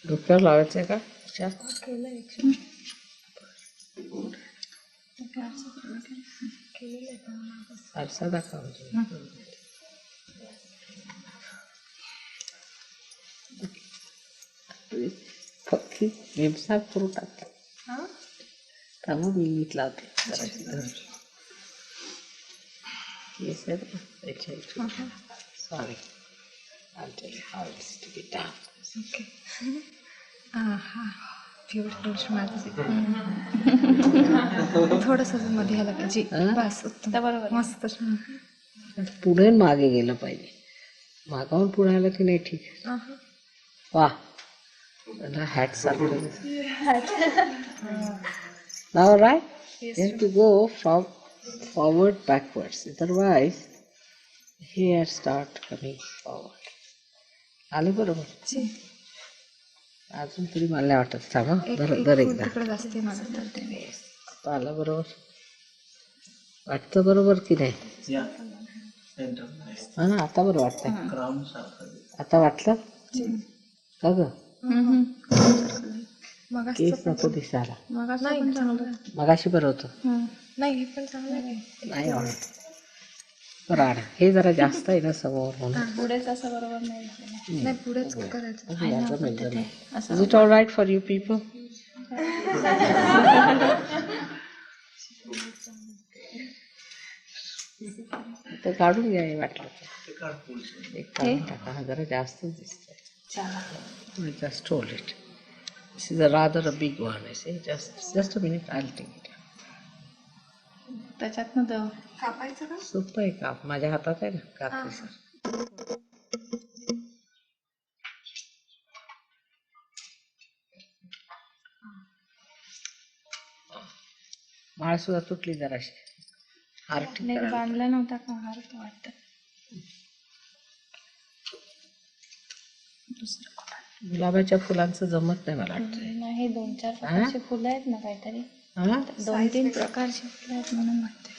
डोक्यावर लावायचंय का चार आरसा दाखवा पक्की वेबसाईट करून टाकतात त्यामुळे मी मीठ लावते जराशी धरली yes sorry I'll tell you how it is to be done. Okay. Beautiful, Mataji. थोडंसं मध्ये ह्याला पाहिजे बस उत्तम बरोबर मस्त पुढे मागे गेलं पाहिजे मागावून पुढे आलं की नाही ठीक वा त्याला हॅट सारखं now right you have to go from forward backwards otherwise here start coming forward आलं बरोबर अजून तरी मला नाही वाटत थांबा दर एकदा आलं बरोबर वाटतं बरोबर की नाही हा आता बरं वाटतंय आता वाटलं का ग केस नको दिसायला मगाशी बरं होतं नाही पण चांगलं नाही आवडत बरं हे जरा जास्त आहे ना समोर म्हणून पुढेच असं बरोबर नाही पुढेच करायचं Is it all right for you people? ते काढून घ्या हे वाटलं एक काढून टाका हा जरा जास्तच दिसतंय just hold it. This is a rather a big one. I say just a minute. I'll take it. त्याच्यातनं कापायचं का सोपं आहे काप माझ्या हातात आहे ना कापते सर माळ सुद्धा तुटली जराशी हार बांधला नव्हता का हार तो वाटतं गुलाबाच्या फुलांचं जमत नाही मला वाटतं नाही 2-4 प्रकारचे फुलं आहेत ना काहीतरी 2-3 प्रकारचे फुलं आहेत म्हणून वाटतं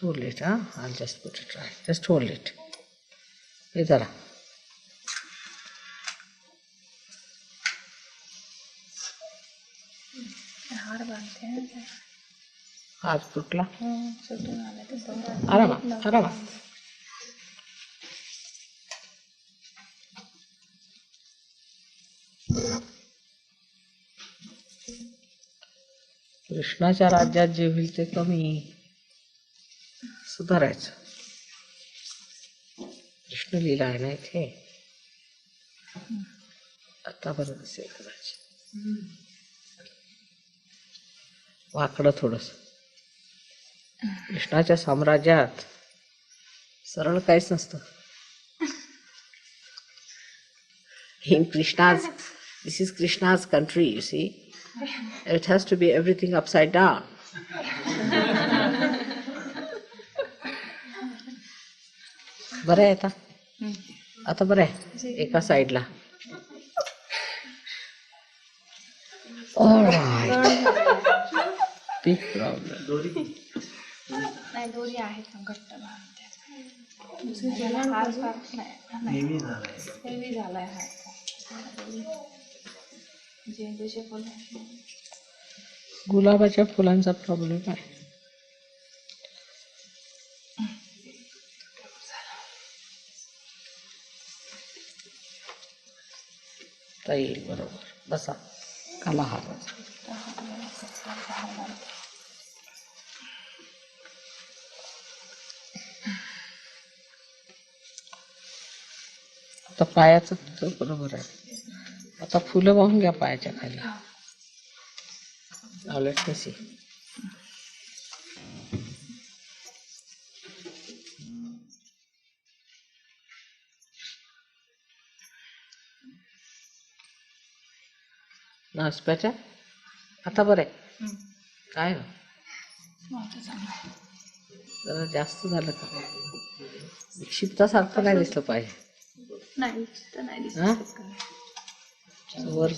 Hold it, huh? I'll just put it right. Just hold it. इधर आ. हार बांधते हैं हार तुटला सुटून आला तर आरामात आरामात कृष्णाच्या राज्यात जे होईल ते कमी सुधारायचं कृष्ण लीला आहे ना इथे आता बरं दिसेल कदाचित वाकडं थोडस कृष्णाच्या साम्राज्यात सरळ काहीच नसतं in Krishna's this is Krishna's country you see it has to be everything upside down बरं आहे आता बरं आहे एका साईडला बिग प्रॉब्लेम नाही दोरी आहेत ना घट्ट बांधते हार हेवी झालाय हार झेंडूचे फुलं गुलाबाच्या फुलांचा प्रॉब्लेम आहे येईल बरोबर बसा काला हार आता पायाचं तुझं बरोबर आहे आता फुलं वाहून घ्या पायाच्या खाली लेट मी सी नाच बेटा आता बरं आहे काय जरा जास्त झालं का? क्षिप्तासारखं नाही दिसलं पाहिजे. नाही तर नाही दिसत. हा? वर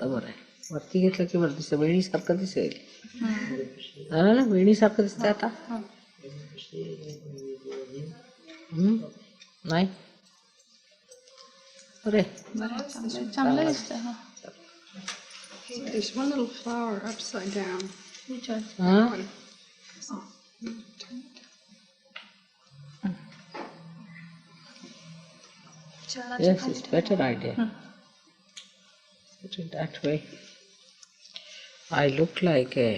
बरोबर आहे. वरती घेतलं की वर दिसतं, वेणीसारखं दिसेल. झालं ना, वेणीसारखं दिसतंय आता. नाही अरे चांगलं दिसतं. हा. There's one little flower upside down. Which one? हा yes, it's better idea. Put it that way. I look like a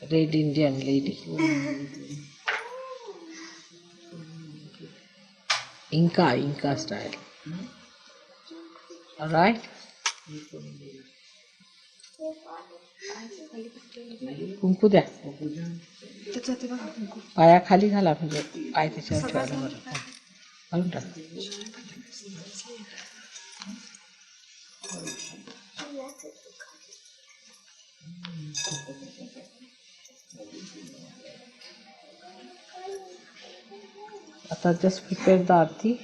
red Indian lady. Inca style. All right. कुंकू द्या. पायाखाली घाला, म्हणजे पाय त्याच्यावर ठेवायला बरं. घालून टाक. आता जस्ट प्रिपेअर द आरती.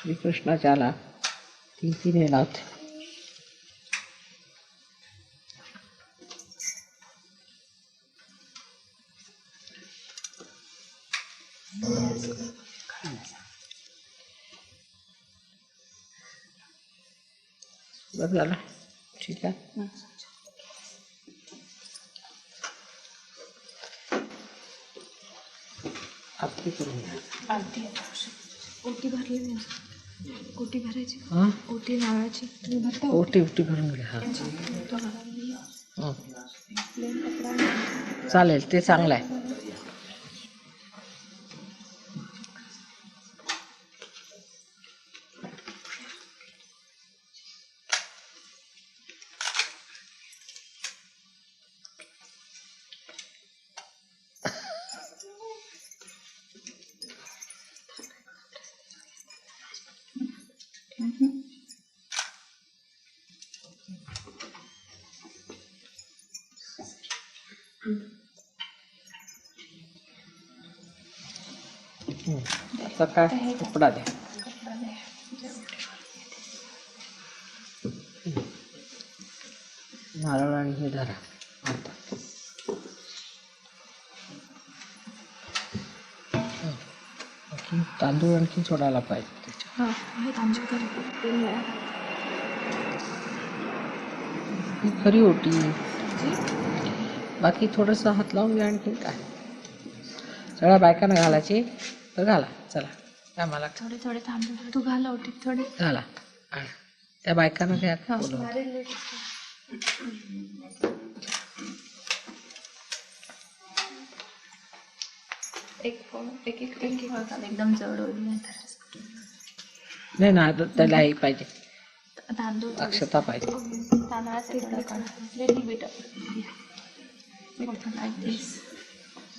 श्रीकृष्णाच्याला 3 येणार. बरं झालं. ठीक आहे. आरती करून घ्या. ओटी भरली. ओटी भरायची. हां ओटी नारळाची. ओटी भरून घ्या. हां चालेल, ते चांगलं आहे. आता काय कपडा द्या. नारळ आणि हे धरा. आता तांदूळ आणखी सोडायला पाहिजे त्याच्या. ही खरी ओटी. बाकी थोडंसं हात लावून घ्या. आणखी काय सगळ्या बायकांना घालायची तर घाला. चला काय मला थोडे थोडे तांदूळ तू घाला ओटीत थोडे. घाला. त्या बायकांना घ्या. एक एकदम जड होईल नाही तर. नाही ना, त्याला हे पाहिजे, तांदूळ अक्षता पाहिजे. तांदळाचे little bit like this.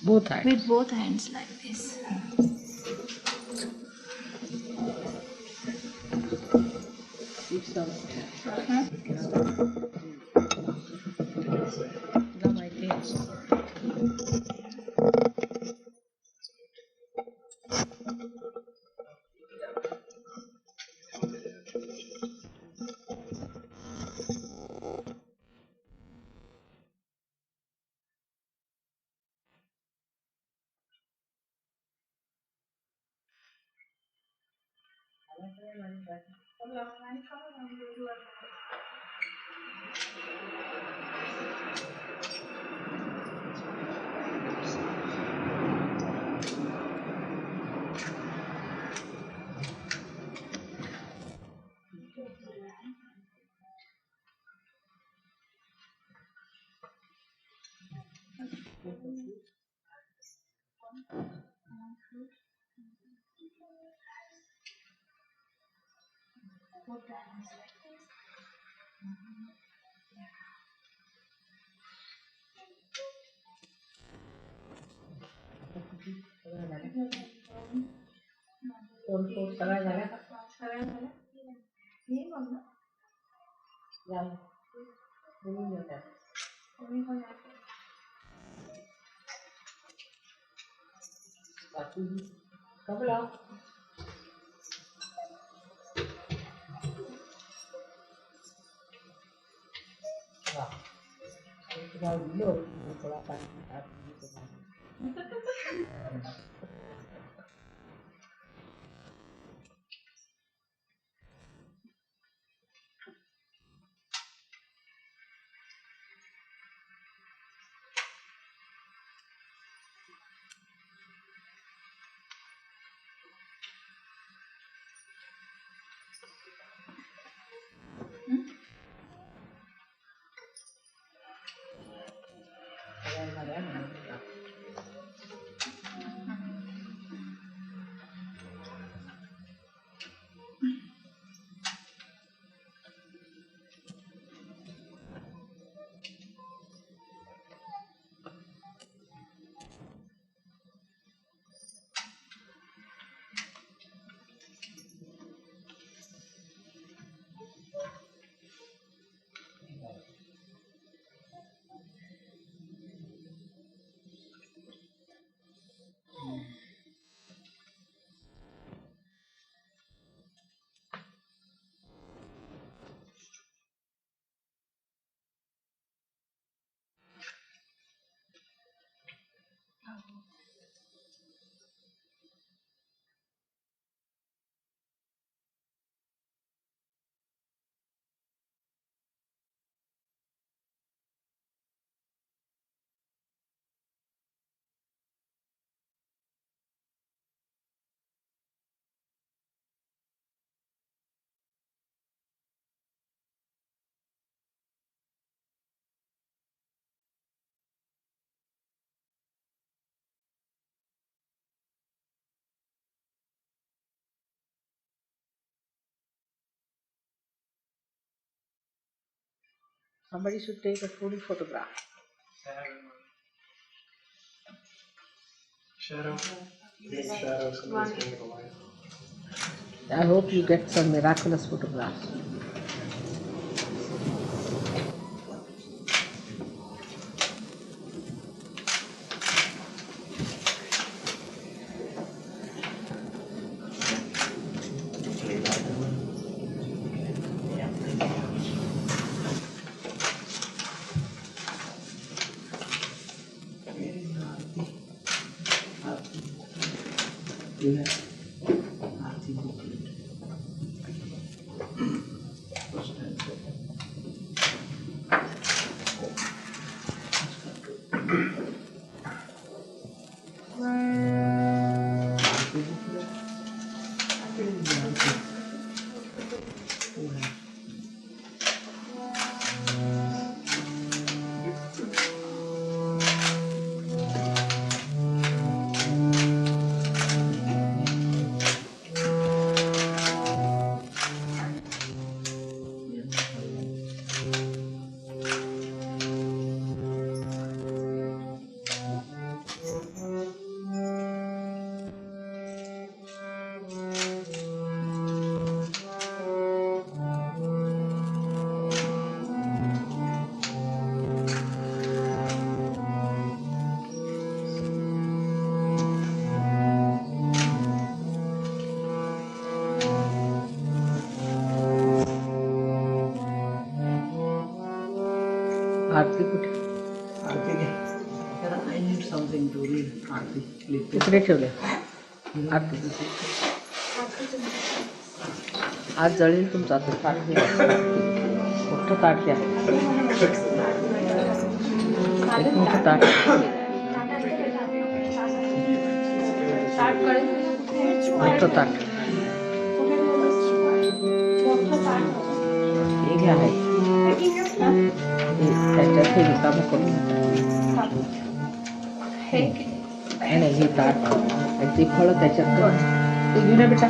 Both आहे. With both hands like this. तुला माहिती आहे. सगळ्या झाल्या का? झालं. बोलून घेऊया. बाकी कब लाओ? वाह, एक बार लो थोड़ा पानी आप Somebody should take a full photograph. Shadow. Big shadow, somebody's getting the light. I hope you get some miraculous photographs. आरती कुठे? आरती घे. I need something to read. आरती तिकडे ठेवले. आरती आज जळेल तुमचा तो ताट घ्या. मोठं ताट घ्या. एक मोठं ताट. मोठं ताट. हे घ्या आहे. त्याच्यात हे रिकामं करून नाही हे ताट आणि ते फळं त्याच्यात घेऊन ये बेटा.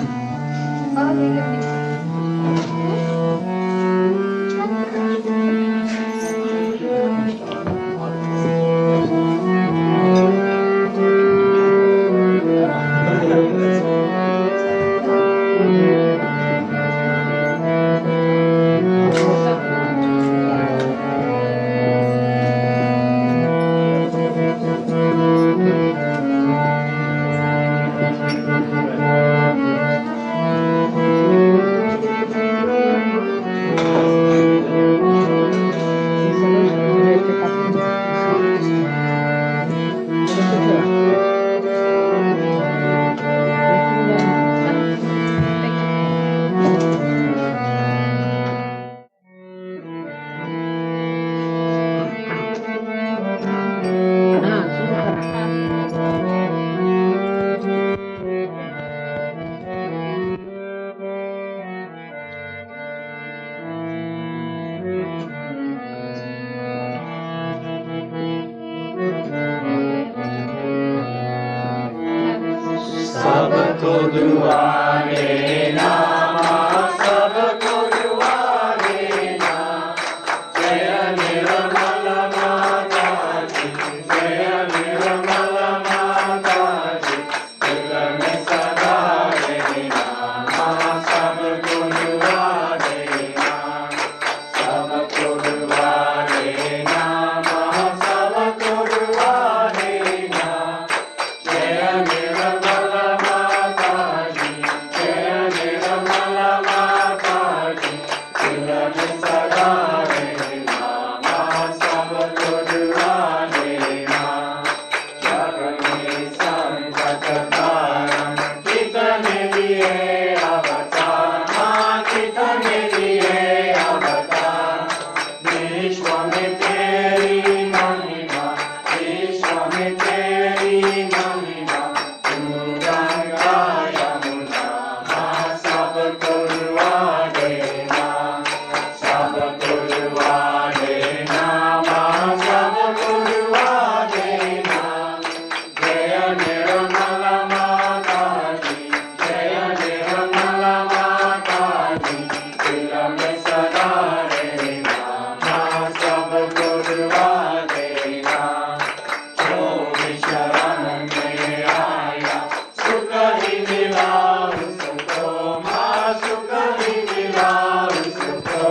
सुख ही मिला उसको,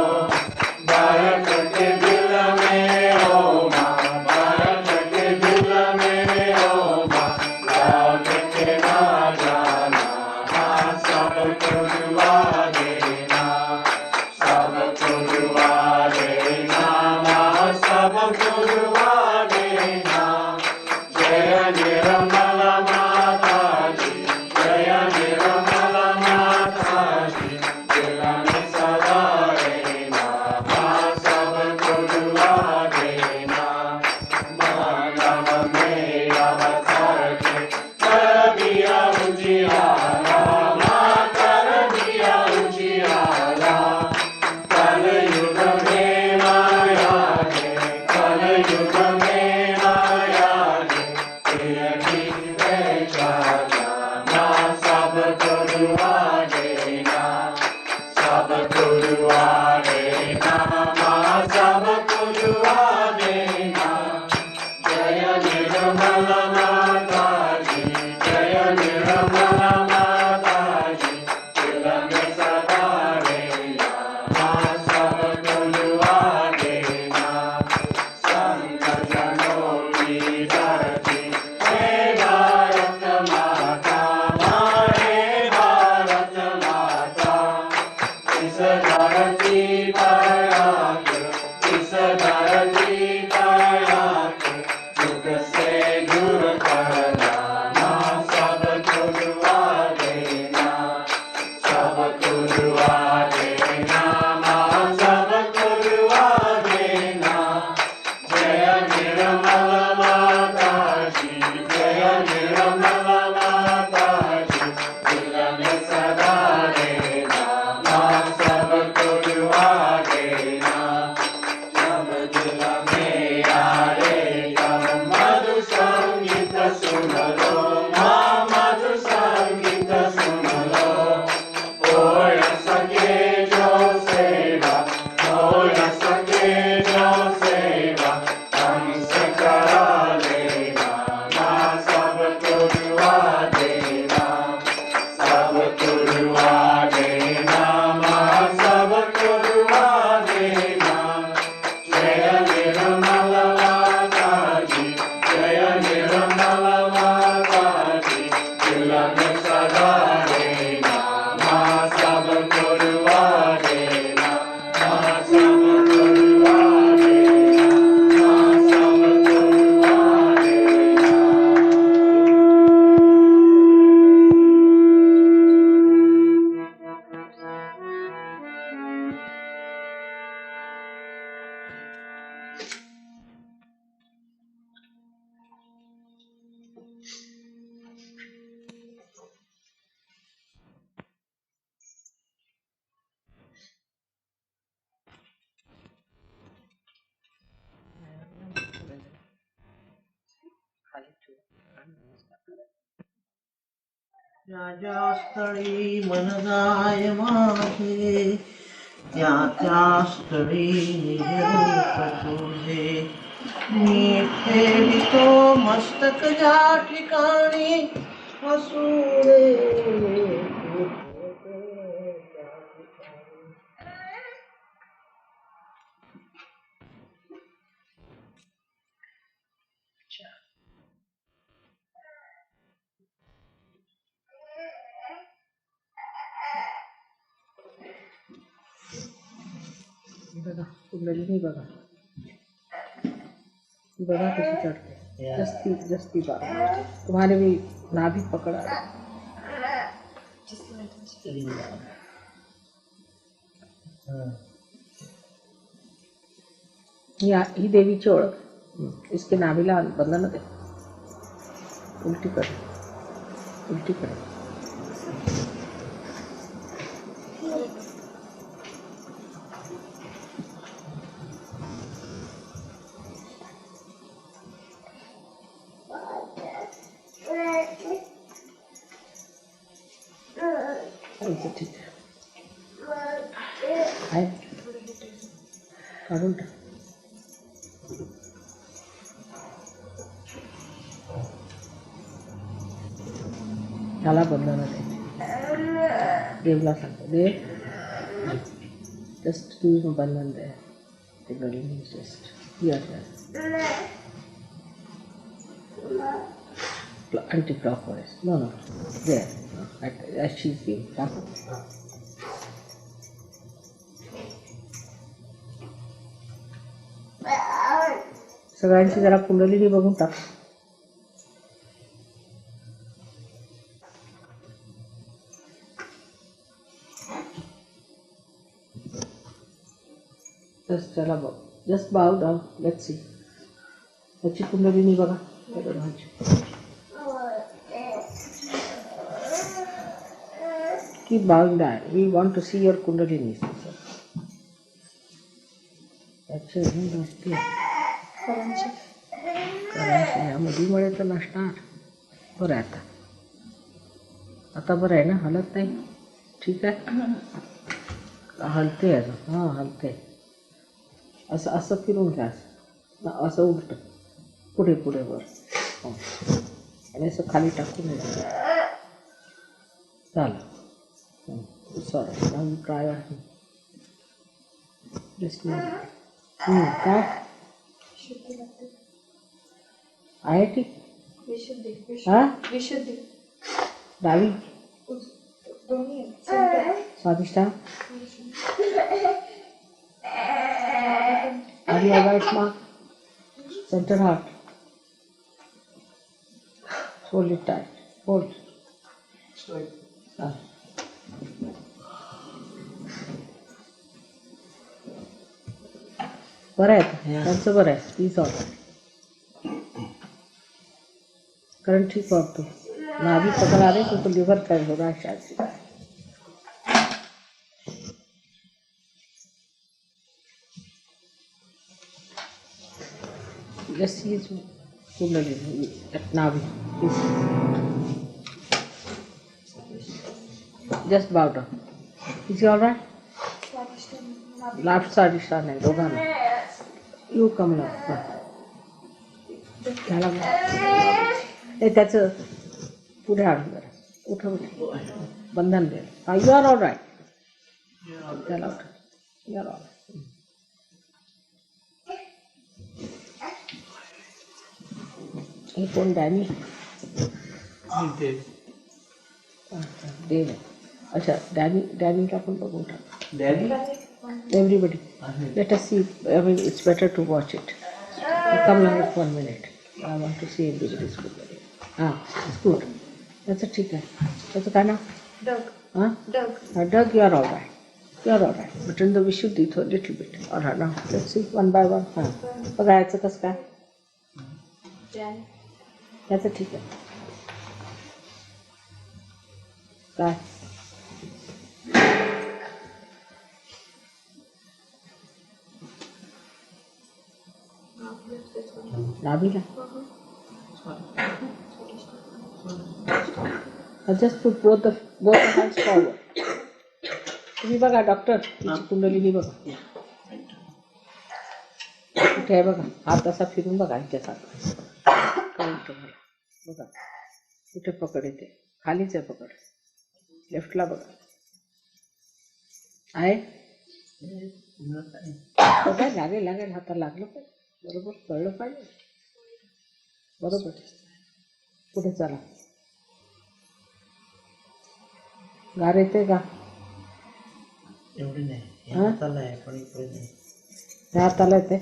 भारत के दिल में ओ माँ, भारत के दिल में ओ माँ, लौट के ना जाना, माँ सबको दुआ देना, सबको दुआ देना, माँ सबको दुआ देना। जय निर्मला माता जी, जय निर्मला माता जी, दिल में सदा रहना, माँ सबको दुआ देना। मानव में अवतार के कर दिया उजियारा, माँ कर दिया उजियारा। कल युग में माया है, कल युग में माया है, तेरी बेचारा, माँ सबको दुआ देना, सबको दुआ देना, माँ सबको दुआ देना। जय निर्मला माता जी, जय निर्मला माता जी, दिल में सदा रहना, माँ सबको दुआ देना। संत जनों की धरती हे भारत माता, माँ हे भारत माता, इस धरती पर आके, इस धरती पर आके, दुख से दूर करना, माँ सबको दुआ देना, सबको दुआ देना, माँ सबको दुआ देना। जय निर्मला माता जी, जय निर्मला माता जी, दिल में सदा रहना, माँ सबको दुआ देना। जब दिल में आए तब मधु संगीत सुन लो, माँ मधु संगीत सुन लो। हो न सके जो सेवा, हो न सके जो सेवा, हमसे करा लेना, माँ सबको दुआ देना, सबको दुआ देना, माँ सबको दुआ देना। जय निर्मला माता जी, जय निर्मला माता जी, दिल में सदा रहना, माँ सबको दुआ देना, माँ सबको दुआ देना, माँ सबको दुआ देना। ज्या स्थळी मन जाय माझे, त्या स्थळी निज रूप तुझे। मी ठेवितो मस्तक ज्या ठिकाणी, असू दे तू त्या ठिकाणी। बघा कुंडली नाही बघा, बघा कशी चढ़ते, जस्ती जस्ती बघा, तुम्हारे भी नाभि पकड़ा है। ही देवीची ओळख, इसके नाभीला बंधन दे, उलटी कर, उलटी कर। ठीक आहे, काढून टाक। त्याला बंधन द्यायची, देवला सांगतो दे Just do bandhan there. The kundalini is just here. Anti-clockwise. No. There. As she's giving. सगळ्यांची जरा कुंडलिनी बघून टाक. चला बघ. जस्ट बाव डाऊन. Let's see. त्याची कुंडलिनी बघा. Keep bowing down. We want to see your kundalini. या मुलीमुळे तर नसणार. बरं आहे आता बरं आहे ना. हलत नाही. ठीक आहे. हलते अजून. हां हलते. असं असं फिरून घ्या. असं उलट पुढे पुढे वर. आणि असं खाली टाकून झालं. सॉरी ट्राय आहे. काय आहे ती. हां डावी स्वादिष्टा आणि right mark centre heart. Hold it tight. Hold. बरं आहे त्यांचं. बरं आहे. Please order. कारण ठीक वाटतो. नाभी पकड़ आ रही तो लिवर कर हो रहा है शायद. Just use Kundalini at Navi. Just bow down. Is he all right? Left side is not down. You come now. त्याचं पुढे आण जरा. उठ बंधन दे. You are all right. त्याला उठ. You are all right. हे कोण डॅनी. देव. अच्छा डॅनीला पण बघून टाक. Everybody let us see. I mean it's better to watch it. Come now with 1 minute. I want to see everybody's good. हां गुड. त्याचं ठीक आहे. त्याचं काय नाव. हां Doug. You are all right. You are all right. But in the विशुद्धी though little bit. All right. Now let's see 1 by 1. हां बघा याचं कसं काय. त्याचं ठीक आहे. काय नाभीला. Just put both hands forward. तुम्ही बघा डॉक्टर. तिची कुंडलिनी बघा. कुठे आहे बघा. हात असा फिरून बघा. ह्याच्यासारखा कळून तुम्हाला बघा. कुठे पकड येते. खालीच आहे पकड. लेफ्टला बघा. आहे बघा. लागेल हाताला लागलं पाहिजे. बरोबर कळलं पाहिजे. बरोबर. पुढे चला. गार येते का. एवढी नाही. हाताला आहे पण इकडे नाही. ह्या हाताला येते.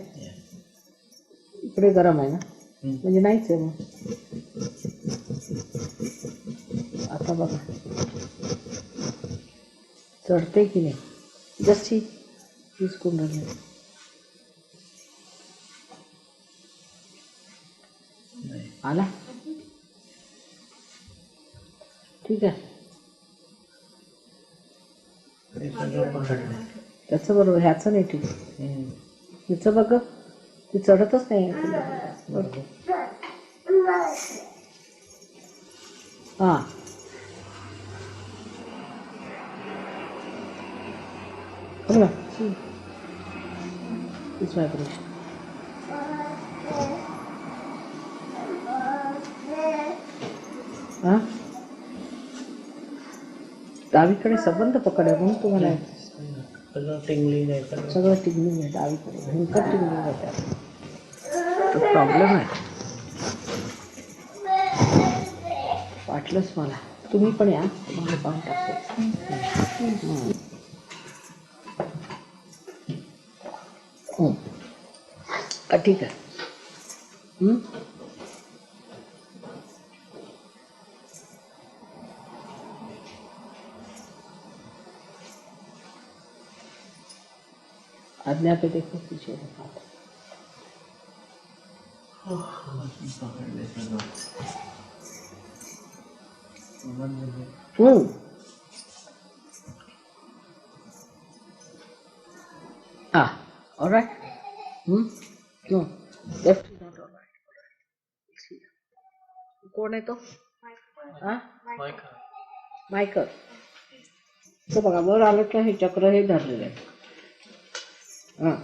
इकडे गरम आहे ना. म्हणजे नाहीच आहे मग. आता बघा चढते की नाही. जशी तीच कुंडली. आला. ठीक आहे. त्याचं बरोबर. ह्याचं नाही ठीक. तिचं बघ. ती चढतच नाही. हां बघा. तीच व्हायब्रेशन. हां डावीकडे संबंध पकडे म्हणून तुम्हाला सगळं टिंगलिंग आहे सगळं. सगळं टिंगलिंग आहे डावीकडे, भयंकर टिंगलिंग आहे त्यात. तो प्रॉब्लेम आहे. वाटलंच मला. तुम्ही पण या, तुम्हाला पाहून टाकतो. ठीक आहे. आज्ञा पे देखो पीछे देखो. All right. No, left is not all right. कोण आहे तो? मायकर. तो बघा वर आलं का हे चक्र हे धरलेलं आहे.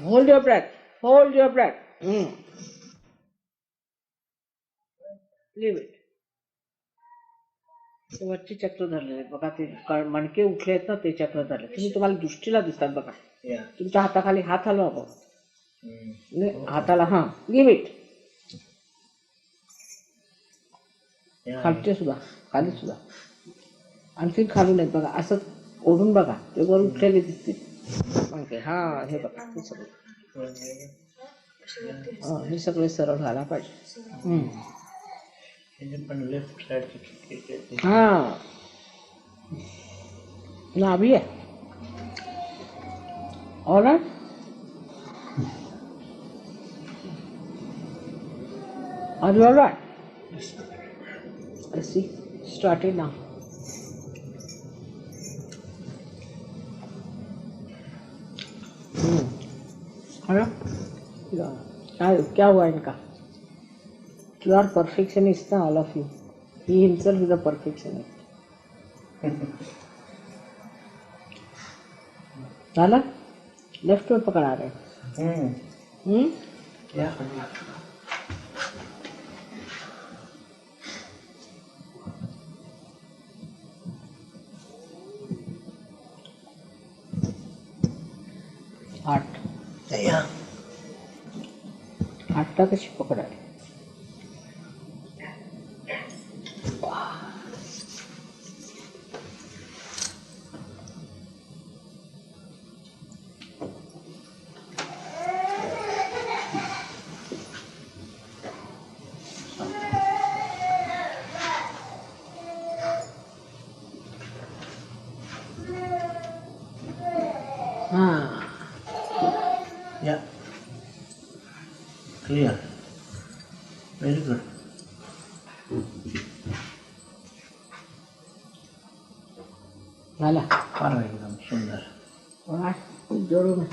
Hold your breath. Hold your breath. Leave it. वरची चक्र धरलेले बघा, ते मणके उठले आहेत ना, ते चक्र धरले. तुम्हाला दृष्टीला दिसतात बघा. तुमच्या हाताखाली हात हलवा बघ. हाताला लिव्ह इट. खालचे सुद्धा, खाली सुद्धा, आणखी खालून आहेत बघा. असं ओढून बघा, ते वर उठलेले दिसतील मणके. हे बघा, हे सगळं हे सगळे सरळ व्हायला पाहिजे. पण लेफ्ट साइड नाभी है. All right. Are you all right? I see. Started now. क्या हुआ इनका? You are perfectionist, na, all of you. He himself is a perfectionist. झाला? लेफ्ट में पकड़ा रहे. आठला कशी पकडा रे? Yeah. Clear. Very good. झाला? एकदम सुंदर. जोड़ो में.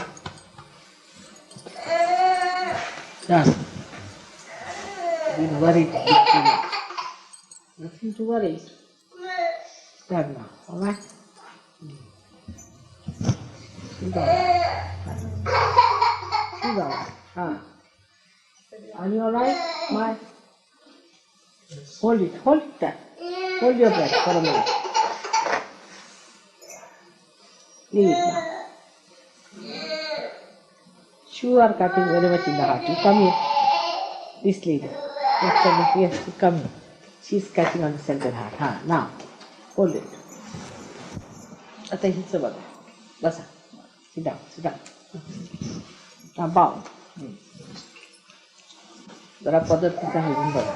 Done. Don't worry. Nothing to worry. Done now. All right. Sit down. Sit down. Are you all right? Hold it. Hold it there. Hold your breath for a minute. Leave it now. You are cutting very much in the heart. You come here. This lady. Yes, you come here. She is catching on the center heart. Now, hold it. आता हिचं बघा. बसा. Sit down. Sit down. Now bow. जरा पदर तिचा हलवून बघा.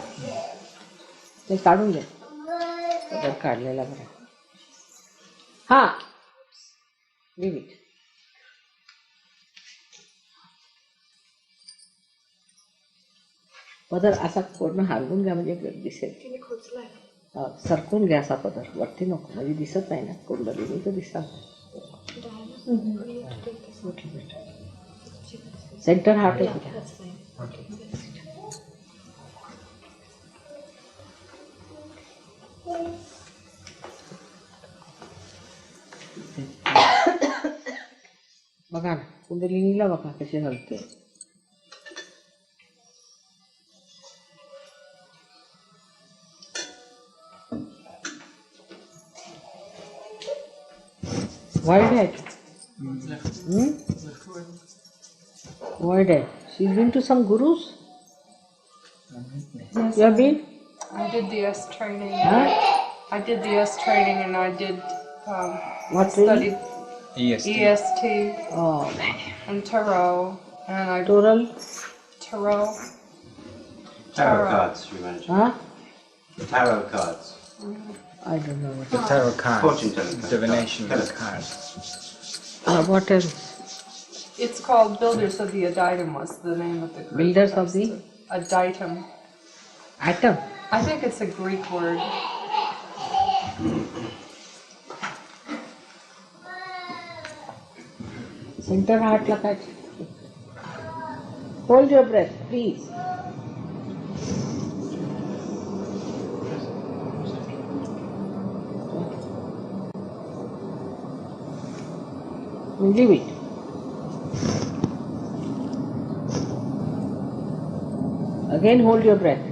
ते काढून घ्या. पदर काढलेला बघा. Leave it. पदर असा पूर्ण हलवून घ्या म्हणजे दिसेल. सरकून घ्या असा पदर. वरती नको म्हणजे दिसत नाही ना. कुंडली तर दिसतात. सेंटर हार्ट आहे घ्या. बघा ना, कुंडलिनीला बघा कशी हलते. वाईड आहे. Hmm? Why that? She's been to some gurus? Yes, You have been? I did the S training. Huh? I did the S training and I did What studied training? EST Oh, and tarot and I Toral? tarot. Tarot cards, you mentioned. Huh? Tarot cards. I don't know what. The tarot cards, Fortune telling. divination of the cards. What else? It's called Builders of the Aditum was the name of the group. Builders of the Aditum. atom. I think it's a Greek word. Center heart lakaj. Hold your breath, please. Leave it. Again hold your breath.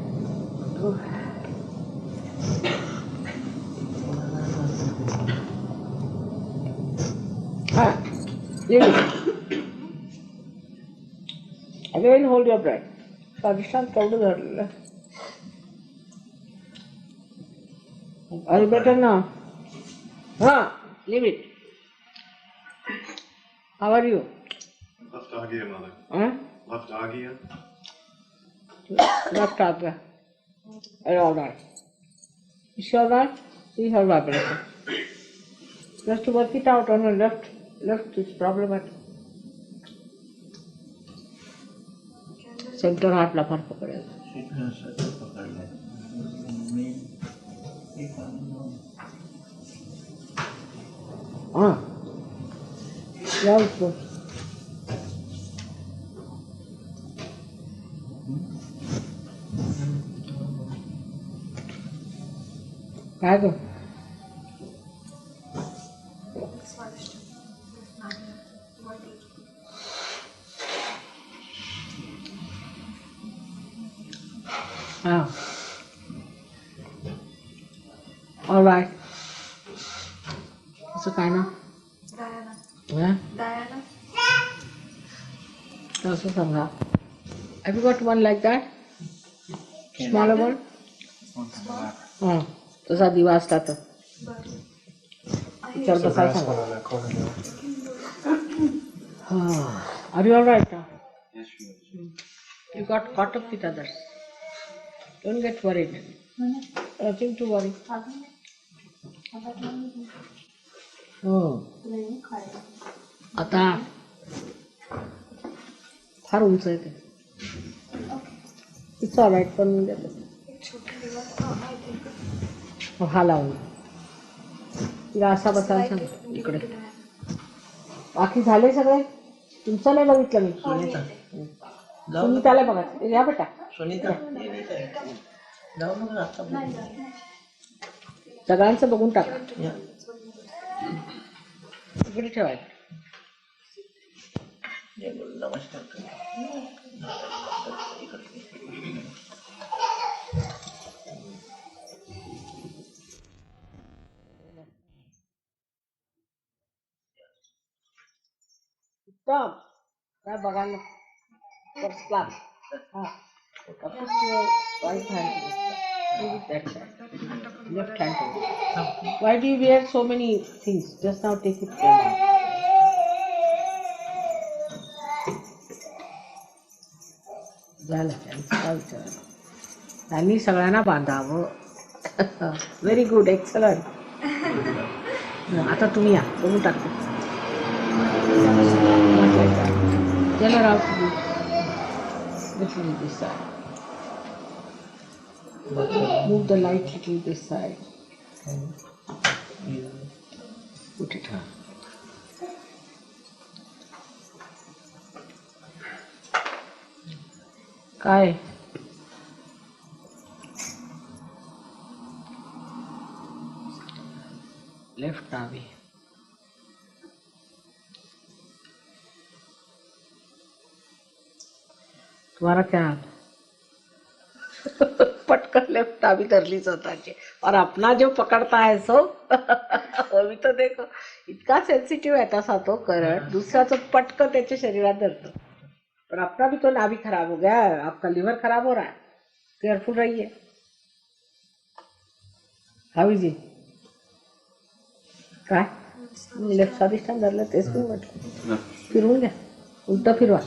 Leave it. Again hold your breath. Pakistan कवडं धरलेलं. Are you better now? Leave it. How are you? Left Agya, Mother. Left Agya. Left Agya. All right. You sure that? See her vibration. Just to work it out on the left is problematic. Center heart ला फर्क पड़ेगा. क्या उसको? काय तो? All right. What's the kind of? Diana. Yeah? Diana. Also Sangha. Have you got one like that? Smaller one? तसा दिवा असता तर. There's a brass one on that corner there. Are you all right now? Yes, she was. You got caught up with others. Don't get worried. Nothing to worry. आता फार उंच आहे ते. It's all right पण हा लावून तिला असा बसायला सांग इकडे. बाकी झाले सगळे. तुमचं नाही बघितलं मी. सुनीताला बघा. या बेटा. सुनीता सगळ्यांचं बघून टाका. इकडे ठेवायचं. नमस्कार. उत्तम. काय बघायला first class. Right hand to this side. Maybe that side. Left hand to this. Why do you wear so many things? Just now take it down. झालं त्यांचं काय विचार. त्यांनी सगळ्यांना बांधावं. Very good, excellent. आता तुम्ही या बघून टाकतो. Tell her how to do. Little this side. Move the light little this side. Put it on. काय? Left navi. तुम्हारा क्या हाल? पटकन लेफ्ट दाबी धरली स्वतःची और अपना जो पकडता है सो वो भी तो देखो इतका सेन्सिटिव्ह आहे तसा तो करंट दूसराचं पटकन त्याच्या शरीरात धरतो पर अपना भी तो नाभि खराब हो गया है आपका लिवर खराब हो रहा है केयरफुल रहिए हावी जी काय लेफ्ट स्वादिष्टान धरलं तेच मी म्हटलं फिरवून घ्या उलट फिरवा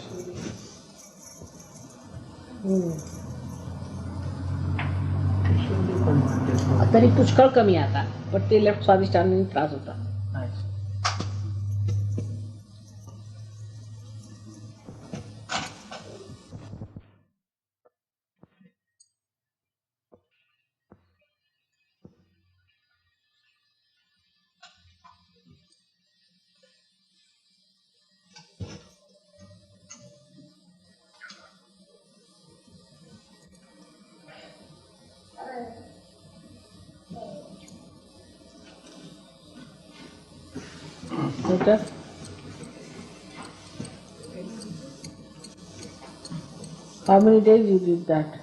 तरी पुष्कळ कमी आता पण ते लेफ्ट स्वादिष्टाने त्रास होता Better? How many days you did that?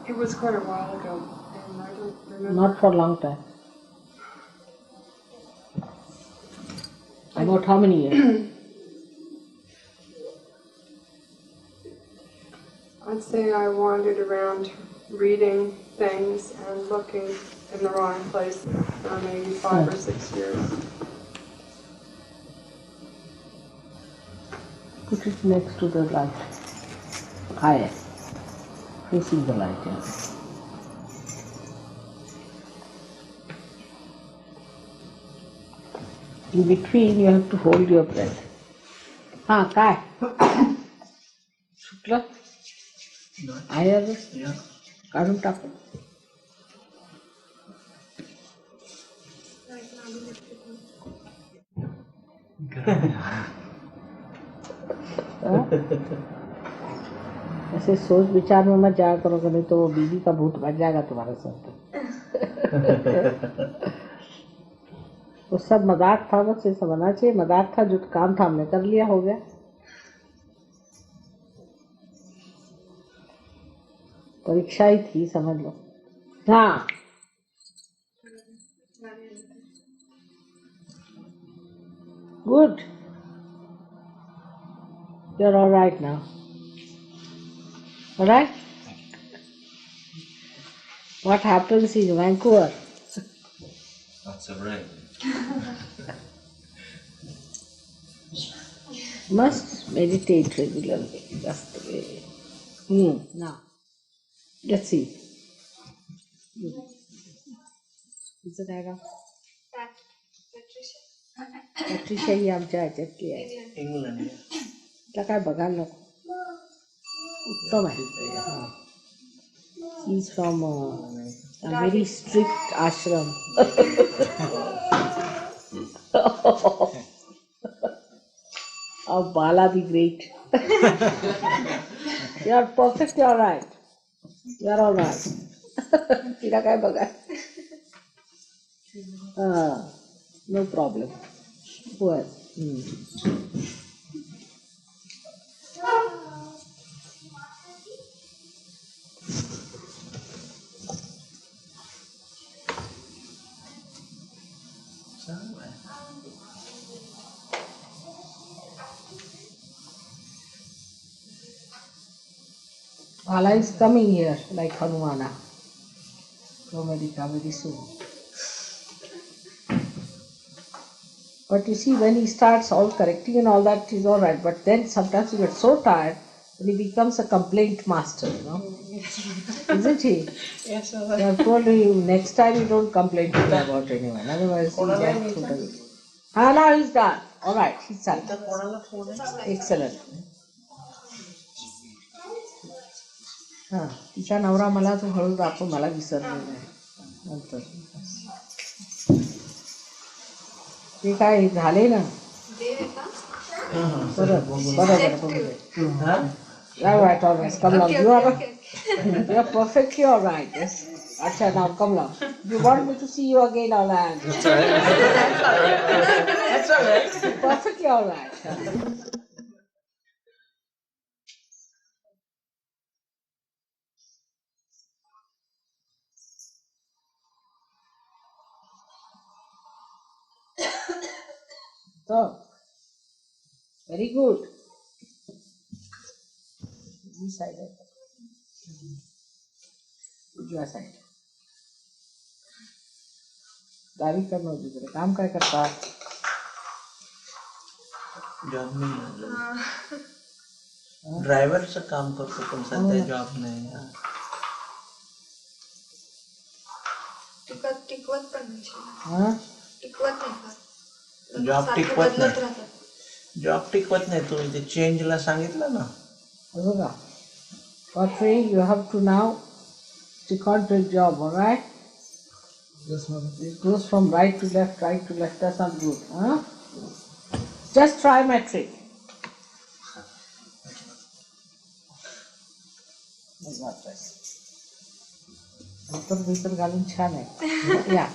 It was quite a while ago, and I don't remember. Not for a long time. About how many years? I'd say I wandered around reading things and looking in the wrong place for maybe 5 or 6 years. Put it next to the light. Higher. Facing the light, yeah. In between you have to hold your breath. काय? सुटलं? आहे अजून? काढून टाकू. ऐसे सोच विचार में मत जाया करोगे नहीं तो वो बीवी का भूत बन जाएगा तुम्हारे साथ वो सब मजाक था बस ऐसा बना चाहिए मजाक था जो काम था हमने कर लिया हो गया परीक्षा ही थी समझ लो हाँ good you're all right now all right what happens in Vancouver Lots of rain. must meditate regularly that's the way now let's see is it Aga? Patricia ही आमच्या ह्याच्यातली आहे इंग्लंड त्याला काय बघायला नको उत्तम आहे He's from a very strict ashram. Oh, Bala be great. You're perfectly all right. You're all right. तिला काय बघा no problem. Who else? Bala is coming here like Hanumana to America very soon. But you see, when he starts all correcting and all that, he's all right. But then sometimes he gets so tired and he becomes a complaint master, you know. Isn't he? Yes, sir. I have told you, next time you don't complain to me about anyone. Otherwise, he'll get through the week. Now he's done. All right, he's done. Excellent. तिचा नवरा मला तो हळू दाखव मला विसरलेला आहे नंतर ते काय झाले ना परत all right come along you are perfectly all right yes अच्छा now come along you want me to see you again all right that's all right perfectly all right So, very good. This side. उजव्या side. डावीकडनं उजवीकडे. काम काय करतात? Job नाही. ड्रायव्हरचं काम करतो पण सध्या जॉब नाही. टिकवत पण नाही. टिकवत नाही. जॉब टिकवत नाही. जॉब टिकवत नाही. तुम्ही ते चेंजला सांगितलं ना. बघा. Godfrey, you have to now stick on to your job, all right? It goes from right to left. That's not good. Huh? Just try my trick. Yeah,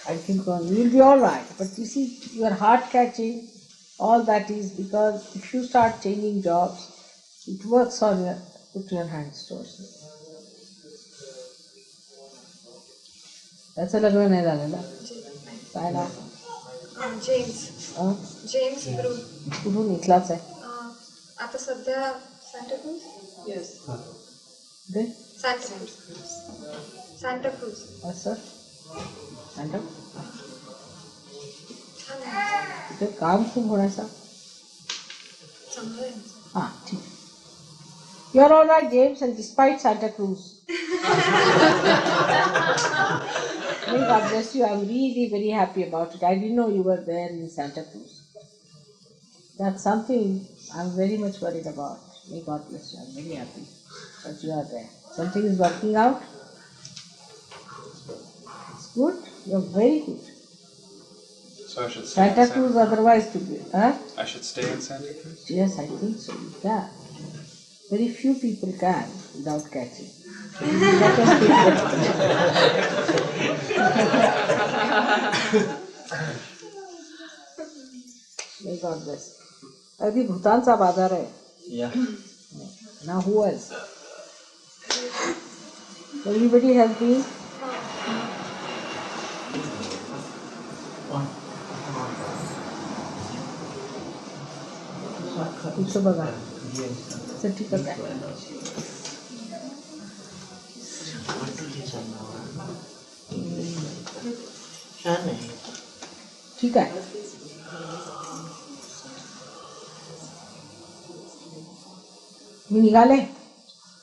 I think you'll be all right. But you see, your heart catching, all that is because if you start changing jobs, it works on your, put your hands towards it. त्याचं लग्न नाही झालेलं. काय नाव? James Bru. कुठून? इथलाच आहे. आता सध्या Santacruz. Yes. Santacruz. असं सांता तिथे काम खूप होण्याचं. हां, ठीक. You are all right, James, and despite Santa Cruz. May God bless you. I'm really very happy about it. I didn't know you were there in Santa Cruz. That's something I'm very much worried about. May God bless you. I'm very happy that you are there. Something is working out. It's good. You're very good. So I should stay Santa Cruz otherwise to be. Huh? I should stay in Santa Cruz? Yes, I think so. You can. Very few people can without catching. May God bless. अभी भूतानचा बाजार आहे. Yeah. Now who else? Everybody has been. तुझं बघा. ठीक आहे. छान आहे. ठीक आहे. मी निघाले.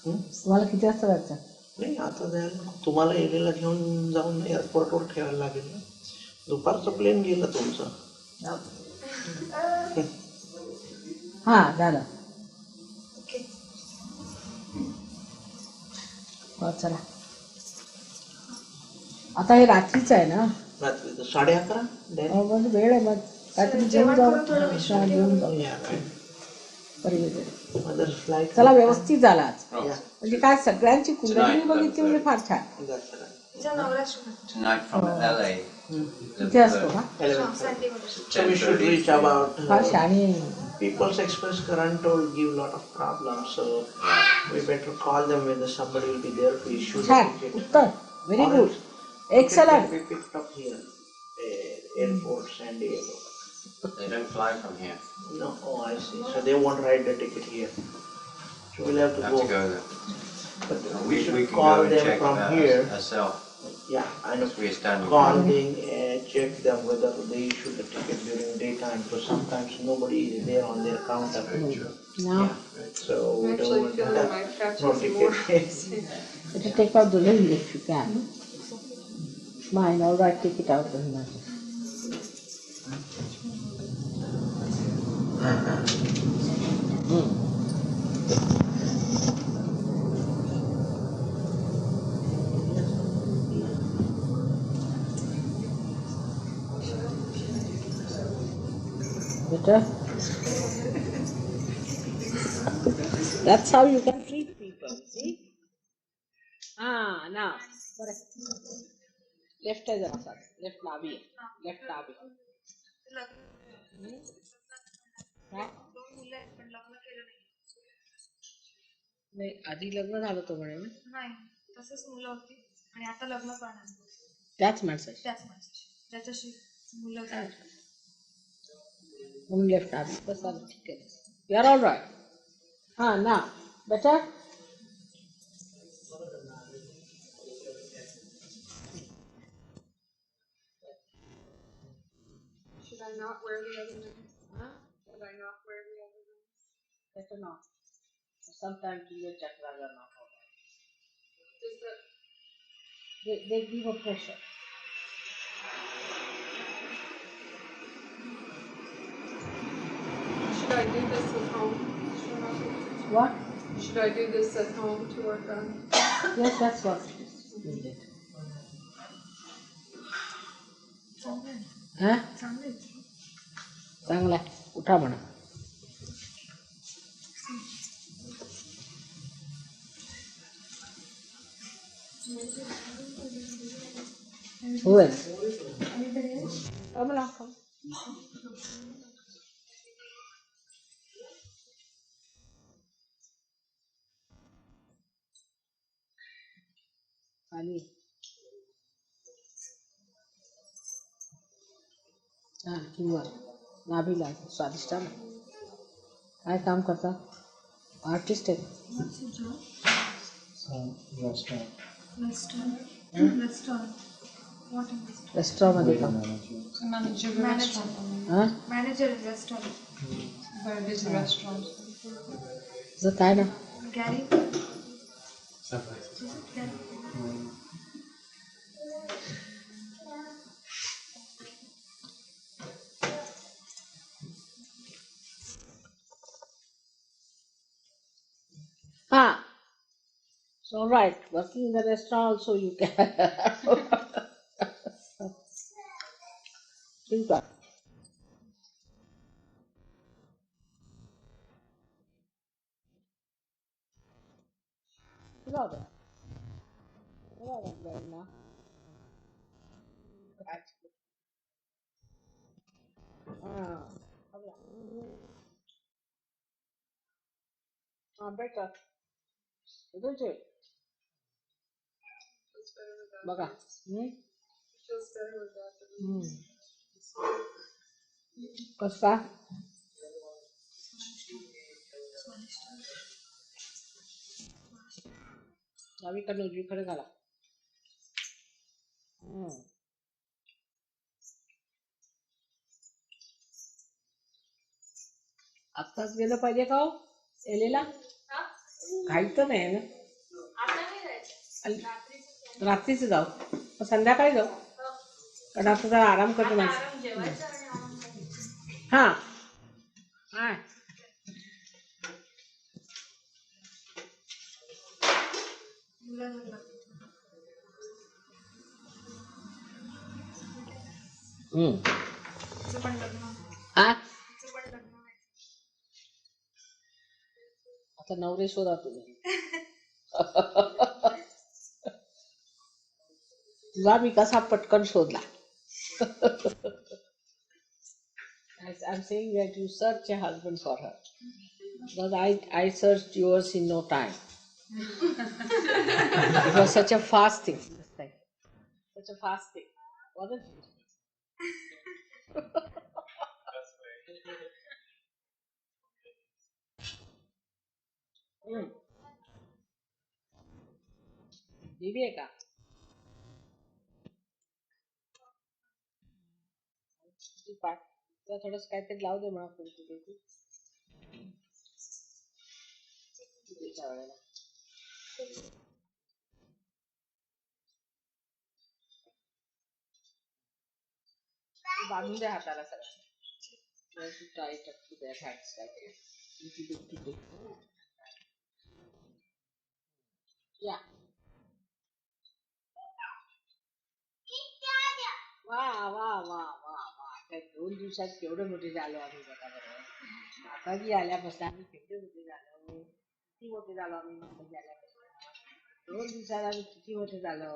तुम्हाला किती वाजता जायचं? नाही आता जायला तुम्हाला एरियाला घेऊन जाऊन एअरपोर्टवर ठेवायला लागेल ना. दुपारचं प्लेन गेलं तुमचं. हां, झालं. चला. आता हे रात्रीच आहे ना. रात्रीचं 11:30. म्हणजे वेळ आहे. मग काहीतरी जेवण जाऊ. जेवण जाऊ. चला, व्यवस्थित झाला आज. म्हणजे काय सगळ्यांची कुंडली बघितली म्हणजे फार छान. Tonight from LA. इथे असतो का? So we should reach about. Far शाणी. People's Express current toll give lot of problems, so we better call them whether somebody will be there to issue the ticket. Uttar. Very good. Excellent. We picked up here, airport San Diego. They don't fly from here. No, oh I see. So they won't write the ticket here. So we'll have to Have go. to go there. But We should can call go and them check from that here. ourselves. Yeah, I know. We're standing. Calling and check them whether they issue the ticket during daytime, because sometimes nobody is there on their counter. No. So we don't Actually, want feel that. like my catch No is ticket. more. Better take out the lily if you can. Mine, all right, take it out. Doesn't matter. Better? That's how you can treat people, see? Now. Left है जरा सा. Left नाभि है. Left नाभि. नाही, आधी लग्न झालं तो म्हणे. नाही, तसंच मुलं होती आणि आता लग्न करणार. त्याच माणसाची. त्याच्याशी मुलं. left arm. बस अब ठीक है. You are all right. हाँ now better. Should I not wear the other rings? Should I not wear the other rings? Better not. Sometimes your chakras are not all right. Does that, They give a pressure. should I do this at home? What? Should I do this at home to work on? Yes, that's what it is. Needed. हाँ? चांगला आहे. उठा म्हणा. Who else? Come along, come. पाणी. हाँ किंवा नाभीला स्वादिष्ट आहे. काय काम करता? आर्टिस्ट आहे. रेस्टॉरंट मध्ये काम. Manager हाँ? Manager in restaurant. Very busy restaurant. तुझं काय ना? Gary. हाँ. It's all right. Working in the restaurant also you can. ठीक आहे. जाऊ दे. जाऊ दे ना. हाँ better. Isn't it? Feels better without बघा. It feels better without the कसं? डावीकडनं उजवीकडे घाला. आत्ताच गेलं पाहिजे का हो एलेला? घाईचं नाही ना. रात्रीच जाऊ. संध्याकाळी जाऊ. कारण आता जरा आराम करतो माणसं. हा हा. हा आता नवरे शोधा तुम्ही. तुला मी कसा पटकन शोधला. I'm saying that you search a husband for her. Because I searched yours in no time. It was such a fast thing. Such a fast thing. Wasn't it? देवी आहे का? तुला थोडस काहीतरी लावू दे मला पुढची देवी. बांधून द्या हाताला सगळ्यांना. Tight up to their hands like this. Yeah. वा वा वा वा वा. त्या 2 दिवसात केवढे मोठे झालो आम्ही बघा बरोबर. माताजी आल्यापासून आम्ही केवढे मोठे झालो. किती मोठे झालो आम्ही माताजी आल्यापासून. 2 दिवसात आम्ही किती मोठे झालो.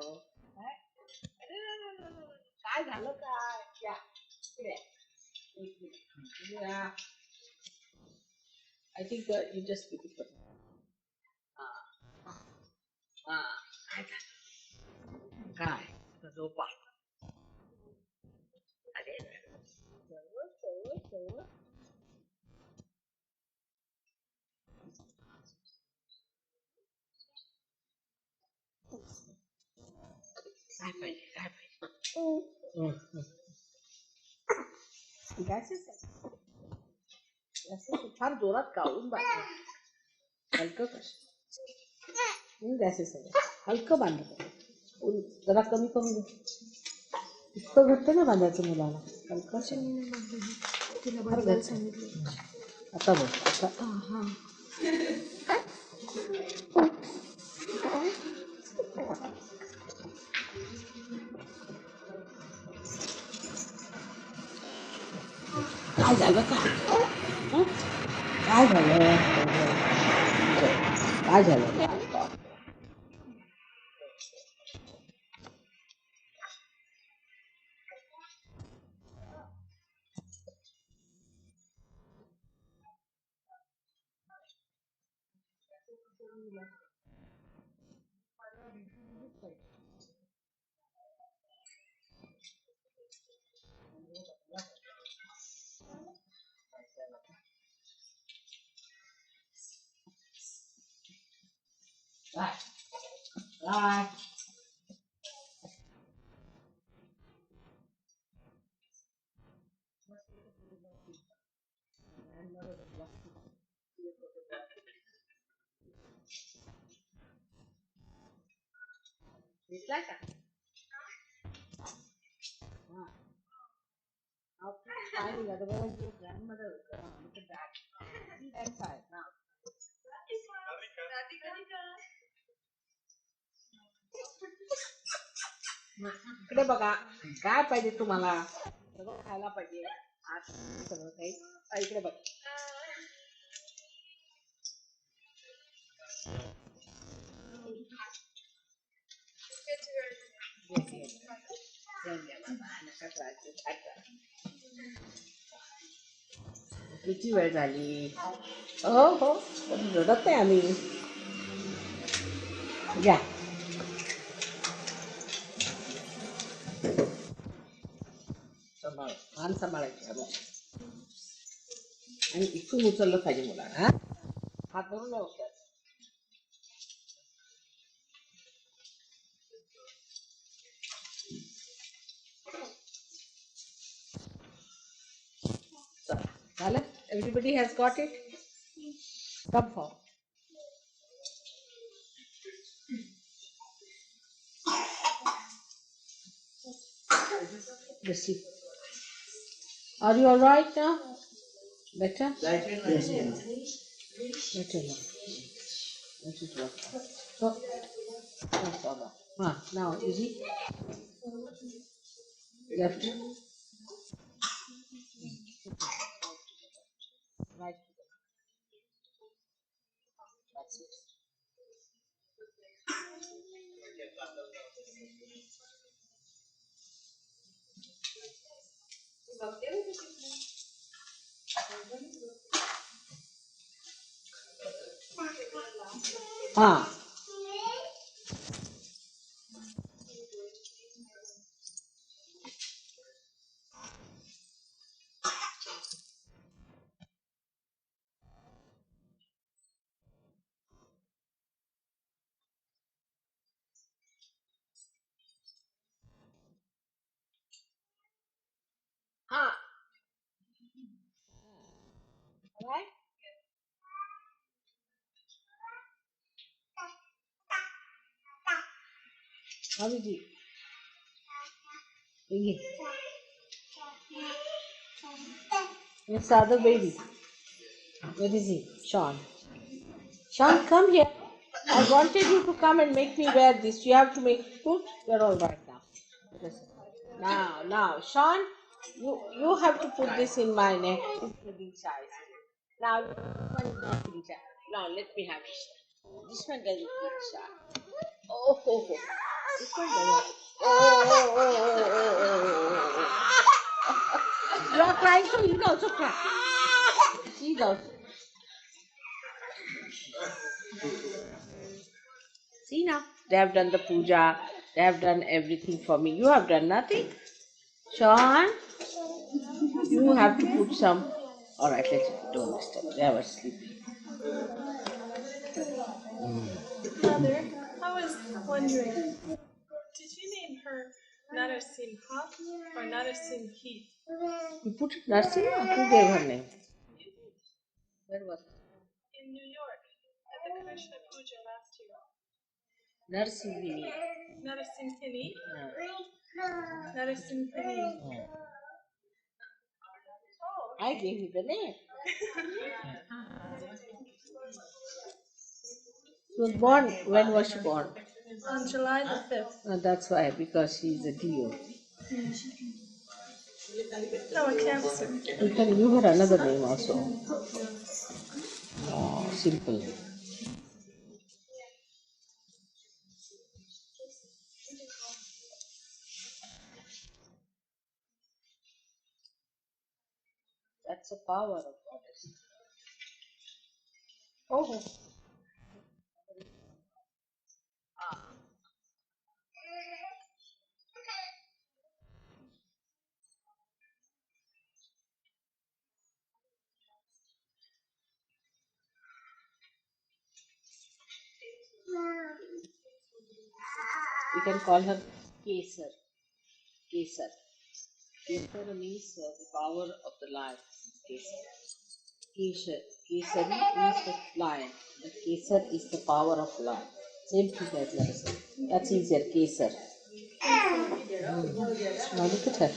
काय झालं काय? I think you just keep it. काय झोपा. अरे सर्व सर्व सर्व फार जोरात काढून बांधलं हलकं कसं गॅसेस हलकं बांधलं जरा कमी करून दे इतकं घट्ट नाही बांधायचं मुलाला हलकं तिला बदलायला सांगितलं आता बघ आता काय झालं काय झालं काय झालं काय दिसला का grandmother look at that. See that side now. इकडे बघा काय पाहिजे तुम्हाला सगळं खायला पाहिजे आज सगळं काही इकडे बघा किती वेळ झाली हो हो रडत आहे आम्ही या मान सांभाळायचे आणि इथून उचललं पाहिजे मुलांना हात धरून नाही उचलायचं Hala, everybody has got it? Come forward. Receive. Are you all right now? Better? Yes. Better now. Let it work. So, that's all right. Now, easy. Left. Right. That's it. Right? How is he? It's the other baby. Where is he? Sean. Sean, come here. I wanted you to come and make me wear this. You have to make food. You're all right now. Now, Sean, you have to put this in my neck. It's feeding size. Now, this one is not feeding size. Now, let me have this. This one doesn't feed size. Oh. This one doesn't. Oh. You are crying, so you can also cry. She's also. See now, they have done the puja, they have done everything for me. You have done nothing. Sean, you have to put some. Alright, let's don't disturb. They are sleeping. Mother, I was wondering, did you name her Narasimha or Narasimhi? You put it Narsimha? Who gave her name? Where was it? In New York at the Krishna Puja last year. Narsimhini. Narasimhini? Narasimhini. I gave you the name. She was born, when was she born? On July the 5th. That's why, because she is a Dio. No, a Cancer. You can give her another name also. Oh, simple. That's the power of goddess. Oh. You can call her Kesar. Kesar. Kesar means the power of the lion. Kesar. Kesar. Kesari means the lion. The Kesar is the power of lion. Same thing as medicine. That's easier. Kesar. Now look at her.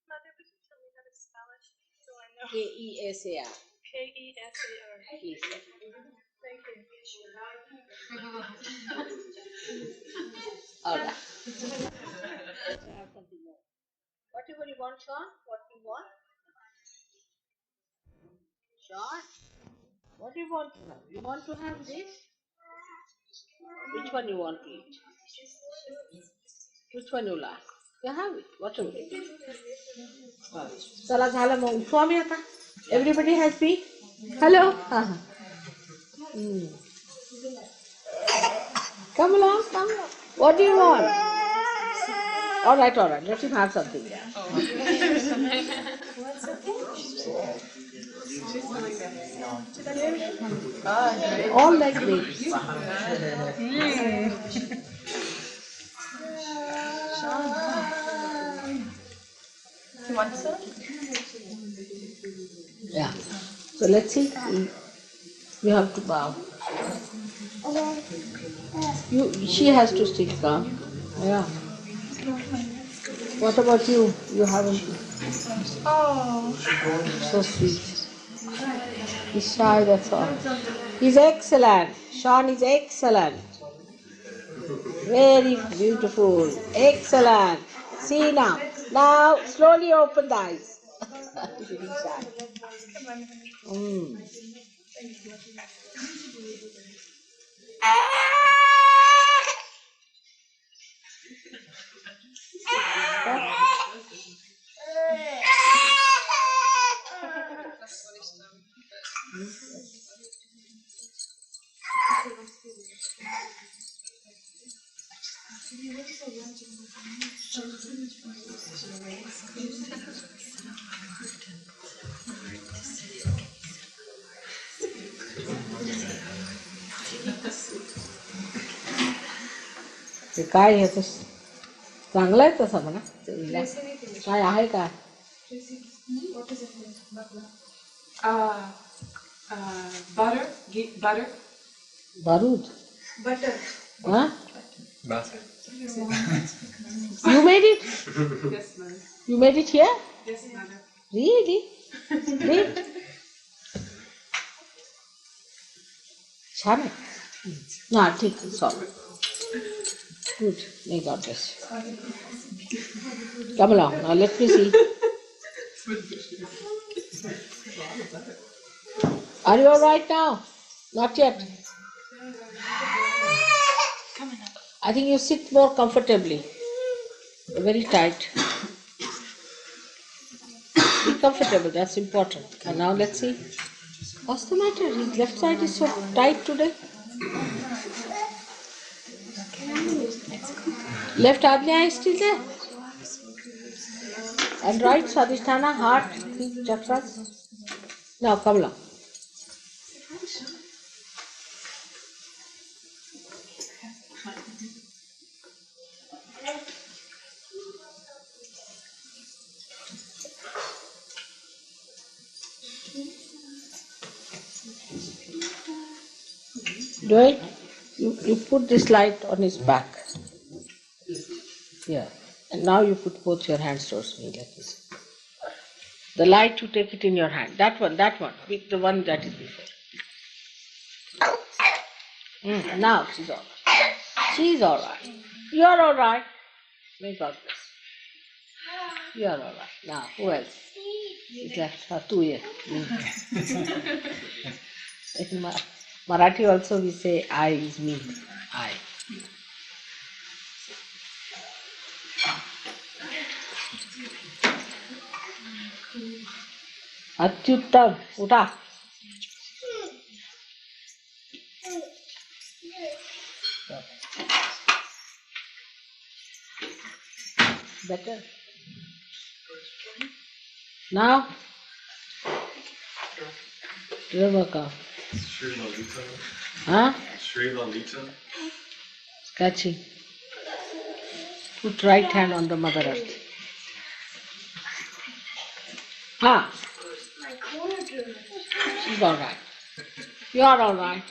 Mother, would you tell me how to spell it so I know? Kesar. Kesar. Kesar. Thank you. Alright. Let's have something more. Whatever you want, Sean. What do you want? Sean? What do you want to have? You want to have this? Which one you want to eat? Which one you like? You have it. Whatever it is. चला झालं मग उठू आम्ही आता. Everybody has been? Hello. Come along, come along. What do you want? All right. Let him have something. All like grapes. You want some? Yeah. So let's see. You have to bow. She has to stick calm. Yeah. What about you? You haven't. Oh. So sweet. He's shy, that's all. He's excellent. Sean is excellent. Very beautiful. Excellent. See now. Now, slowly open the eyes. He's shy. ते काय ह्याचं चांगलं आहे तसं म्हणा काय आहे काय Butter. बारूद Butter. Huh? Basket. You made it? Yes, ma'am. You made it here? Yes, ma'am. Really? Great. छान आहे ना ठीक आहे sorry Good. May God bless you. Come along. Now let me see. Are you all right now? Not yet. I think you sit more comfortably. You're very tight. Be comfortable. That's important. And now let's see. What's the matter? His left side is so tight today. Left Ajna is still there. And right Swadhisthana, heart, feet, chakras. Now come along. Do it. You put this light on his back. Here. And now you put both your hands towards me like this. The light, you take it in your hand. That one, with the one that is before. Now she's all right. She's all right. You're all right. Make all this. You're all right. Now, who else? Is left? Two here. In Marathi also we say I is me. I. अत्युत्तम उठा better now Rebecca Shri Lalita. huh Shri Lalita. catching put right hand on the mother earth she's all right you are all right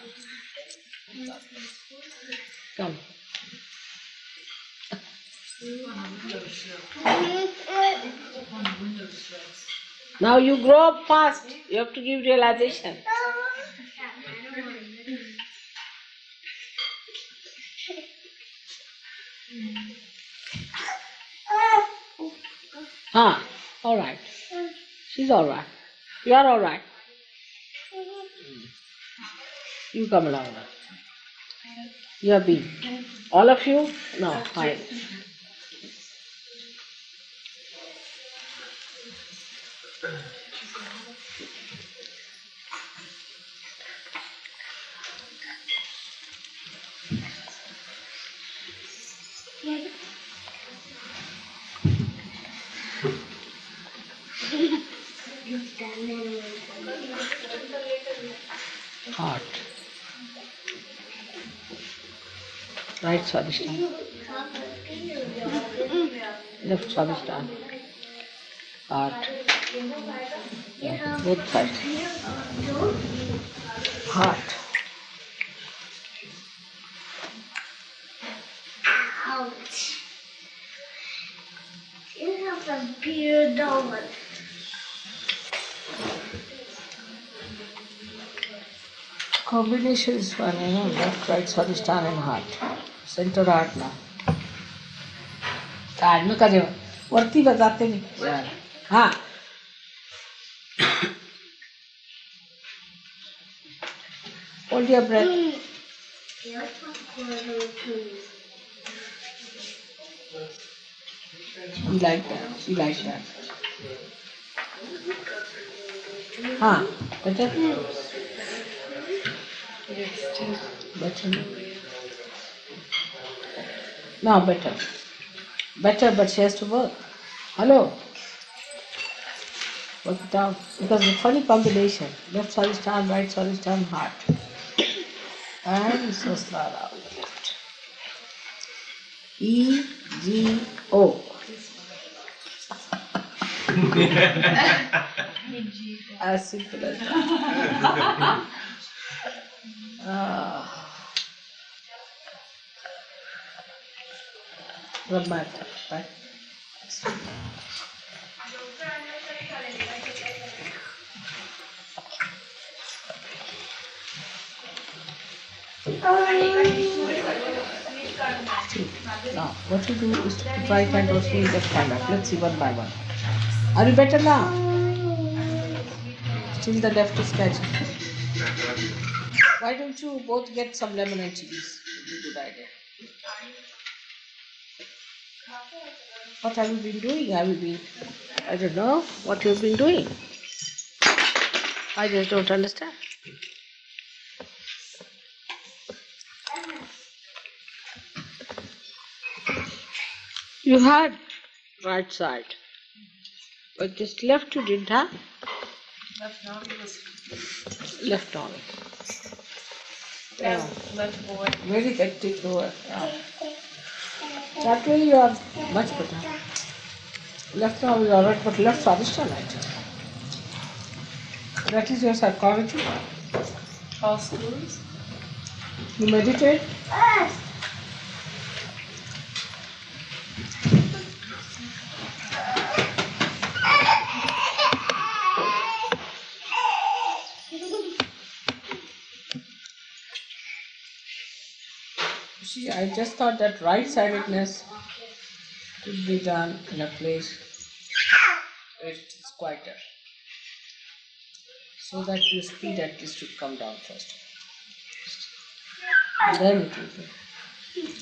come now you grow up fast you have to give realization all right she's all right you are all right you come along now you have been all of you no fine heart right Swadhisthana left Swadhisthana heart yeah, both sides heart Ouch. You have a beard over. combination is fun, left, right, Swadhisthana and heart. Center heart now. काय न करे वरती जाते नहीं हाँ hold your breath you like that हाँ better better now better but she has to work hello work it out because it's a funny combination left Swadhisthana right Swadhisthana heart and Sasrara out left E-G-O as simple as that Brahmata, right? Now, what you do is to put right hand or swing left hand up. Let's see one by one. Are you better now? Still the left is catching. Why don't you both get some lemon and chilies? Would be a good idea. What have you been doing? I don't know what you've been doing. I just don't understand. You had right side, but just left you didn't have? Left arm. Yeah. Left boy. Very hectic lower. Yeah. That way you are much better. Left arm is alright, but left Swadhisthana right. That is your psychology? All schools? You meditate? See, I just thought that right-sidedness could be done in a place where it is quieter, so that your speed at least should come down first. And then it will be.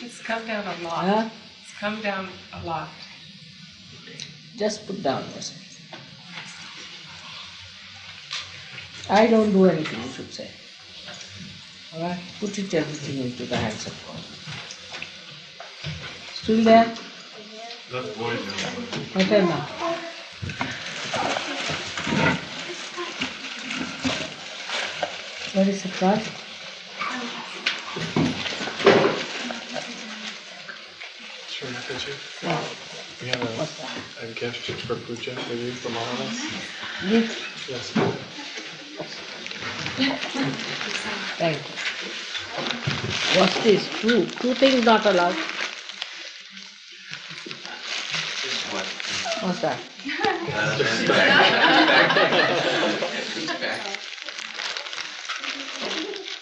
It's come down a lot. Huh? It's come down a lot. Just put down yourself. I don't do anything, you should say. Alright? Put it everything into the hands of God. Still there? That's void now. What time now? Where is the card? Shri Mataji, Yeah. we have a gift for Puja for you from all of us. Gift? Yes. Thank you. What's this? Two things not allowed. What's that?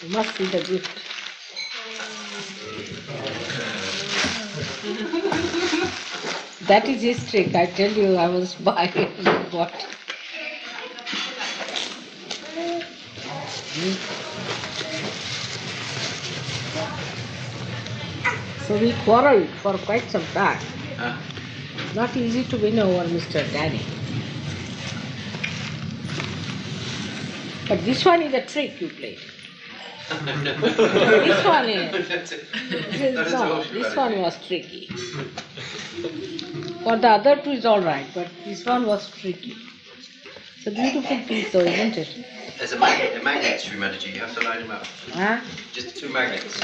You must see the gift. That is his trick. I tell you, I was buying what. So we quarreled for quite some time. Not easy to win over Mr. Danny. But this one is a trick you played. This one is. This one was tricky. For the other two is alright, but this one was tricky. It's a beautiful piece though, isn't it? There's a magnet, Shri Mataji. You have to line them up. Huh? Just 2 magnets.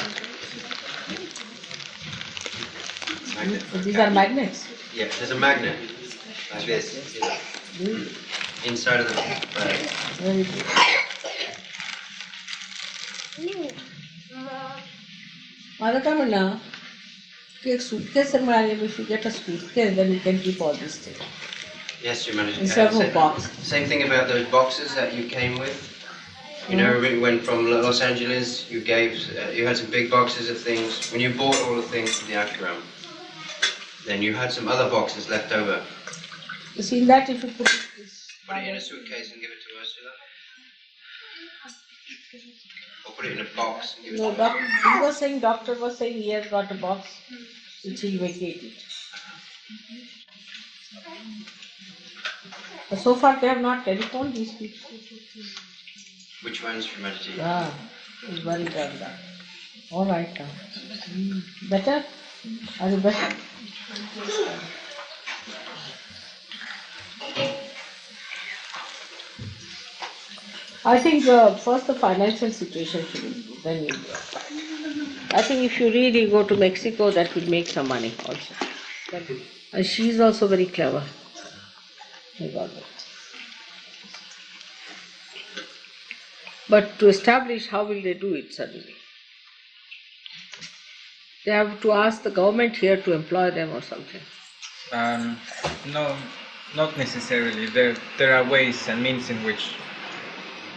Magnet. These are magnets. Yeah, there's a magnet like this inside of the bag. Very good. Mother, come in now. Take suitcase and if you get a suitcase, then you can keep all these things. Yes, Shri Mataji. Instead of a box. Same thing about those boxes that you came with. You know, when you went from Los Angeles, you had some big boxes of things. When you bought all the things for the ashram, then you had some other boxes left over. You see that if you put it in a suitcase and give it to Ursula? Or put it in a box and give it No, to her? doctor was saying he has got a box which he'll vacate it. But so far they have not telephoned these people. Which ones, Shri Mataji? Ah, he's worried about that. All right now. Better? Are you better? I think first the financial situation should improve, then you'll be alright. I think if you really go to Mexico, that will make some money also. And she's also very clever. May God bless. But to establish, how will they do it suddenly? They have to ask the government here to employ them or something. No, not necessarily. There are ways and means in which,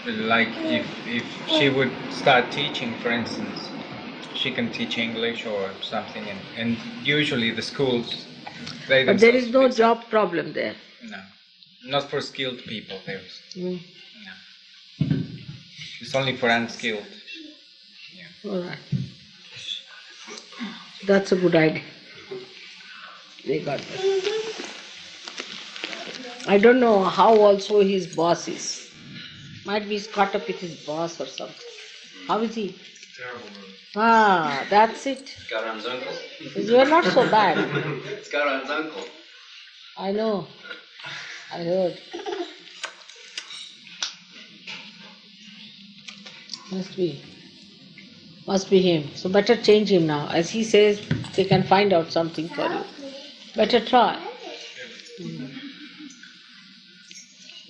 like if she would start teaching, for instance, she can teach English or something, and usually the schools, they But there is no job problem there. No, not for skilled people. There's Mm. no. It's only for unskilled. Yeah. All right. That's a good idea. They got that. I don't know how also his boss is. Might be he's caught up with his boss or something. How is he? Terrible. Ah, that's it. It's Karan's uncle. You are not so bad. It's Karan's uncle. I know. I heard. Must be him. So better change him now. As he says, they can find out something for you. Better try.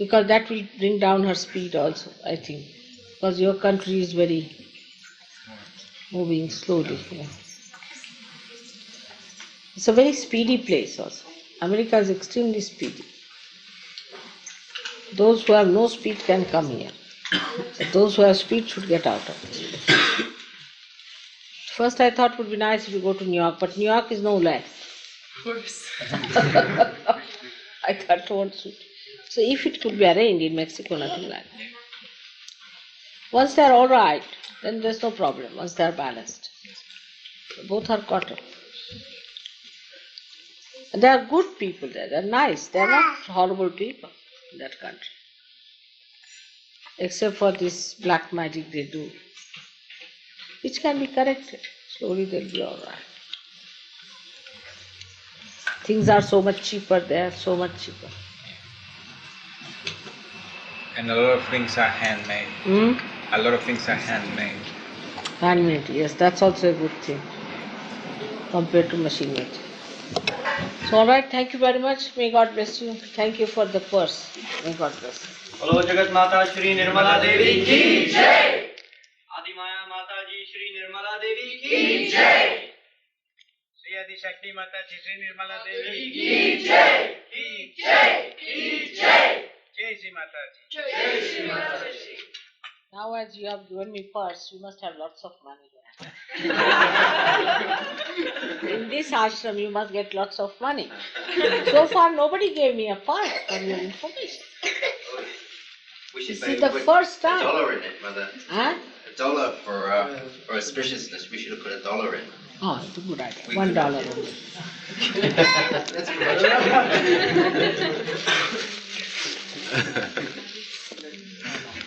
Because that will bring down her speed also, I think. Because your country is very moving slowly. Yeah. It's a very speedy place also. America is extremely speedy. Those who have no speed can come here. Those who have speed should get out of this. First I thought it would be nice if you go to New York, but New York is no less. Of course. I thought won't suit. So if it could be arranged in Mexico, nothing like that. Once they are all right, then there's no problem. Once they are balanced, both are cotton. And they are good people there. They are nice. They are not horrible people in that country, except for this black magic they do, which can be corrected. Slowly they'll be all right. Things are so much cheaper there, so much cheaper. And a lot of things are handmade. A lot of things are handmade. Handmade, yes, that's also a good thing compared to machine made. So, all right, thank you very much. May God bless you. Thank you for the purse. May God bless you. Hello, Jagat Mata Shri Nirmala Devi ki jai. Adi Maya Mataji Shri Nirmala Devi ki jai. Shri Adi Shakti Mataji Shri Nirmala Devi ki jai. Ki jai. Ki jai. Jai Shri Mataji. Jai Shri Mataji. Now, as you have given me purse, you must have lots of money there. In this ashram, you must get lots of money. So far, nobody gave me a purse for your information. We should This maybe is the put first time. $1 in it, Mother. Huh? $1 for auspiciousness. We should have put $1 in. Oh, it's a good idea. We $1 could- only. That's good.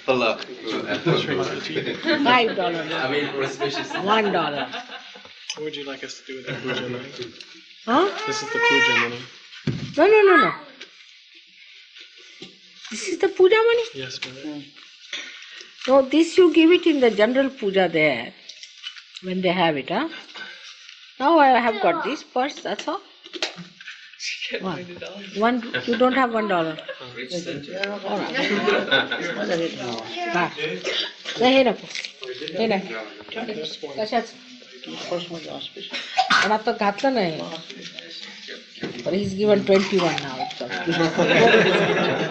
For luck. $5. I mean, for auspiciousness. $1. What would you like us to do with the puja money? Huh? This is the puja money. No. This is the puja money? Yes, mother. No, this you give it in the general puja there, when they have it, huh? Now I have got this purse, that's all. One, you don't have $1. All right. नाही हे नको हे नाही कशाच पर्समध्ये auspicious पण आता घातलं नाही but he's given 21 now. It's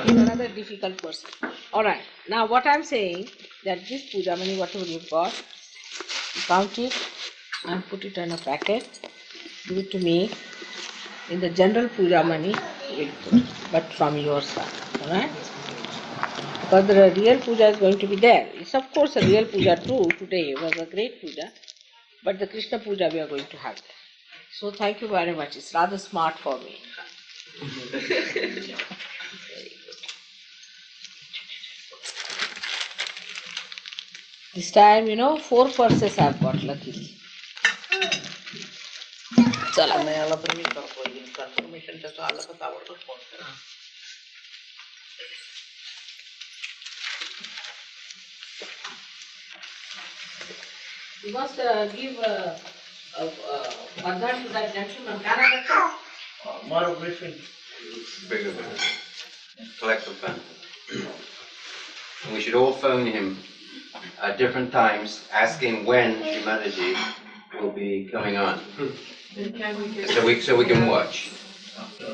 another difficult person. Alright, now what I'm saying, that this puja money, whatever you've got, you count it and put it in a packet, give it to me. In the general puja money, we'll put it, but from your side. Alright? Because the real puja is going to be there. It's of course a real puja too. Today was a great puja, but the Krishna puja we are going to have there. So thank you very much. It's rather smart for me. This time, 4 purses I've got, luckily. चला नाही आला तर मी करतो conformation त्याचं आलं तर ताबडतोब phone करा. You must give Bandhan to that gentleman. Tomorrow briefing. Bigger. Collective fund. And we should all phone him at different times, asking when Shri Mataji will be coming on. So we can watch. After.